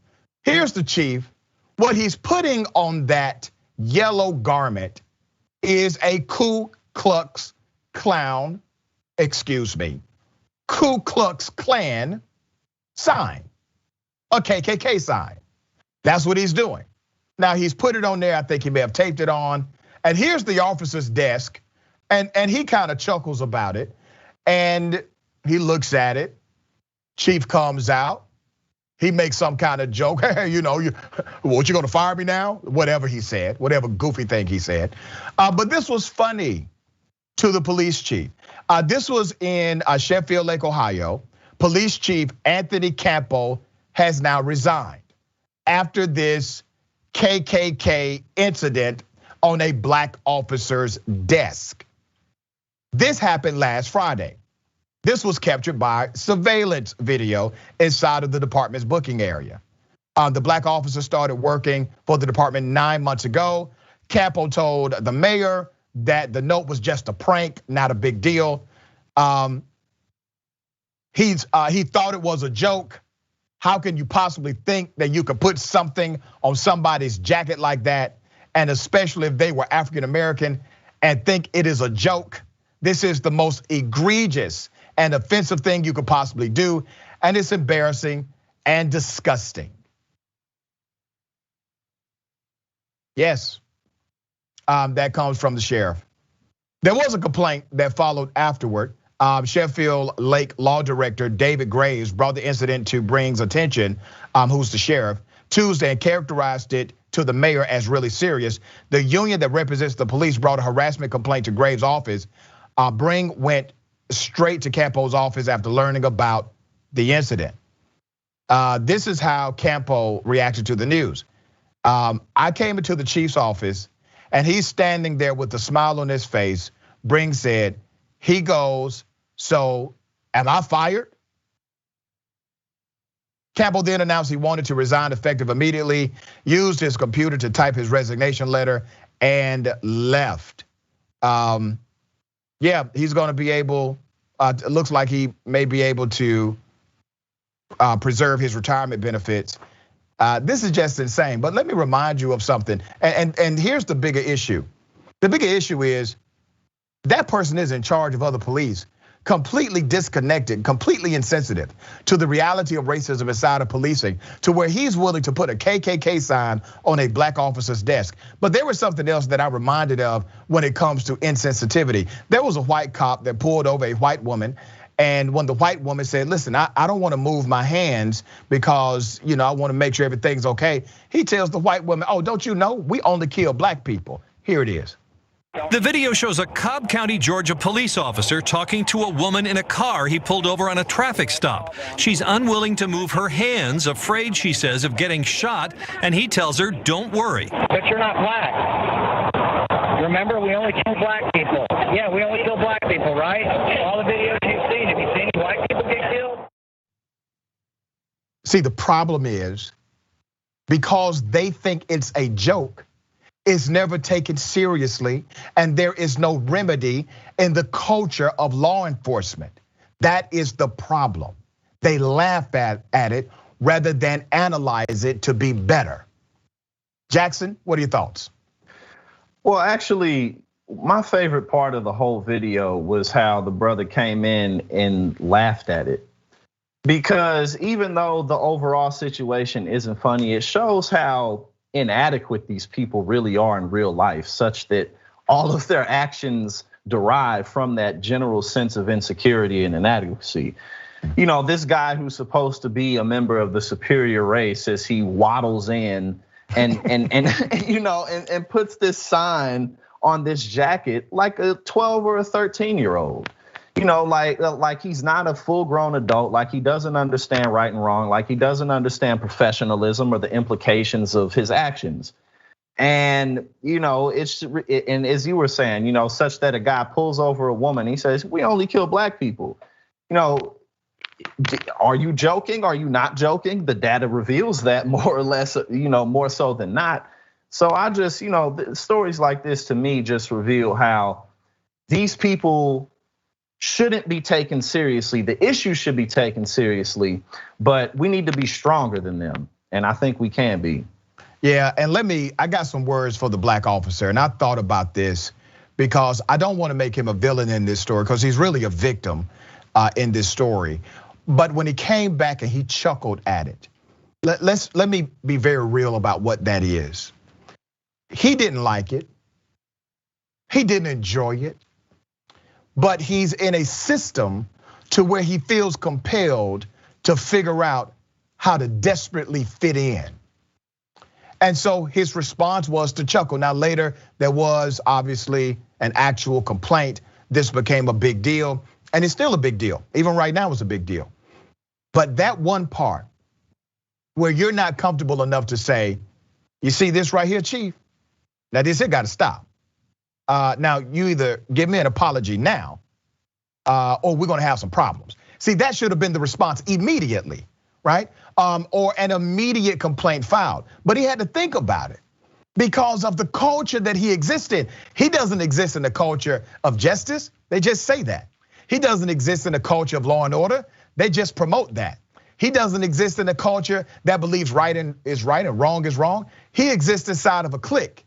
Here's the chief. What he's putting on that yellow garment is a Ku Klux Klan, Ku Klux Klan sign, a KKK sign. That's what he's doing. Now he's put it on there, I think he may have taped it on. And here's the officer's desk, and he kind of chuckles about it. And he looks at it, chief comes out. He makes some kind of joke, hey, what, you gonna fire me now? Whatever he said, whatever goofy thing he said. But this was funny to the police chief. This was in Sheffield Lake, Ohio. Police Chief Anthony Campo has now resigned after this KKK incident on a black officer's desk. This happened last Friday. This was captured by surveillance video inside of the department's booking area. The black officer started working for the department 9 months ago. Campo told the mayor that the note was just a prank, not a big deal. He thought it was a joke. How can you possibly think that you could put something on somebody's jacket like that, and especially if they were African American, and think it is a joke? This is the most egregious and offensive thing you could possibly do, and it's embarrassing and disgusting. Yes, that comes from the sheriff. There was a complaint that followed afterward. Sheffield Lake Law Director David Graves brought the incident to Bring's attention, who's the sheriff, Tuesday, and characterized it to the mayor as really serious. The union that represents the police brought a harassment complaint to Graves' office. Bring went straight to Campo's office after learning about the incident. This is how Campo reacted to the news. I came into the chief's office and he's standing there with a smile on his face. Bring said, he goes, so am I fired? Campo then announced he wanted to resign effective immediately, used his computer to type his resignation letter, and left. Yeah, he's gonna be able, it looks like he may be able to preserve his retirement benefits. This is just insane, but let me remind you of something. And here's the bigger issue. The bigger issue is that person is in charge of other police, completely disconnected, completely insensitive to the reality of racism inside of policing, to where he's willing to put a KKK sign on a black officer's desk. But there was something else that I reminded of when it comes to insensitivity. There was a white cop that pulled over a white woman. And when the white woman said, listen, I don't want to move my hands because I want to make sure everything's okay. He tells the white woman, oh, don't you know, we only kill black people. Here it is. The video shows a Cobb County, Georgia police officer talking to a woman in a car he pulled over on a traffic stop. She's unwilling to move her hands, afraid, she says, of getting shot, and he tells her, don't worry. But you're not black. Remember, we only kill black people. Yeah, we only kill black people, right? All the videos you've seen, have you seen any white people get killed? See, the problem is because they think it's a joke, it's never taken seriously, and there is no remedy in the culture of law enforcement. That is the problem. They laugh at it rather than analyze it to be better. Jackson, what are your thoughts? Well, actually, my favorite part of the whole video was how the brother came in and laughed at it. Because even though the overall situation isn't funny, it shows how inadequate these people really are in real life, such that all of their actions derive from that general sense of insecurity and inadequacy. This guy who's supposed to be a member of the superior race, as he waddles in and puts this sign on this jacket like a 12 or a 13-year-old. Like he's not a full-grown adult, like he doesn't understand right and wrong, like he doesn't understand professionalism or the implications of his actions. And and as you were saying, such that a guy pulls over a woman, he says, we only kill black people. Are you joking? Are you not joking? The data reveals that more or less, more so than not. So I just, stories like this to me just reveal how these people shouldn't be taken seriously. The issue should be taken seriously, but we need to be stronger than them. And I think we can be. Yeah, and I got some words for the black officer. And I thought about this because I don't want to make him a villain in this story because he's really a victim in this story. But when he came back and he chuckled at it, let me be very real about what that is. He didn't like it. He didn't enjoy it. But he's in a system to where he feels compelled to figure out how to desperately fit in. And so his response was to chuckle. Now later, there was obviously an actual complaint. This became a big deal, and it's still a big deal. Even right now, it's a big deal. But that one part where you're not comfortable enough to say, you see this right here, Chief? Now this here gotta stop. Now you either give me an apology now, or we're gonna have some problems. See, that should have been the response immediately, right? Or an immediate complaint filed. But he had to think about it because of the culture that he existed. He doesn't exist in the culture of justice. They just say that. He doesn't exist in the culture of law and order. They just promote that. He doesn't exist in a culture that believes right is right and wrong is wrong. He exists inside of a clique.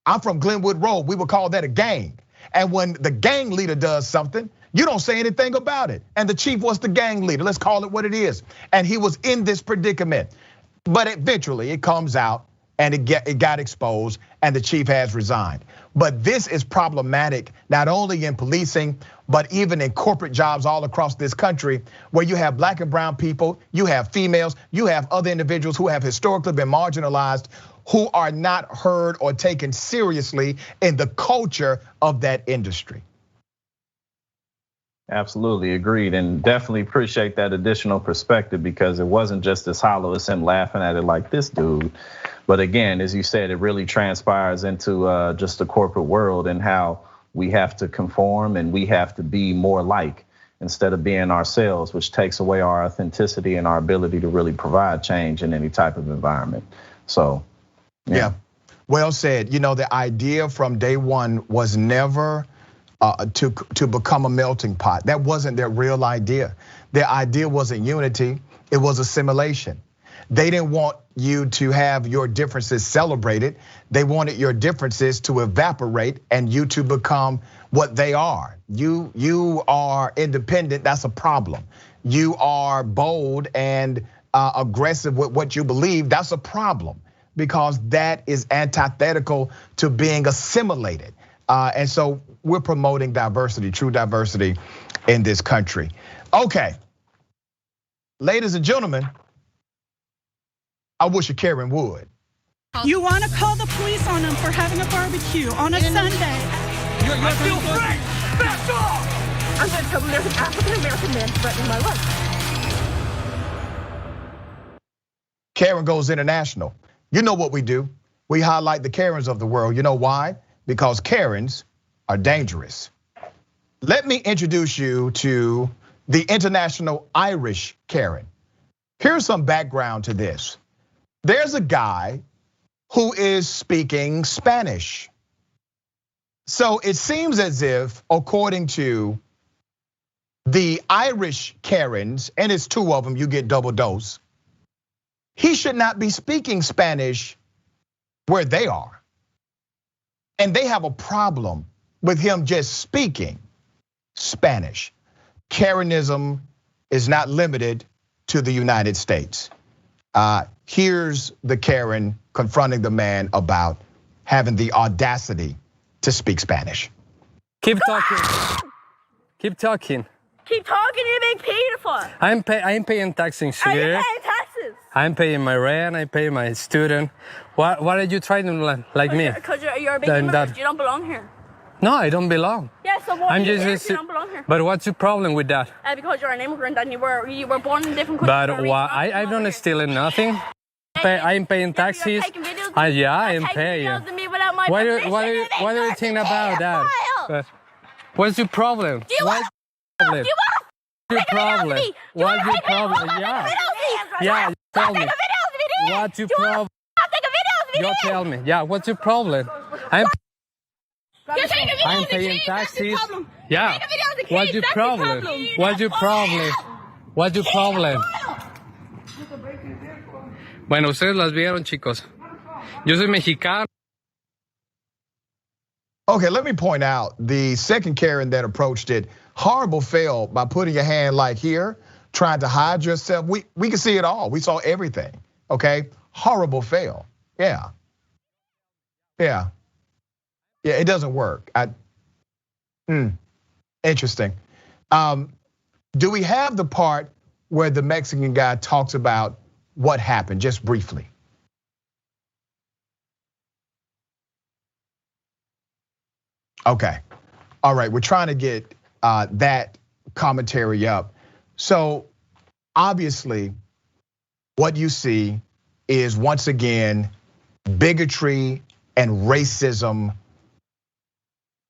I'm from Glenwood Road. We would call that a gang. And when the gang leader does something, you don't say anything about it. And the chief was the gang leader. Let's call it what it is. And he was in this predicament. But eventually it comes out and it got exposed, and the chief has resigned. But this is problematic, not only in policing, but even in corporate jobs all across this country, where you have black and brown people, you have females, you have other individuals who have historically been marginalized, who are not heard or taken seriously in the culture of that industry. Absolutely agreed, and definitely appreciate that additional perspective, because it wasn't just as hollow as him laughing at it like this dude. But again, as you said, it really transpires into just the corporate world and how we have to conform and we have to be more like instead of being ourselves, which takes away our authenticity and our ability to really provide change in any type of environment. So, yeah. Well said. You know, the idea from day one was never to become a melting pot. That wasn't their real idea. Their idea wasn't unity, it was assimilation. They didn't want you to have your differences celebrated. They wanted your differences to evaporate and you to become what they are. You are independent, that's a problem. You are bold and aggressive with what you believe, that's a problem, because that is antithetical to being assimilated. And so we're promoting diversity, true diversity in this country. Okay, ladies and gentlemen, I wish a Karen would. You want to call the police on them for having a barbecue on a Sunday. I feel free! Back off! I'm going to tell them there's an African-American man threatening my life. Karen goes international. You know what we do. We highlight the Karens of the world. You know why? Because Karens are dangerous. Let me introduce you to the international Irish Karen. Here's some background to this. There's a guy who is speaking Spanish. So it seems as if, according to the Irish Karens, and it's two of them, you get double dose, he should not be speaking Spanish where they are. And they have a problem with him just speaking Spanish. Karenism is not limited to the United States. Here's the Karen confronting the man about having the audacity to speak Spanish. Keep talking. Keep talking. Keep talking, you're being paid for. I'm paying taxes here. Are you paying taxes? I'm paying my rent, I pay my student. Why are you trying to like me? Because you're a big immigrant, you don't belong here. No, I don't belong. Yeah, so why you don't belong here? But what's your problem with that? Because you're an immigrant and you were born in a different country. But why? I'm not stealing nothing. I'm paying taxes. Yeah, I'm paying. What do you think about that? What's your problem? What's your problem? What's your problem? Yeah, tell me. What's your problem? You tell me. Yeah, what's your problem? I'm paying taxes. Yeah. What's your problem? What's your problem? What's your problem? Bueno, ustedes las vieron, chicos. Yo soy mexicano. Okay, let me point out the second Karen that approached it. Horrible fail by putting your hand like here, trying to hide yourself. We can see it all. We saw everything. Okay, horrible fail. Yeah, it doesn't work. Interesting. Do we have the part where the Mexican guy talks about what happened, just briefly? Okay, all right, we're trying to get that commentary up. So obviously, what you see is once again bigotry and racism,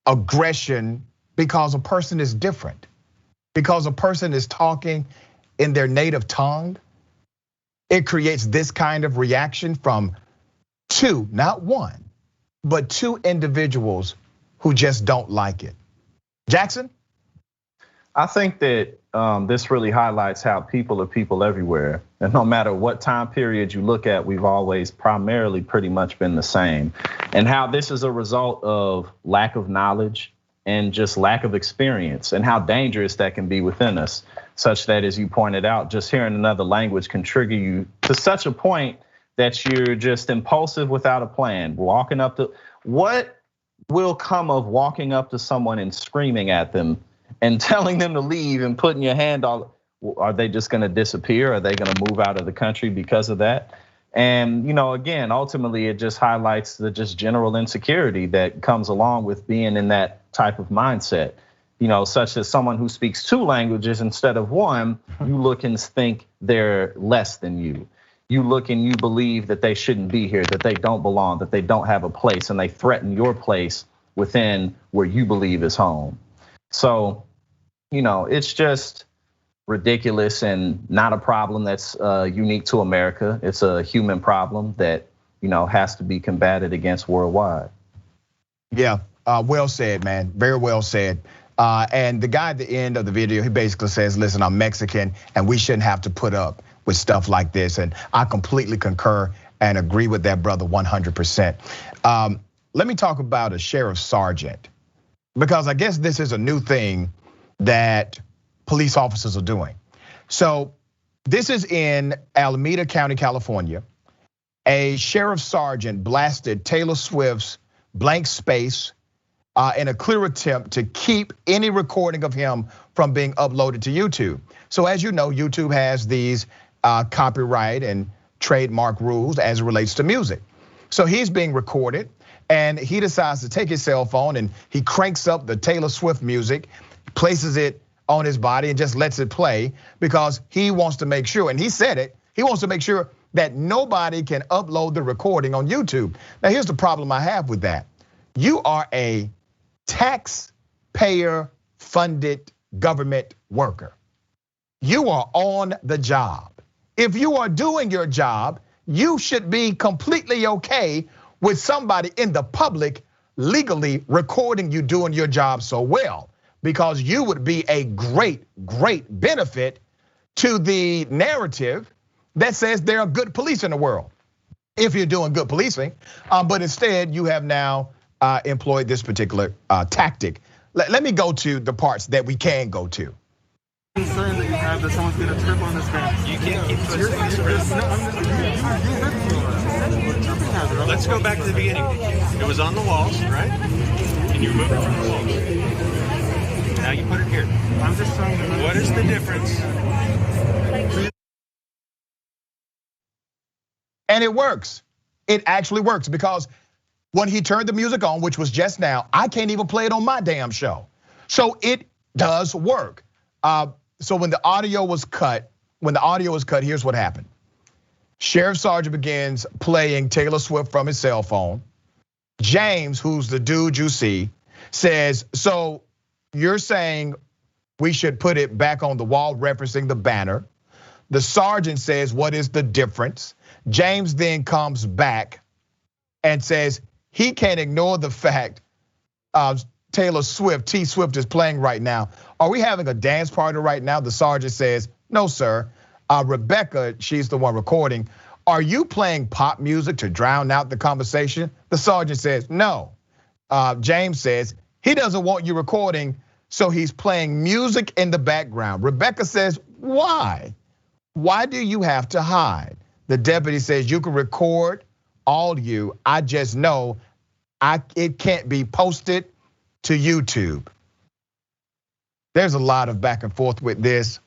aggression, because a person is different, because a person is talking in their native tongue. It creates this kind of reaction from two, not one, but two individuals who just don't like it. Jackson? I think that this really highlights how people are people everywhere. And no matter what time period you look at, we've always primarily pretty much been the same. And how this is a result of lack of knowledge and just lack of experience, and how dangerous that can be within us, such that, as you pointed out, just hearing another language can trigger you to such a point that you're just impulsive without a plan, walking up to, what will come of walking up to someone and screaming at them and telling them to leave and putting your hand on? Are they just gonna disappear? Are they gonna move out of the country because of that? And again, ultimately, it just highlights the just general insecurity that comes along with being in that type of mindset. Such as someone who speaks 2 languages instead of 1, you look and think they're less than you. You look and you believe that they shouldn't be here, that they don't belong, that they don't have a place, and they threaten your place within where you believe is home. So, it's just ridiculous and not a problem that's unique to America. It's a human problem that, has to be combated against worldwide. Yeah, well said, man, very well said. And the guy at the end of the video, he basically says, listen, I'm Mexican and we shouldn't have to put up with stuff like this. And I completely concur and agree with that brother 100%. Let me talk about a sheriff's sergeant, because I guess this is a new thing that police officers are doing. So this is in Alameda County, California. A sheriff's sergeant blasted Taylor Swift's Blank Space in a clear attempt to keep any recording of him from being uploaded to YouTube. So as you know, YouTube has these copyright and trademark rules as it relates to music. So he's being recorded and he decides to take his cell phone and he cranks up the Taylor Swift music, places it on his body and just lets it play because he wants to make sure, and he said it, he wants to make sure that nobody can upload the recording on YouTube. Now here's the problem I have with that. You are a taxpayer funded government worker. You are on the job. If you are doing your job, you should be completely okay with somebody in the public legally recording you doing your job so well, because you would be a great benefit to the narrative that says there are good police in the world if you're doing good policing. But instead you have now employed this particular tactic. Let me go to the parts that we can go to. Concern that you have that someone's gonna trip on this man. You can't keep Let's go back to the beginning. It was on the walls, right? And you moved it from the walls. Now you put it here. I'm just trying to. What is the difference? And it works. It actually works, because when he turned the music on, which was just now, I can't even play it on my damn show. So it does work. So when the audio was cut, here's what happened. Sheriff Sergeant begins playing Taylor Swift from his cell phone. James, who's the dude you see, says, so you're saying we should put it back on the wall, referencing the banner. The sergeant says, what is the difference? James then comes back and says he can't ignore the fact Taylor Swift, T Swift, is playing right now. Are we having a dance party right now? The sergeant says, no, sir. Rebecca, she's the one recording. Are you playing pop music to drown out the conversation? The sergeant says, no. James says, he doesn't want you recording, so he's playing music in the background. Rebecca says, why? Why do you have to hide? The deputy says, you can record all you, I just know it can't be posted to YouTube. There's a lot of back and forth with this.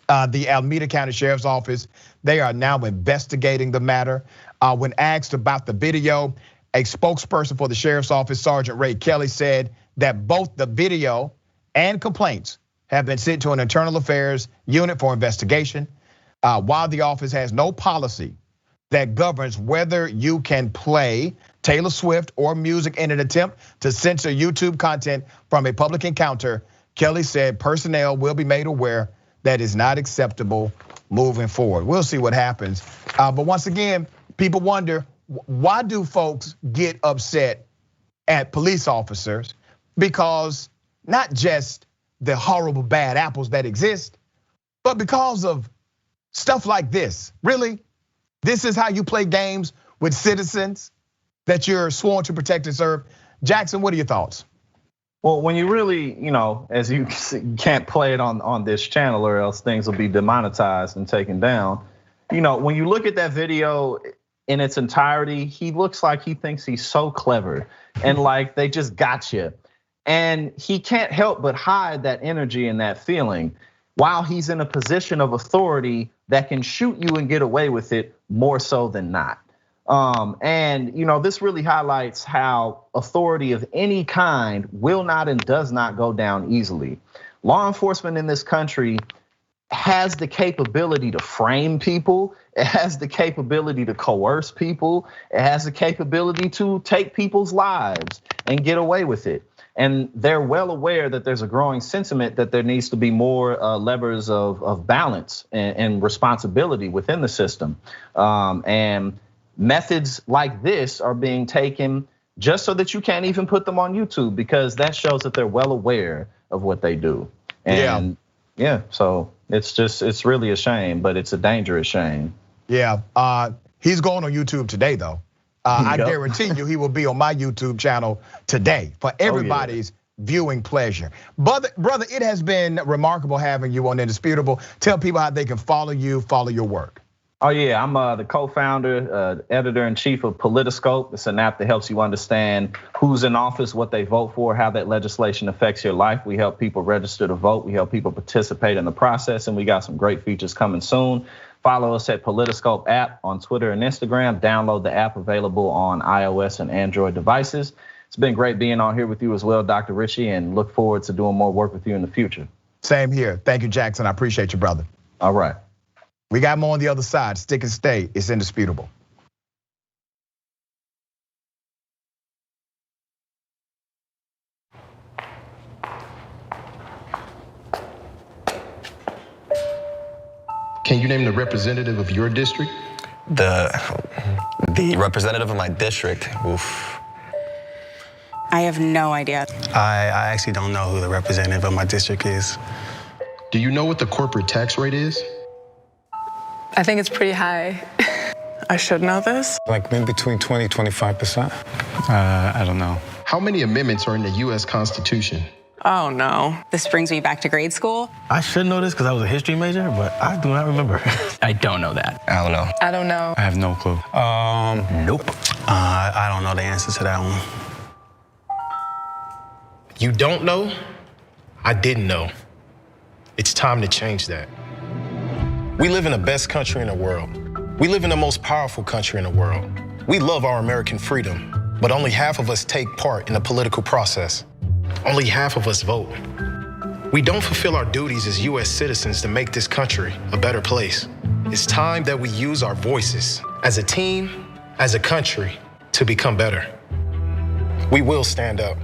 The Alameda County Sheriff's Office, they are now investigating the matter. When asked about the video, a spokesperson for the Sheriff's Office, Sergeant Ray Kelly, said that both the video and complaints have been sent to an internal affairs unit for investigation. While the office has no policy that governs whether you can play Taylor Swift or music in an attempt to censor YouTube content from a public encounter, Kelly said personnel will be made aware that is not acceptable moving forward. We'll see what happens. But once again, people wonder, why do folks get upset at police officers? Because not just the horrible bad apples that exist, but because of stuff like this. Really? This is how you play games with citizens that you're sworn to protect and serve? Jackson, what are your thoughts? Well, when you really, as you can't play it on this channel or else things will be demonetized and taken down. You know, when you look at that video in its entirety, he looks like he thinks he's so clever and like they just got you. And he can't help but hide that energy and that feeling while he's in a position of authority that can shoot you and get away with it more so than not. And you know, this really highlights how authority of any kind will not and does not go down easily. Law enforcement in this country has the capability to frame people. It has the capability to coerce people. It has the capability to take people's lives and get away with it. And they're well aware that there's a growing sentiment that there needs to be more levers of balance and responsibility within the system. And methods like this are being taken just so that you can't even put them on YouTube, because that shows that they're well aware of what they do. And yeah, so it's really a shame, but it's a dangerous shame. Yeah, he's going on YouTube today though. I guarantee you he will be on my YouTube channel today for everybody's viewing pleasure. Brother, it has been remarkable having you on Indisputable. Tell people how they can follow you, follow your work. Oh yeah, I'm the co-founder, editor-in-chief of Politiscope. It's an app that helps you understand who's in office, what they vote for, how that legislation affects your life. We help people register to vote. We help people participate in the process, and we got some great features coming soon. Follow us at Politiscope app on Twitter and Instagram. Download the app, available on iOS and Android devices. It's been great being on here with you as well, Dr. Richie, and look forward to doing more work with you in the future. Same here. Thank you, Jackson. I appreciate you, brother. All right. We got more on the other side. Stick and stay. It's Indisputable. Can you name the representative of your district? The representative of my district, oof. I have no idea. I actually don't know who the representative of my district is. Do you know what the corporate tax rate is? I think it's pretty high. I should know this. Like in between 20, 25%. I don't know. How many amendments are in the US Constitution? Oh no. This brings me back to grade school. I should know this because I was a history major, but I do not remember. I don't know that. I don't know. I don't know. I have no clue. Nope. I don't know the answer to that one. You don't know? I didn't know. It's time to change that. We live in the best country in the world. We live in the most powerful country in the world. We love our American freedom, but only half of us take part in the political process. Only half of us vote. We don't fulfill our duties as US citizens to make this country a better place. It's time that we use our voices as a team, as a country, to become better. We will stand up.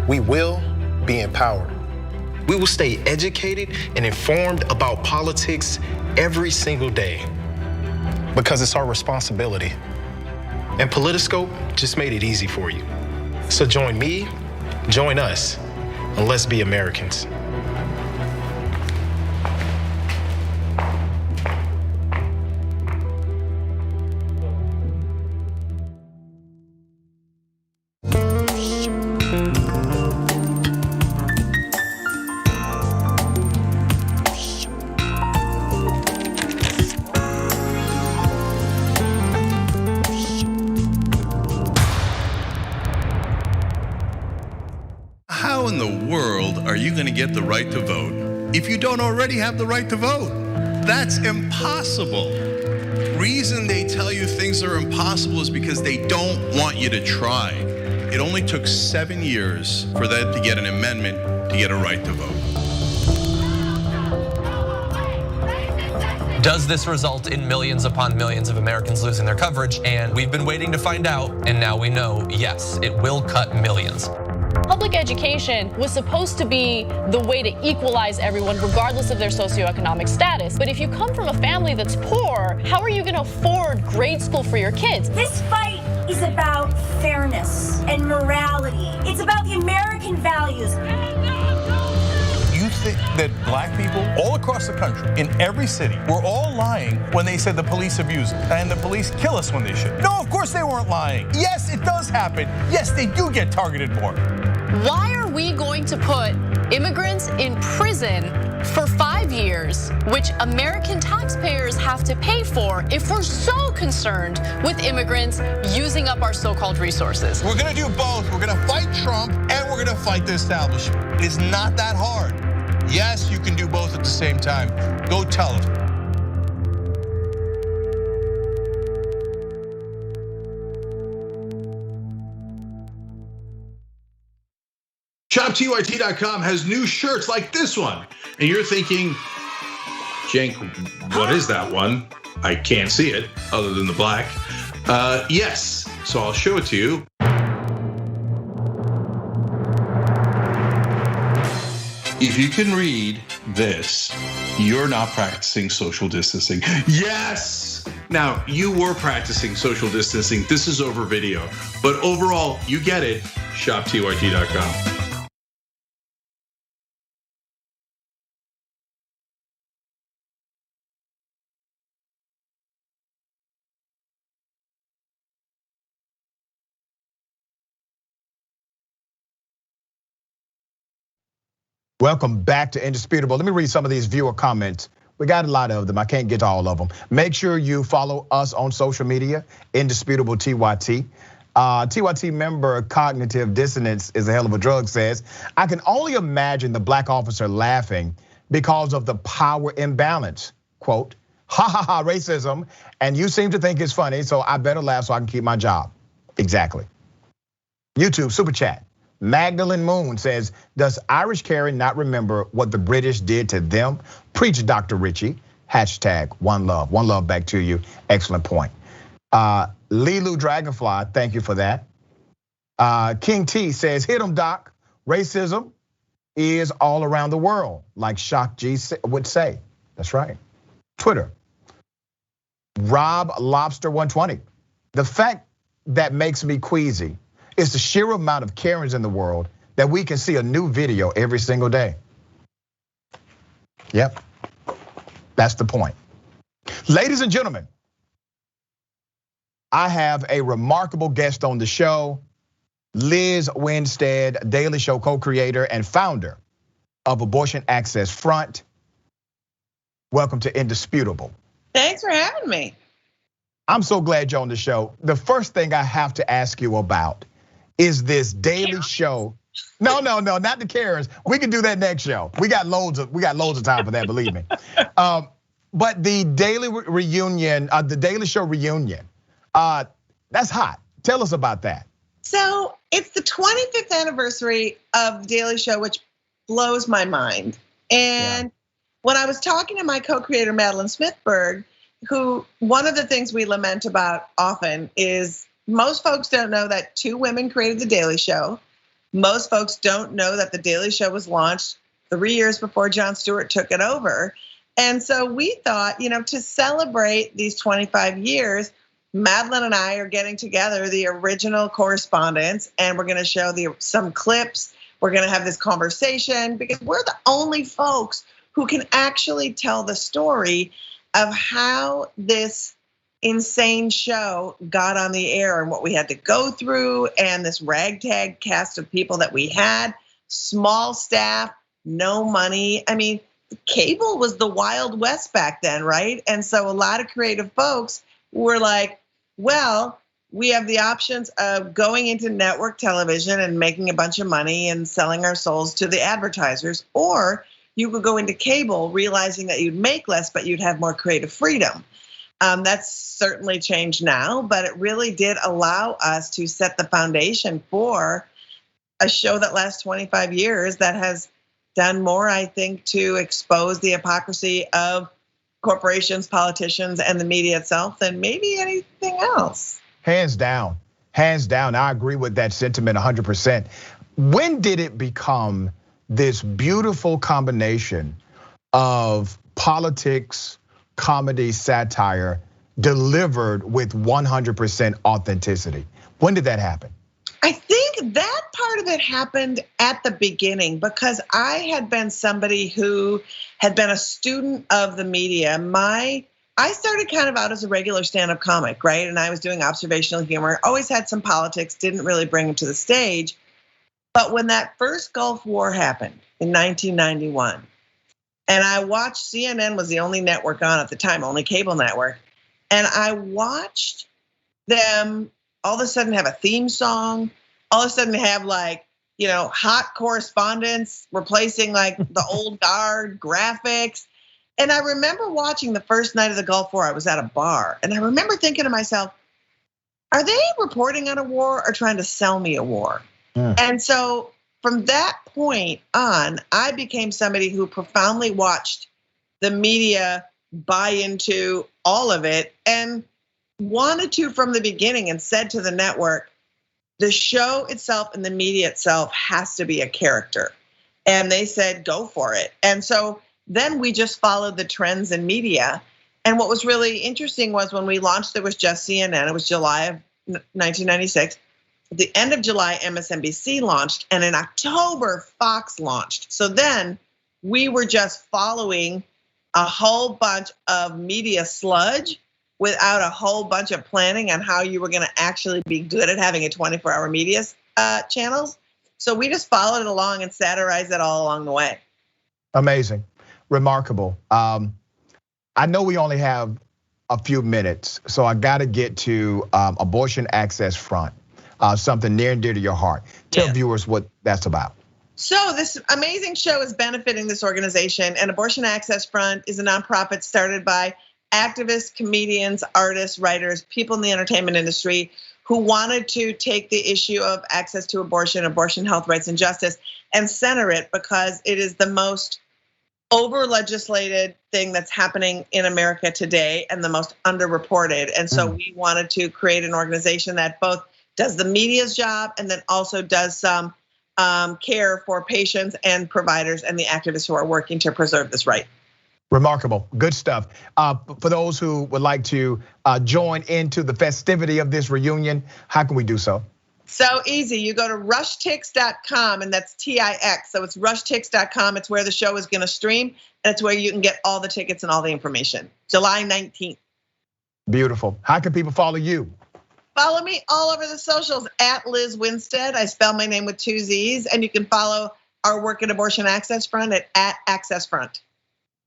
We will be empowered. We will stay educated and informed about politics every single day, because it's our responsibility. And Politiscope just made it easy for you. So join me, join us, and let's be Americans. How in the world are you going to get the right to vote if you don't already have the right to vote? That's impossible. Reason they tell you things are impossible is because they don't want you to try. It only took 7 years for that to get an amendment to get a right to vote. Does this result in millions upon millions of Americans losing their coverage? And we've been waiting to find out, and now we know, yes, it will cut millions. Public education was supposed to be the way to equalize everyone regardless of their socioeconomic status. But if you come from a family that's poor, how are you going to afford grade school for your kids? This fight is about fairness and morality. It's about the American values. You think that black people all across the country, in every city, were all lying when they said the police abuse us and the police kill us when they should? No, of course they weren't lying. Yes, it does happen. Yes, they do get targeted more. Why are we going to put immigrants in prison for 5 years, which American taxpayers have to pay for if we're so concerned with immigrants using up our so-called resources. We're gonna do both. We're gonna fight Trump and we're gonna fight the establishment. It's not that hard. Yes, you can do both at the same time. Go tell them. ShopTYT.com has new shirts like this one. And you're thinking, Cenk, what is that one? I can't see it other than the black. Yes, so I'll show it to you. If you can read this, you're not practicing social distancing. Yes! Now, you were practicing social distancing. This is over video. But overall, you get it. ShopTYT.com. Welcome back to Indisputable. Let me read some of these viewer comments. We got a lot of them. I can't get to all of them. Make sure you follow us on social media, Indisputable TYT. TYT member Cognitive Dissonance is a hell of a drug says, I can only imagine the black officer laughing because of the power imbalance. Quote, ha ha ha, racism. And you seem to think it's funny, so I better laugh so I can keep my job. Exactly. YouTube super chat. Magdalene Moon says, does Irish Karen not remember what the British did to them? Preach, Dr. Richie. Hashtag one love. One love back to you. Excellent point. Lilu Dragonfly, thank you for that. King T says, hit him, Doc. Racism is all around the world, like Shock G would say. That's right. Twitter. Rob Lobster 120. The fact that makes me queasy is the sheer amount of Karens in the world that we can see a new video every single day. Yep, that's the point. Ladies and gentlemen, I have a remarkable guest on the show, Liz Winstead, Daily Show co-creator and founder of Abortion Access Front. Welcome to Indisputable. Thanks for having me. I'm so glad you're on the show. The first thing I have to ask you about is this Daily Show. No, not the Karens. We can do that next show. We got loads of time for that, believe me. But the Daily reunion, the Daily Show reunion, that's hot. Tell us about that. So it's the 25th anniversary of the Daily Show, which blows my mind. And when I was talking to my co-creator, Madeline Smithberg, who one of the things we lament about often is most folks don't know that two women created the Daily Show. Most folks don't know that the Daily Show was launched 3 years before Jon Stewart took it over. And so we thought, to celebrate these 25 years, Madeline and I are getting together the original correspondence, and we're gonna show some clips. We're gonna have this conversation because we're the only folks who can actually tell the story of how this insane show got on the air and what we had to go through, and this ragtag cast of people that we had, small staff, no money. I mean, cable was the Wild West back then, right? And so a lot of creative folks were like, well, we have the options of going into network television and making a bunch of money and selling our souls to the advertisers, or you could go into cable realizing that you'd make less, but you'd have more creative freedom. That's certainly changed now, but it really did allow us to set the foundation for a show that lasts 25 years that has done more, I think, to expose the hypocrisy of corporations, politicians, and the media itself than maybe anything else. Hands down, I agree with that sentiment 100%. When did it become this beautiful combination of politics, comedy, satire, delivered with 100% authenticity? When did that happen? I think that part of it happened at the beginning because I had been somebody who had been a student of the media. I started kind of out as a regular stand-up comic, right? And I was doing observational humor, always had some politics, didn't really bring it to the stage. But when that first Gulf War happened in 1991, and I watched, CNN was the only network on at the time, only cable network, and I watched them all of a sudden have a theme song, all of a sudden have like, hot correspondence replacing like the old guard graphics. And I remember watching the first night of the Gulf War, I was at a bar, and I remember thinking to myself, are they reporting on a war or trying to sell me a war? And so from that point on, I became somebody who profoundly watched the media buy into all of it and wanted to from the beginning, and said to the network, the show itself and the media itself has to be a character. And they said, go for it. And so then we just followed the trends in media. And what was really interesting was when we launched, there was just CNN. It was July of 1996. At the end of July, MSNBC launched, and in October, Fox launched. So then we were just following a whole bunch of media sludge without a whole bunch of planning on how you were gonna actually be good at having a 24-hour media channels. So we just followed it along and satirized it all along the way. Amazing, remarkable. I know we only have a few minutes, so I gotta get to Abortion Access Front. Something near and dear to your heart. Tell viewers what that's about. So this amazing show is benefiting this organization, and Abortion Access Front is a nonprofit started by activists, comedians, artists, writers, people in the entertainment industry who wanted to take the issue of access to abortion, abortion health rights and justice, and center it because it is the most over-legislated thing that's happening in America today and the most underreported. And so we wanted to create an organization that both does the media's job and then also does some care for patients and providers and the activists who are working to preserve this right. Remarkable, good stuff. For those who would like to join into the festivity of this reunion, how can we do so? So easy, you go to rushtix.com, and that's TIX, so it's rushtix.com. It's where the show is gonna stream, and it's where you can get all the tickets and all the information. July 19th. Beautiful. How can people follow you? Follow me all over the socials at Liz Winstead. I spell my name with 2 Z's, and you can follow our work at Abortion Access Front at Access Front.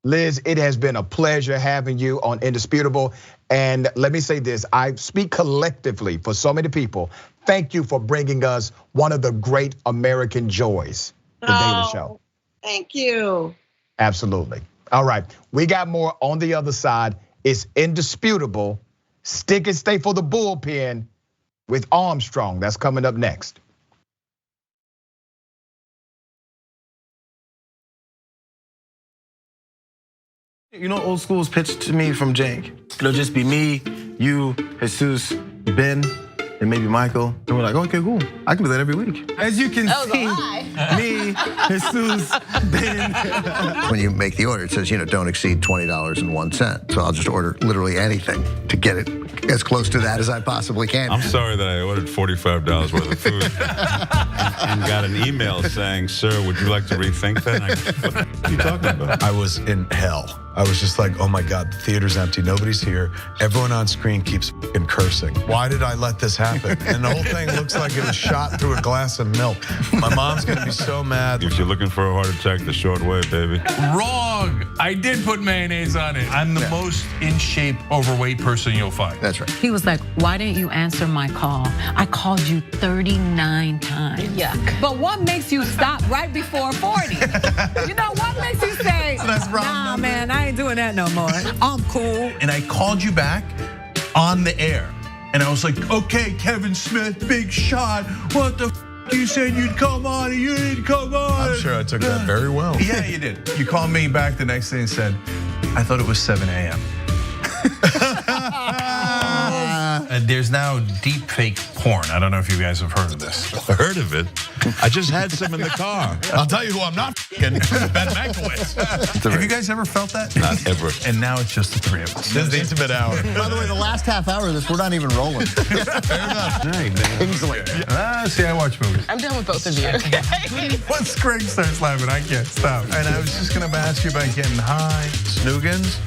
Liz, it has been a pleasure having you on Indisputable. And let me say this, I speak collectively for so many people. Thank you for bringing us one of the great American joys, The Daily Show. Thank you. Absolutely. All right, we got more on the other side. It's Indisputable. Stick and stay for the bullpen with Armstrong. That's coming up next. You know, old school's pitched to me from Jank. It'll just be me, you, Jesus, Ben, and maybe Michael. And we're like, okay, cool. I can do that every week. As you can see, me, Jesus, Ben. When you make the order, it says, don't exceed $20.01. So I'll just order literally anything to get it as close to that as I possibly can. I'm sorry that I ordered $45 worth of food and got an email saying, sir, would you like to rethink that? What are you talking about? I was in hell. I was just like, oh my God, the theater's empty, nobody's here. Everyone on screen keeps fucking cursing. Why did I let this happen? And the whole thing looks like it was shot through a glass of milk. My mom's gonna be so mad. If you're looking for a heart attack, the short way, baby. Wrong, I did put mayonnaise on it. I'm the most in shape, overweight person you'll find. That's right. He was like, why didn't you answer my call? I called you 39 times. Yuck. But what makes you stop right before 40? What makes you say, nah, man, I ain't doing that no more. I'm cool. And I called you back on the air. And I was like, okay, Kevin Smith, big shot. What the you said you'd come on and you didn't come on. I'm sure I took that very well. Yeah, you did. You called me back the next day and said, I thought it was 7 a.m. And there's now deep fake porn. I don't know if you guys have heard of this. Heard of it? I just had some in the car. I'll tell you who I'm not f***ing, Ben Mankiewicz. Have you guys ever felt that? Not ever. And now it's just the three of us. This is the intimate hour. By the way, the last half hour of this, we're not even rolling. Fair enough. Easily. See, I watch movies. I'm done with both of you. Once Craig starts laughing, I can't stop. And I was just gonna ask you about getting high. Snoogans,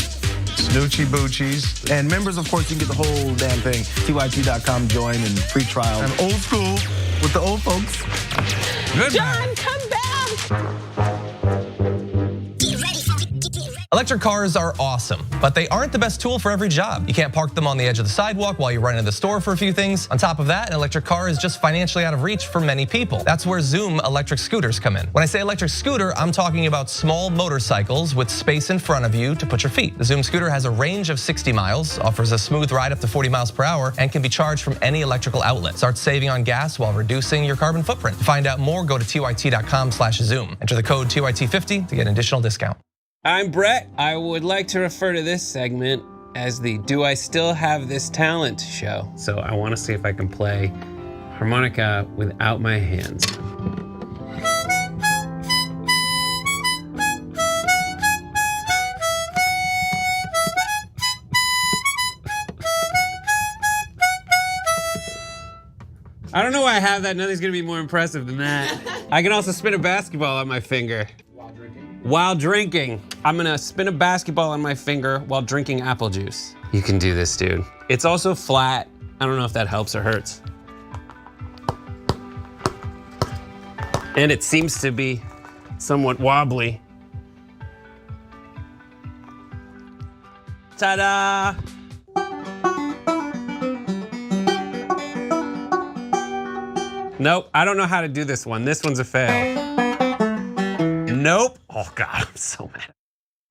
Snoochie Boochies. And members, of course, you can get the whole damn thing. TYT.com, join and free trial. I'm old school with the old folks. John, come back. Electric cars are awesome, but they aren't the best tool for every job. You can't park them on the edge of the sidewalk while you run into the store for a few things. On top of that, an electric car is just financially out of reach for many people. That's where Zoom electric scooters come in. When I say electric scooter, I'm talking about small motorcycles with space in front of you to put your feet. The Zoom scooter has a range of 60 miles, offers a smooth ride up to 40 miles per hour, and can be charged from any electrical outlet. Start saving on gas while reducing your carbon footprint. To find out more, go to tyt.com/Zoom. Enter the code TYT50 to get an additional discount. I'm Brett. I would like to refer to this segment as the Do I Still Have This Talent show. So I want to see if I can play harmonica without my hands. I don't know why I have that. Nothing's gonna be more impressive than that. I can also spin a basketball on my finger. While drinking. I'm gonna spin a basketball on my finger while drinking apple juice. You can do this, dude. It's also flat. I don't know if that helps or hurts. And it seems to be somewhat wobbly. Ta-da! Nope, I don't know how to do this one. This one's a fail. Nope. Oh God, I'm so mad.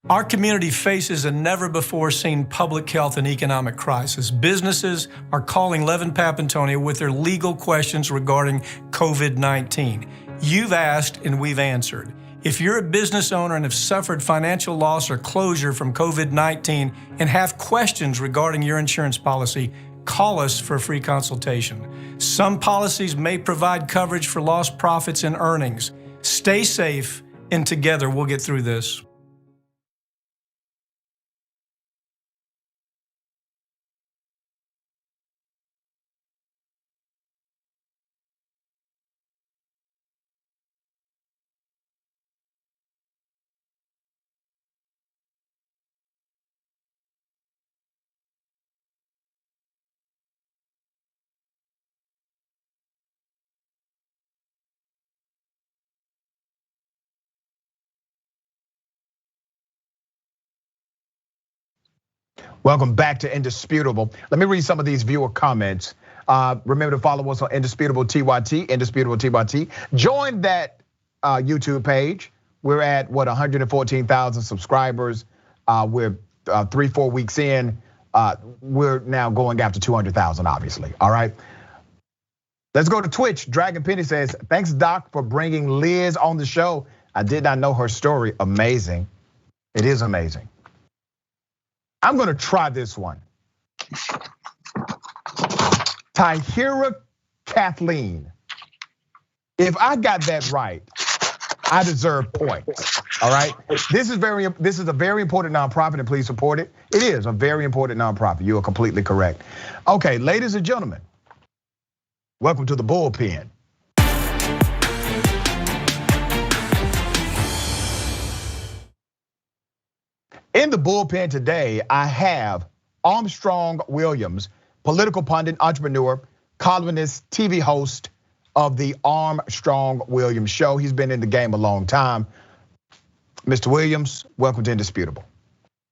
Our community faces a never-before-seen public health and economic crisis. Businesses are calling Levin Papantonia with their legal questions regarding COVID-19. You've asked and we've answered. If you're a business owner and have suffered financial loss or closure from COVID-19 and have questions regarding your insurance policy, call us for a free consultation. Some policies may provide coverage for lost profits and earnings. Stay safe, and together we'll get through this. Welcome back to Indisputable. Let me read some of these viewer comments. Remember to follow us on Indisputable TYT, Indisputable TYT. Join that YouTube page. We're at 114,000 subscribers. We're 3-4 weeks in. We're now going after 200,000, obviously. All right. Let's go to Twitch. Dragon Penny says, thanks, Doc, for bringing Liz on the show. I did not know her story. Amazing. It is amazing. I'm gonna try this one. Tahira Kathleen. If I got that right, I deserve points. All right. This is a very important nonprofit, and please support it. It is a very important nonprofit. You are completely correct. Okay, ladies and gentlemen, welcome to the bullpen. In the bullpen today, I have Armstrong Williams, political pundit, entrepreneur, columnist, TV host of the Armstrong Williams Show. He's been in the game a long time. Mr. Williams, welcome to Indisputable.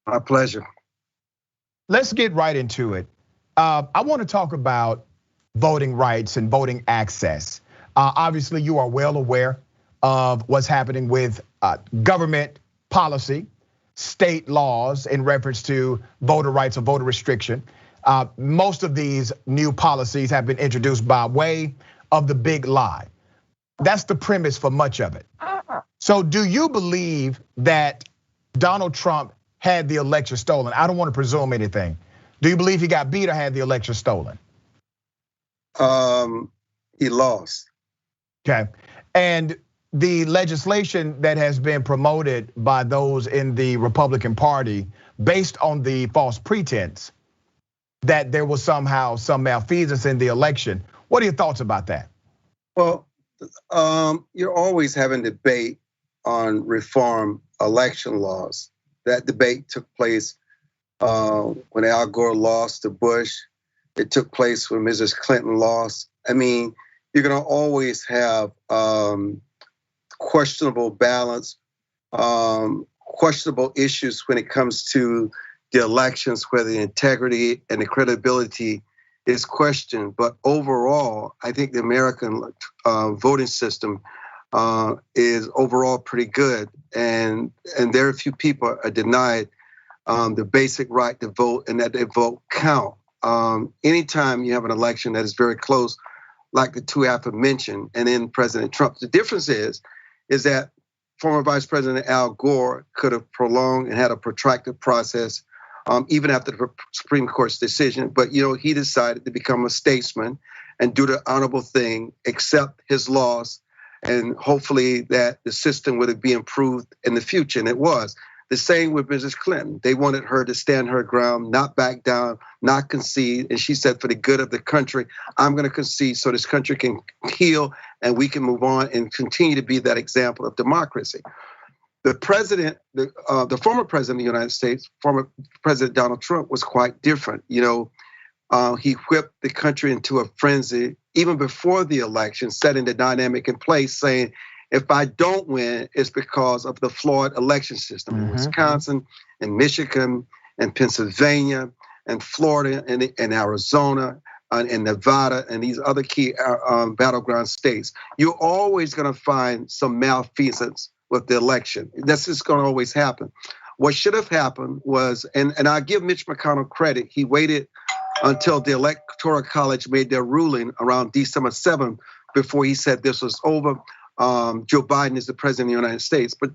My pleasure. Let's get right into it. I want to talk about voting rights and voting access. Obviously, you are well aware of what's happening with government policy, state laws in reference to voter rights or voter restriction. Most of these new policies have been introduced by way of the big lie. That's the premise for much of it. So do you believe that Donald Trump had the election stolen? I don't want to presume anything. Do you believe he got beat or had the election stolen? He lost. Okay, and the legislation that has been promoted by those in the Republican Party based on the false pretense that there was somehow some malfeasance in the election. What are your thoughts about that? Well, you're always having debate on reform election laws. That debate took place when Al Gore lost to Bush. It took place when Mrs. Clinton lost. I mean, you're going to always have questionable balance, questionable issues when it comes to the elections, where the integrity and the credibility is questioned. But overall, I think the American voting system is overall pretty good, and very few people are denied the basic right to vote, and that their vote count. Anytime you have an election that is very close, like the two aforementioned, and then President Trump, the difference is that former Vice President Al Gore could have prolonged and had a protracted process, even after the Supreme Court's decision. But he decided to become a statesman and do the honorable thing, accept his loss, and hopefully that the system would be improved in the future, and it was. The same with Mrs. Clinton. They wanted her to stand her ground, not back down, not concede. And she said, for the good of the country, I'm gonna concede so this country can heal and we can move on and continue to be that example of democracy. The president, the former president of the United States, former President Donald Trump, was quite different. He whipped the country into a frenzy even before the election, setting the dynamic in place, saying, if I don't win, it's because of the flawed election system in Wisconsin and Michigan and Pennsylvania and Florida and Arizona and Nevada and these other key battleground states. You're always gonna find some malfeasance with the election. That's just gonna always happen. What should have happened was, and I give Mitch McConnell credit, he waited until the Electoral College made their ruling around December 7th before he said this was over. Joe Biden is the president of the United States, but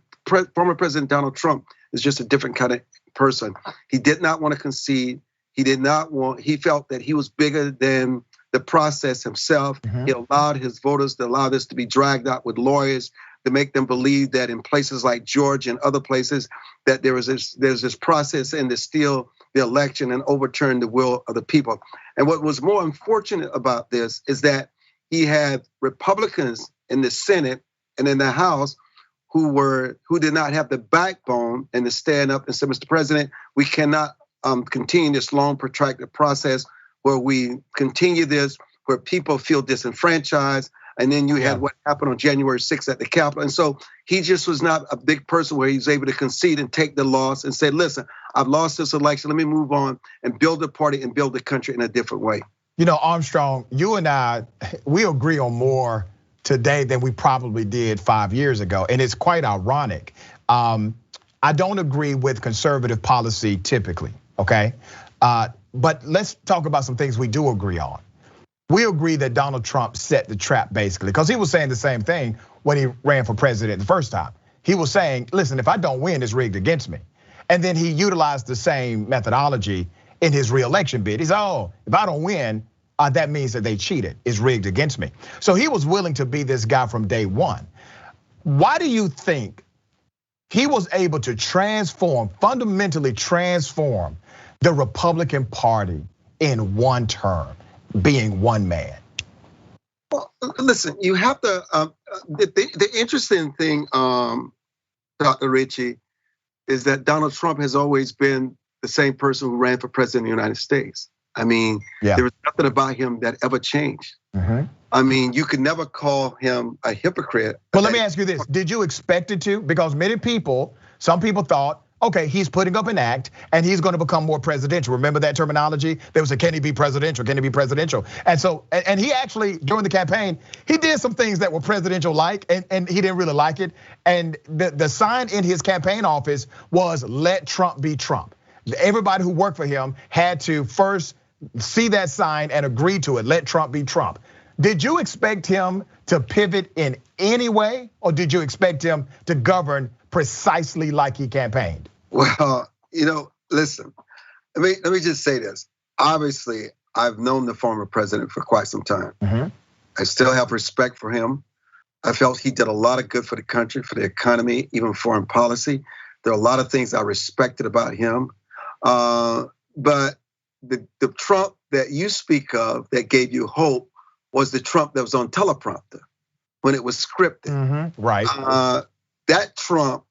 former President Donald Trump is just a different kind of person. He did not want to concede. He felt that he was bigger than the process himself. He allowed his voters to allow this to be dragged out with lawyers to make them believe that in places like Georgia and other places that there's this process and to steal the election and overturn the will of the people. And what was more unfortunate about this is that he had Republicans in the Senate and in the House who did not have the backbone and to stand up and say, Mr. President, we cannot continue this long protracted process where we continue this, where people feel disenfranchised. And then you had what happened on January 6th at the Capitol. And so he just was not a big person where he was able to concede and take the loss and say, listen, I've lost this election, let me move on and build a party and build the country in a different way. Armstrong, you and I, we agree on more today than we probably did 5 years ago. And it's quite ironic. I don't agree with conservative policy typically, okay? But let's talk about some things we do agree on. We agree that Donald Trump set the trap basically, because he was saying the same thing when he ran for president the first time. He was saying, listen, if I don't win, it's rigged against me. And then he utilized the same methodology in his reelection bid. He said, oh, if I don't win, that means that they cheated, it's rigged against me. So he was willing to be this guy from day one. Why do you think he was able to fundamentally transform the Republican Party in one term, being one man? Well, listen, you have to, the interesting thing, Dr. Ritchie, is that Donald Trump has always been the same person who ran for president of the United States. I mean, there was nothing about him that ever changed. I mean, you could never call him a hypocrite. But let me ask you this, did you expect it to? Because some people thought, okay, he's putting up an act and he's gonna become more presidential. Remember that terminology? There was a, can he be presidential, can he be presidential? And so, and he actually, during the campaign, he did some things that were presidential like, and he didn't really like it. And the sign in his campaign office was, let Trump be Trump. Everybody who worked for him had to first see that sign and agree to it, let Trump be Trump. Did you expect him to pivot in any way, or did you expect him to govern precisely like he campaigned? Well, listen, let me just say this. Obviously, I've known the former president for quite some time. I still have respect for him. I felt he did a lot of good for the country, for the economy, even foreign policy. There are a lot of things I respected about him. But the Trump that you speak of that gave you hope was the Trump that was on teleprompter when it was scripted. Right. That Trump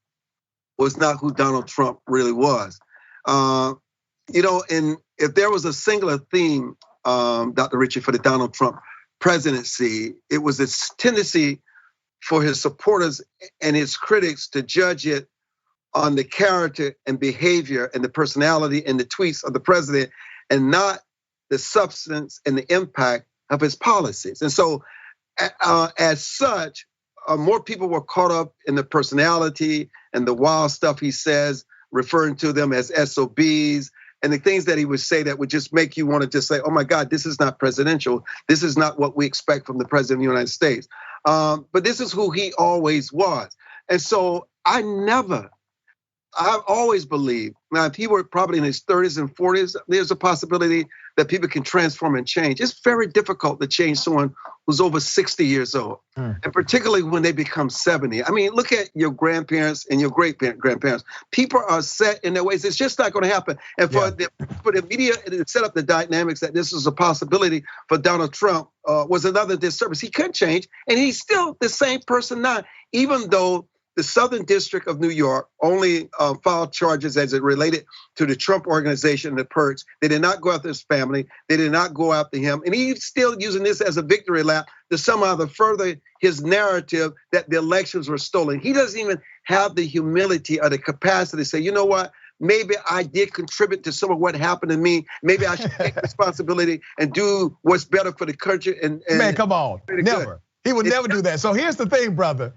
was not who Donald Trump really was. And if there was a singular theme, Dr. Ritchie, for the Donald Trump presidency, it was this tendency for his supporters and his critics to judge it on the character and behavior and the personality and the tweets of the president, and not the substance and the impact of his policies. And so as such, more people were caught up in the personality and the wild stuff he says, referring to them as SOBs, and the things that he would say that would just make you want to just say, oh my God, this is not presidential. This is not what we expect from the president of the United States. But this is who he always was. And so I've always believed, now if he were probably in his 30s and 40s, there's a possibility that people can transform and change. It's very difficult to change someone who's over 60 years old, and particularly when they become 70. I mean, look at your grandparents and your great-grandparents. People are set in their ways. It's just not gonna happen. And for the media to set up the dynamics that this is a possibility for Donald Trump was another disturbance. He couldn't change, and he's still the same person now, even though the Southern District of New York only filed charges as it related to the Trump organization, the Turks. They did not go after his family. They did not go after him. And he's still using this as a victory lap to somehow to further his narrative that the elections were stolen. He doesn't even have the humility or the capacity to say, you know what? Maybe I did contribute to some of what happened to me. Maybe I should take responsibility and do what's better for the country. And man, come on, never. He would never do that. So here's the thing, brother.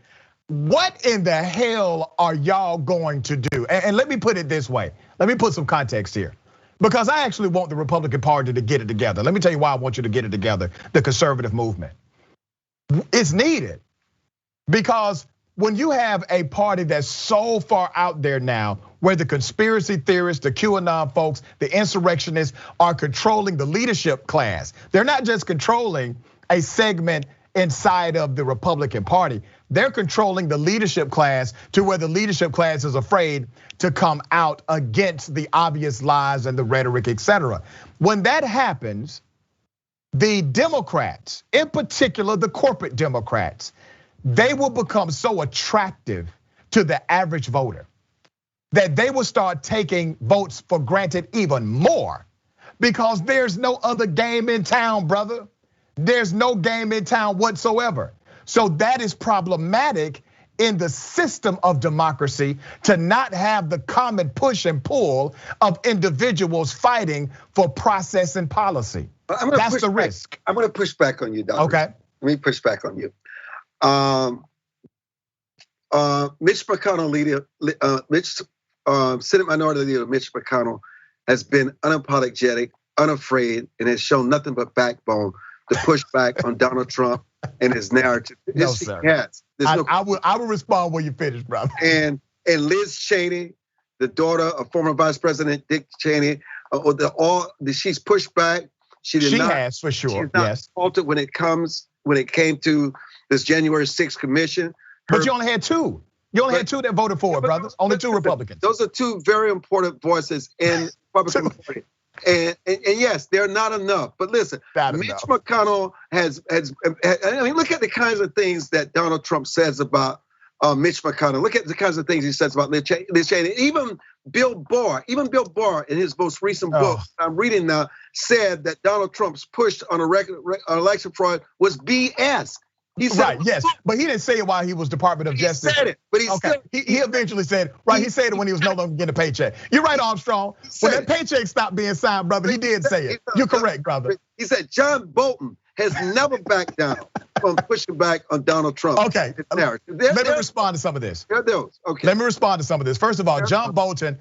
What in the hell are y'all going to do? And let me put it this way. Let me put some context here. Because I actually want the Republican Party to get it together. Let me tell you why I want you to get it together, the conservative movement. It's needed. Because when you have a party that's so far out there now, where the conspiracy theorists, the QAnon folks, the insurrectionists are controlling the leadership class. They're not just controlling a segment inside of the Republican Party. They're controlling the leadership class to where the leadership class is afraid to come out against the obvious lies and the rhetoric, etc. When that happens, the Democrats, in particular the corporate Democrats, they will become so attractive to the average voter that they will start taking votes for granted even more, because there's no other game in town, brother. There's no game in town whatsoever. So that is problematic in the system of democracy, to not have the common push and pull of individuals fighting for process and policy. That's the risk. I'm gonna push back on you, Doctor. Okay. Let me push back on you. Mitch McConnell, Senate Minority Leader Mitch McConnell has been unapologetic, unafraid, and has shown nothing but backbone to push back on Donald Trump and his narrative. No, sir. Yes. I will respond when you finish, brother. And Liz Cheney, the daughter of former Vice President Dick Cheney, she's pushed back. She has for sure. Yes. Faltered when it came to this January 6th commission. But you only had two. You only had two that voted for it, brothers. Only two Republicans. Those are two very important voices in the Republican Party. And yes, they're not enough. But listen, Mitch McConnell has. I mean, look at the kinds of things that Donald Trump says about Mitch McConnell. Look at the kinds of things he says about Liz Cheney. Even Bill Barr in his most recent book I'm reading now said that Donald Trump's push on election fraud was BS. He said, right, yes, but he didn't say it while he was Department of Justice. He said it, but he eventually said, right, he said it when he was no longer getting a paycheck. You're right, Armstrong. When that paycheck stopped being signed, brother, he did say it. You're correct, brother. He said John Bolton has never backed down from pushing back on Donald Trump. Okay, let me respond to some of this. Okay. Let me respond to some of this. First of all, John Bolton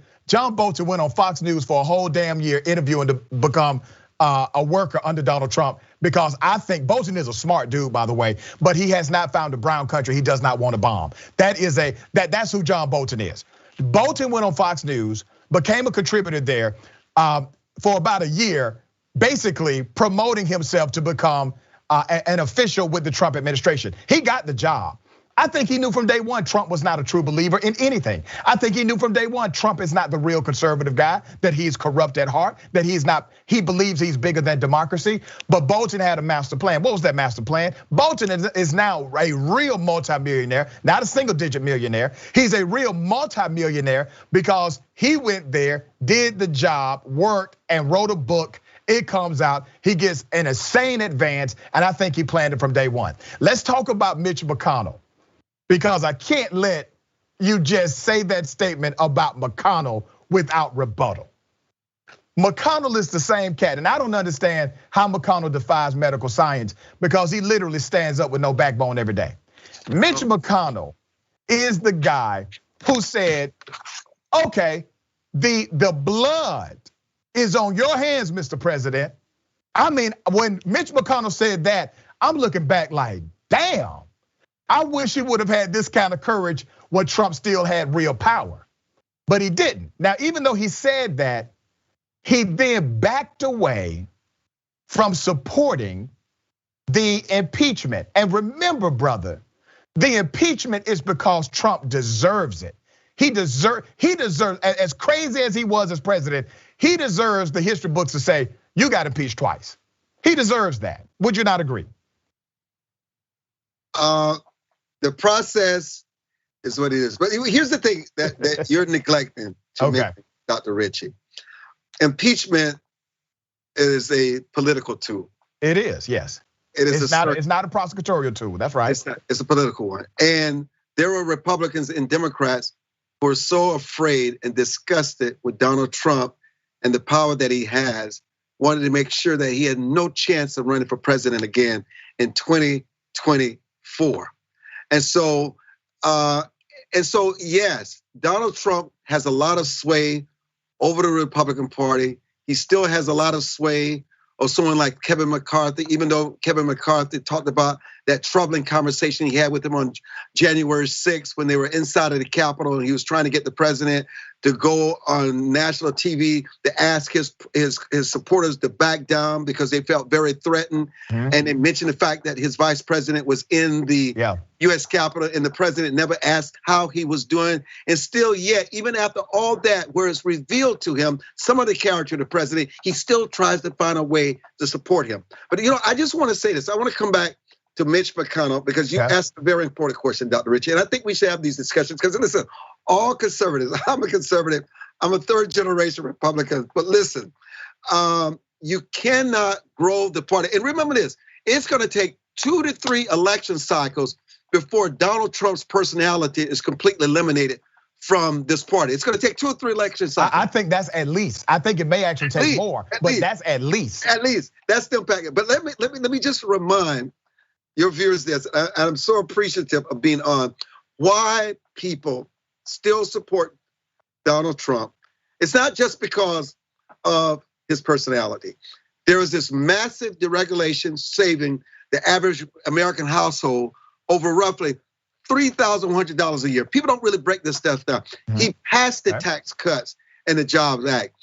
went on Fox News for a whole damn year interviewing to become a worker under Donald Trump, because I think Bolton is a smart dude, by the way, but he has not found a brown country he does not want to bomb. That's who John Bolton is. Bolton went on Fox News, became a contributor there for about a year, basically promoting himself to become an official with the Trump administration. He got the job. I think he knew from day one Trump was not a true believer in anything. I think he knew from day one Trump is not the real conservative guy, that he's corrupt at heart, that he believes he's bigger than democracy. But Bolton had a master plan. What was that master plan? Bolton is now a real multimillionaire, not a single-digit millionaire. He's a real multimillionaire because he went there, did the job, worked, and wrote a book it comes out, he gets an insane advance, and I think he planned it from day one. Let's talk about Mitch McConnell, because I can't let you just say that statement about McConnell without rebuttal. McConnell is the same cat, and I don't understand how McConnell defies medical science, because he literally stands up with no backbone every day. Mitch McConnell is the guy who said, okay, the blood is on your hands, Mr. President. I mean, when Mitch McConnell said that, I'm looking back like, damn, I wish he would have had this kind of courage when Trump still had real power. But he didn't. Now, even though he said that, he then backed away from supporting the impeachment. And remember, brother, the impeachment is because Trump deserves it. He deserves, as crazy as he was as president, he deserves the history books to say, you got impeached twice. He deserves that. Would you not agree? The process is what it is. But here's the thing that you're neglecting, Dr. Ritchie. Impeachment is a political tool. It is, yes. It's not a prosecutorial tool, that's right. It's a political one. And there were Republicans and Democrats who are so afraid and disgusted with Donald Trump and the power that he has, wanted to make sure that he had no chance of running for president again in 2024. And so yes, Donald Trump has a lot of sway over the Republican Party. He still has a lot of sway or someone like Kevin McCarthy, even though Kevin McCarthy talked about that troubling conversation he had with him on January 6th when they were inside of the Capitol and he was trying to get the president to go on national TV to ask his supporters to back down because they felt very threatened. And they mentioned the fact that his vice president was in the US Capitol and the president never asked how he was doing. And still yet, even after all that, where it's revealed to him some of the character of the president, he still tries to find a way to support him. But I just want to say this. I want to come back to Mitch McConnell because you asked a very important question, Dr. Ritchie. And I think we should have these discussions because listen, all conservatives, I'm a conservative, I'm a third generation Republican, but listen, you cannot grow the party. And remember this, it's gonna take 2 to 3 election cycles before Donald Trump's personality is completely eliminated from this party. It's gonna take 2 or 3 election cycles. I think that's at least. I think it may actually take more, but that's at least. At least, that's still packing. But let me just remind your viewers this, and I'm so appreciative of being on, why people still support Donald Trump. It's not just because of his personality. There is this massive deregulation saving the average American household over roughly $3,100 a year. People don't really break this stuff down. He passed the tax cuts and the Jobs Act.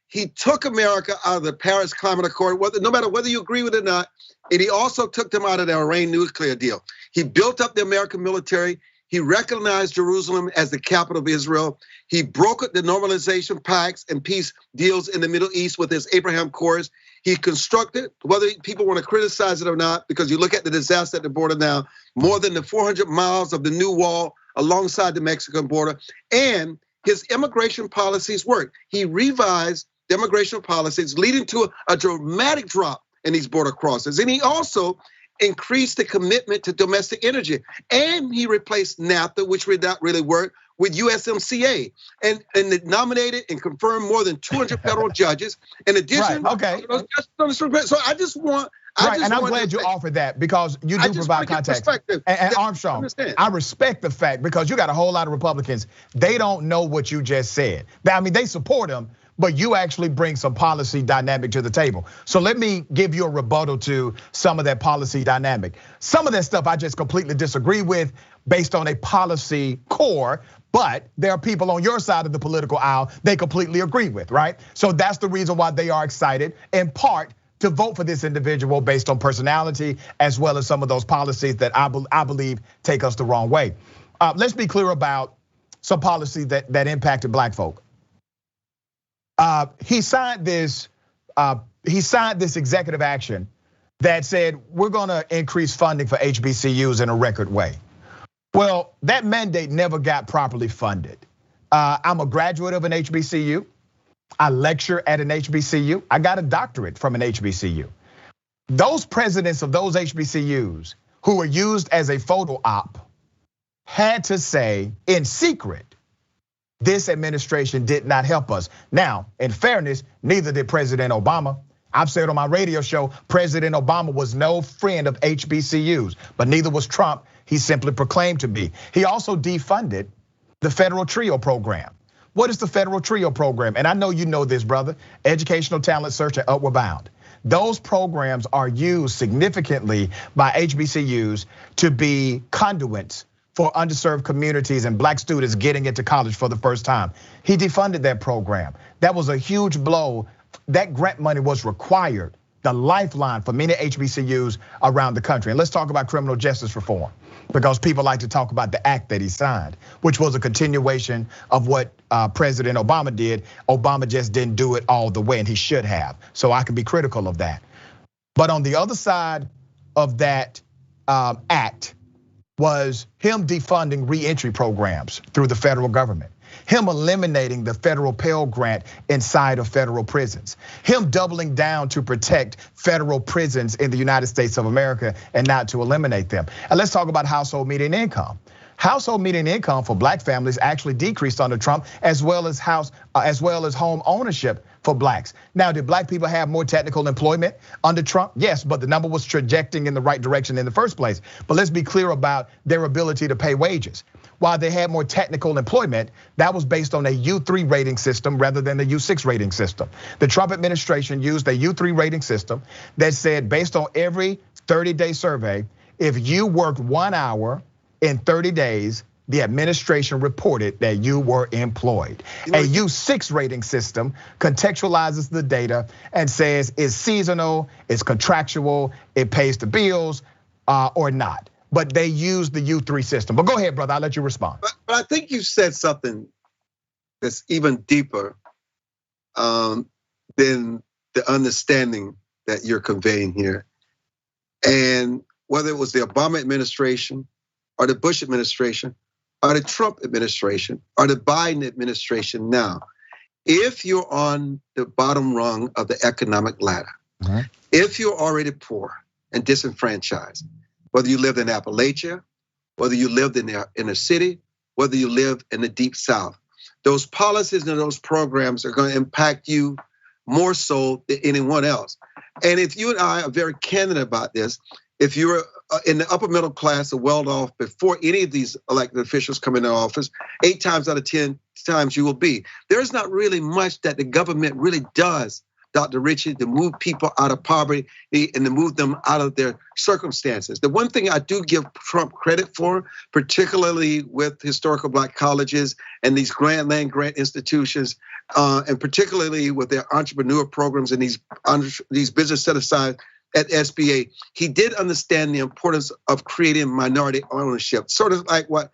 He took America out of the Paris Climate Accord, no matter whether you agree with it or not, and he also took them out of the Iran nuclear deal. He built up the American military. He recognized Jerusalem as the capital of Israel. He brokered the normalization pacts and peace deals in the Middle East with his Abraham Accords. He constructed, whether people want to criticize it or not, because you look at the disaster at the border now, more than the 400 miles of the new wall alongside the Mexican border, and his immigration policies work. He revised the immigration policies, leading to a dramatic drop in these border crossings. And he also increased the commitment to domestic energy. And he replaced NAFTA, which did not really work, with USMCA. And nominated and confirmed more than 200 federal judges. In addition, so I just want, and I'm glad you offered that because you do provide context. And Armstrong, I respect the fact because you got a whole lot of Republicans, they don't know what you just said. I mean, they support him, but you actually bring some policy dynamic to the table. So let me give you a rebuttal to some of that policy dynamic. Some of that stuff I just completely disagree with based on a policy core, but there are people on your side of the political aisle they completely agree with, right? So that's the reason why they are excited, in part, to vote for this individual based on personality, as well as some of those policies that I believe take us the wrong way. Let's be clear about some policy that impacted black folk. He signed this executive action that said we're gonna increase funding for HBCUs in a record way. Well, that mandate never got properly funded. I'm a graduate of an HBCU. I lecture at an HBCU. I got a doctorate from an HBCU. Those presidents of those HBCUs who were used as a photo op had to say in secret, this administration did not help us. Now, in fairness, neither did President Obama. I've said on my radio show, President Obama was no friend of HBCUs, but neither was Trump. He simply proclaimed to be. He also defunded the federal TRIO program. What is the federal TRIO program? And I know you know this, brother. Educational Talent Search and Upward Bound. Those programs are used significantly by HBCUs to be conduits for underserved communities and black students getting into college for the first time. He defunded that program. That was a huge blow. That grant money was required, the lifeline for many HBCUs around the country. And let's talk about criminal justice reform, because people like to talk about the act that he signed, which was a continuation of what President Obama did. Obama just didn't do it all the way, and he should have. So I can be critical of that. But on the other side of that act was him defunding reentry programs through the federal government, him eliminating the federal Pell Grant inside of federal prisons, him doubling down to protect federal prisons in the United States of America and not to eliminate them. And let's talk about household median income. Household median income for black families actually decreased under Trump, as well as home ownership for blacks. Now, did black people have more technical employment under Trump? Yes, but the number was trajecting in the right direction in the first place. But let's be clear about their ability to pay wages. While they had more technical employment, that was based on a U3 rating system rather than the U6 rating system. The Trump administration used a U3 rating system that said, based on every 30-day survey, if you worked 1 hour in 30 days, the administration reported that you were employed. A U6 rating system contextualizes the data and says it's seasonal, it's contractual, it pays the bills or not. But they use the U3 system. But go ahead, brother, I'll let you respond. But I think you said something that's even deeper than the understanding that you're conveying here. And whether it was the Obama administration or the Bush administration or the Trump administration or the Biden administration now, if you're on the bottom rung of the economic ladder, if you're already poor and disenfranchised, whether you lived in Appalachia, whether you lived in the inner city, whether you live in the deep South, those policies and those programs are going to impact you more so than anyone else. And if you and I are very candid about this, if you're in the upper middle class or well off before any of these elected officials come into office, 8 times out of 10 times you will be. There's not really much that the government really does, Dr. Richie, to move people out of poverty and to move them out of their circumstances. The one thing I do give Trump credit for, particularly with historical black colleges and these land grant institutions, and particularly with their entrepreneur programs and these business set aside at SBA, he did understand the importance of creating minority ownership, sort of like what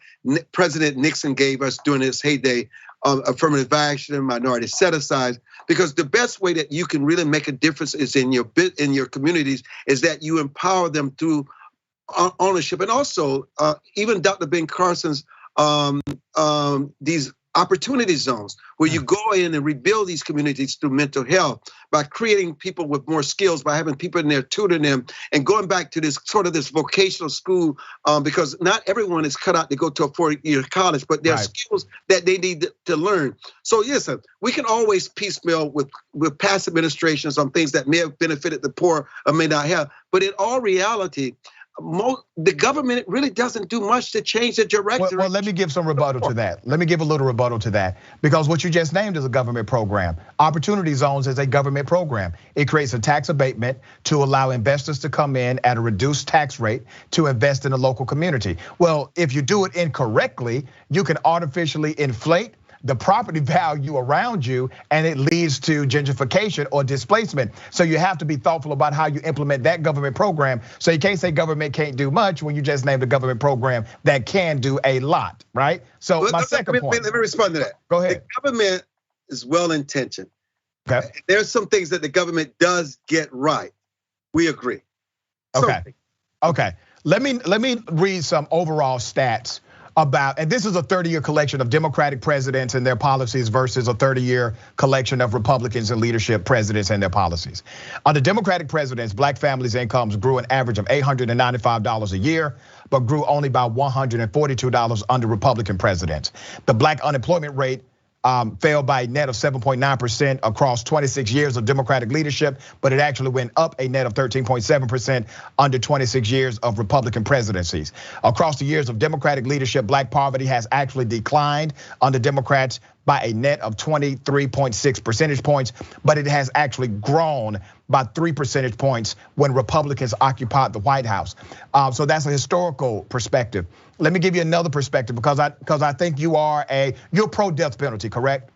President Nixon gave us during his heyday, affirmative action, minority set aside. Because the best way that you can really make a difference is in your communities, is that you empower them through ownership. And also, even Dr. Ben Carson's these opportunity zones where you go in and rebuild these communities through mental health by creating people with more skills, by having people in there tutoring them and going back to this sort of this vocational school, because not everyone is cut out to go to a 4-year college, but there are skills that they need to learn. So yes, we can always piecemeal with past administrations on things that may have benefited the poor or may not have, but in all reality, the government really doesn't do much to change the direction. Well, let me give some rebuttal to that. Let me give a little rebuttal to that, because what you just named is a government program. Opportunity Zones is a government program. It creates a tax abatement to allow investors to come in at a reduced tax rate to invest in the local community. Well, if you do it incorrectly, you can artificially inflate the property value around you, and it leads to gentrification or displacement. So you have to be thoughtful about how you implement that government program. So you can't say government can't do much when you just named a government program that can do a lot, right? So my second point. Let me respond to that. Go ahead. The government is well-intentioned. Okay. There's some things that the government does get right. We agree. Okay. Let me read some overall stats about, and this is a 30-year collection of Democratic presidents and their policies versus a 30-year collection of Republicans and leadership presidents and their policies. Under Democratic presidents, black families' incomes grew an average of $895 a year, but grew only by $142 under Republican presidents. The black unemployment rate fell by a net of 7.9% across 26 years of Democratic leadership, but it actually went up a net of 13.7% under 26 years of Republican presidencies. Across the years of Democratic leadership, black poverty has actually declined under Democrats by a net of 23.6 percentage points, but it has actually grown by 3 percentage points when Republicans occupied the White House. So that's a historical perspective. Let me give you another perspective because I think you're pro-death penalty, correct?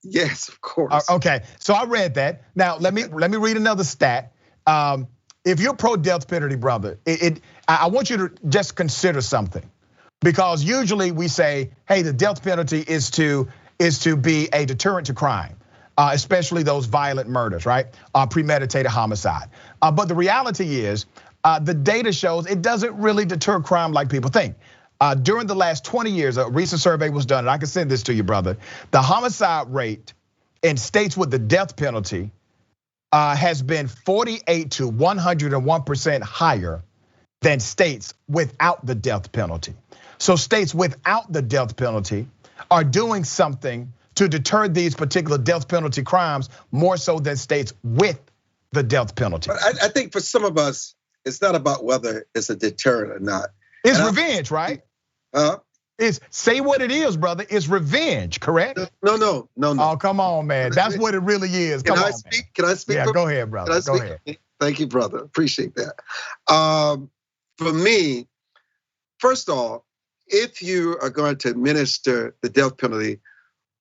Yes, of course. Okay, so I read that. Now let me read another stat. If you're pro-death penalty, brother, I want you to just consider something. Because usually we say, hey, the death penalty is to be a deterrent to crime, especially those violent murders, right? Premeditated homicide. But the reality is, the data shows it doesn't really deter crime like people think. During the last 20 years, a recent survey was done, and I can send this to you, brother. The homicide rate in states with the death penalty has been 48 to 101% higher than states without the death penalty. So states without the death penalty are doing something to deter these particular death penalty crimes more so than states with the death penalty. But I think for some of us, it's not about whether it's a deterrent or not. It's revenge, right? It's say what it is, brother. It's revenge, correct? No. Oh, come on, man. That's what it really is. Come on, speak? Can I speak? Yeah, go ahead, brother. Go ahead. Thank you, brother. Appreciate that. For me, first of all, if you are going to administer the death penalty,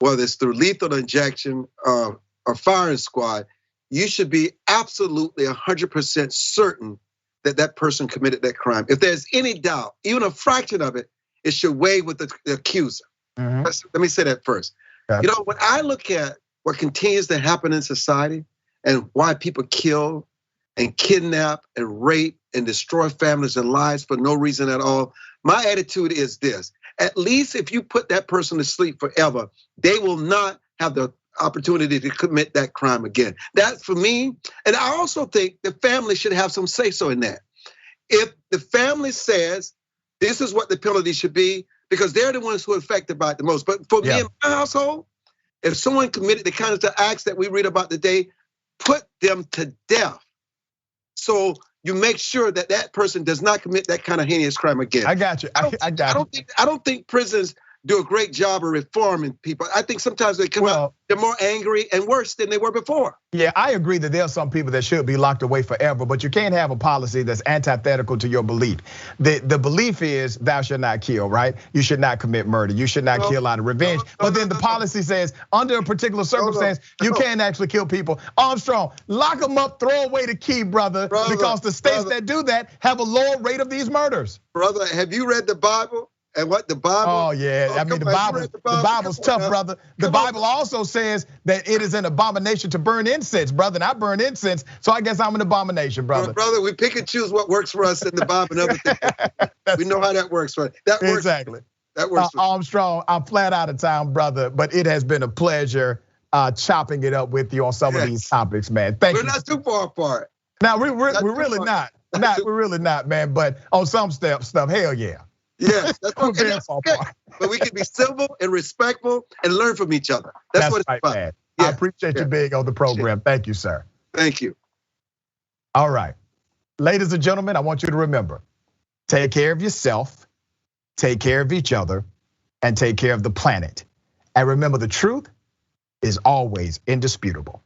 whether it's through lethal injection or firing squad, you should be absolutely 100% certain that that person committed that crime. If there's any doubt, even a fraction of it, it should weigh with the accuser. Let me say that first. You know, when I look at what continues to happen in society and why people kill and kidnap and rape and destroy families and lives for no reason at all, my attitude is this: at least if you put that person to sleep forever, they will not have the opportunity to commit that crime again. That's for me. And I also think the family should have some say-so in that. If the family says this is what the penalty should be, because they're the ones who are affected by it the most. But for me in my household, if someone committed the kind of acts that we read about today, put them to death. So you make sure that that person does not commit that kind of heinous crime again. I got you. I don't think prisons do a great job of reforming people. I think sometimes they come out, they're more angry and worse than they were before. Yeah, I agree that there are some people that should be locked away forever, but you can't have a policy that's antithetical to your belief. The belief is thou shalt not kill, right? You should not commit murder. You should not kill out of revenge. But then the policy says under a particular circumstance, you can't actually kill people. Armstrong, lock them up, throw away the key, brother, because the states that do that have a lower rate of these murders. Brother, have you read the Bible? And what the Bible? Oh yeah, I mean the Bible's tough, brother. The Bible also says that it is an abomination to burn incense, brother. And I burn incense, so I guess I'm an abomination, brother. Brother, we pick and choose what works for us in the Bible and other things. We know how that works, right? That works exactly. That works. Armstrong, I'm flat out of time, brother, but it has been a pleasure chopping it up with you on some of these topics, man. Thank you. We're not too far apart. Now we're really not. We're really not, man. But on some stuff, hell yeah. Yes, that's okay. But we can be civil and respectful and learn from each other. That's what it's right, about. Man. I appreciate you being on the program. Thank you, sir. Thank you. All right. Ladies and gentlemen, I want you to remember, take care of yourself, take care of each other, and take care of the planet. And remember, the truth is always indisputable.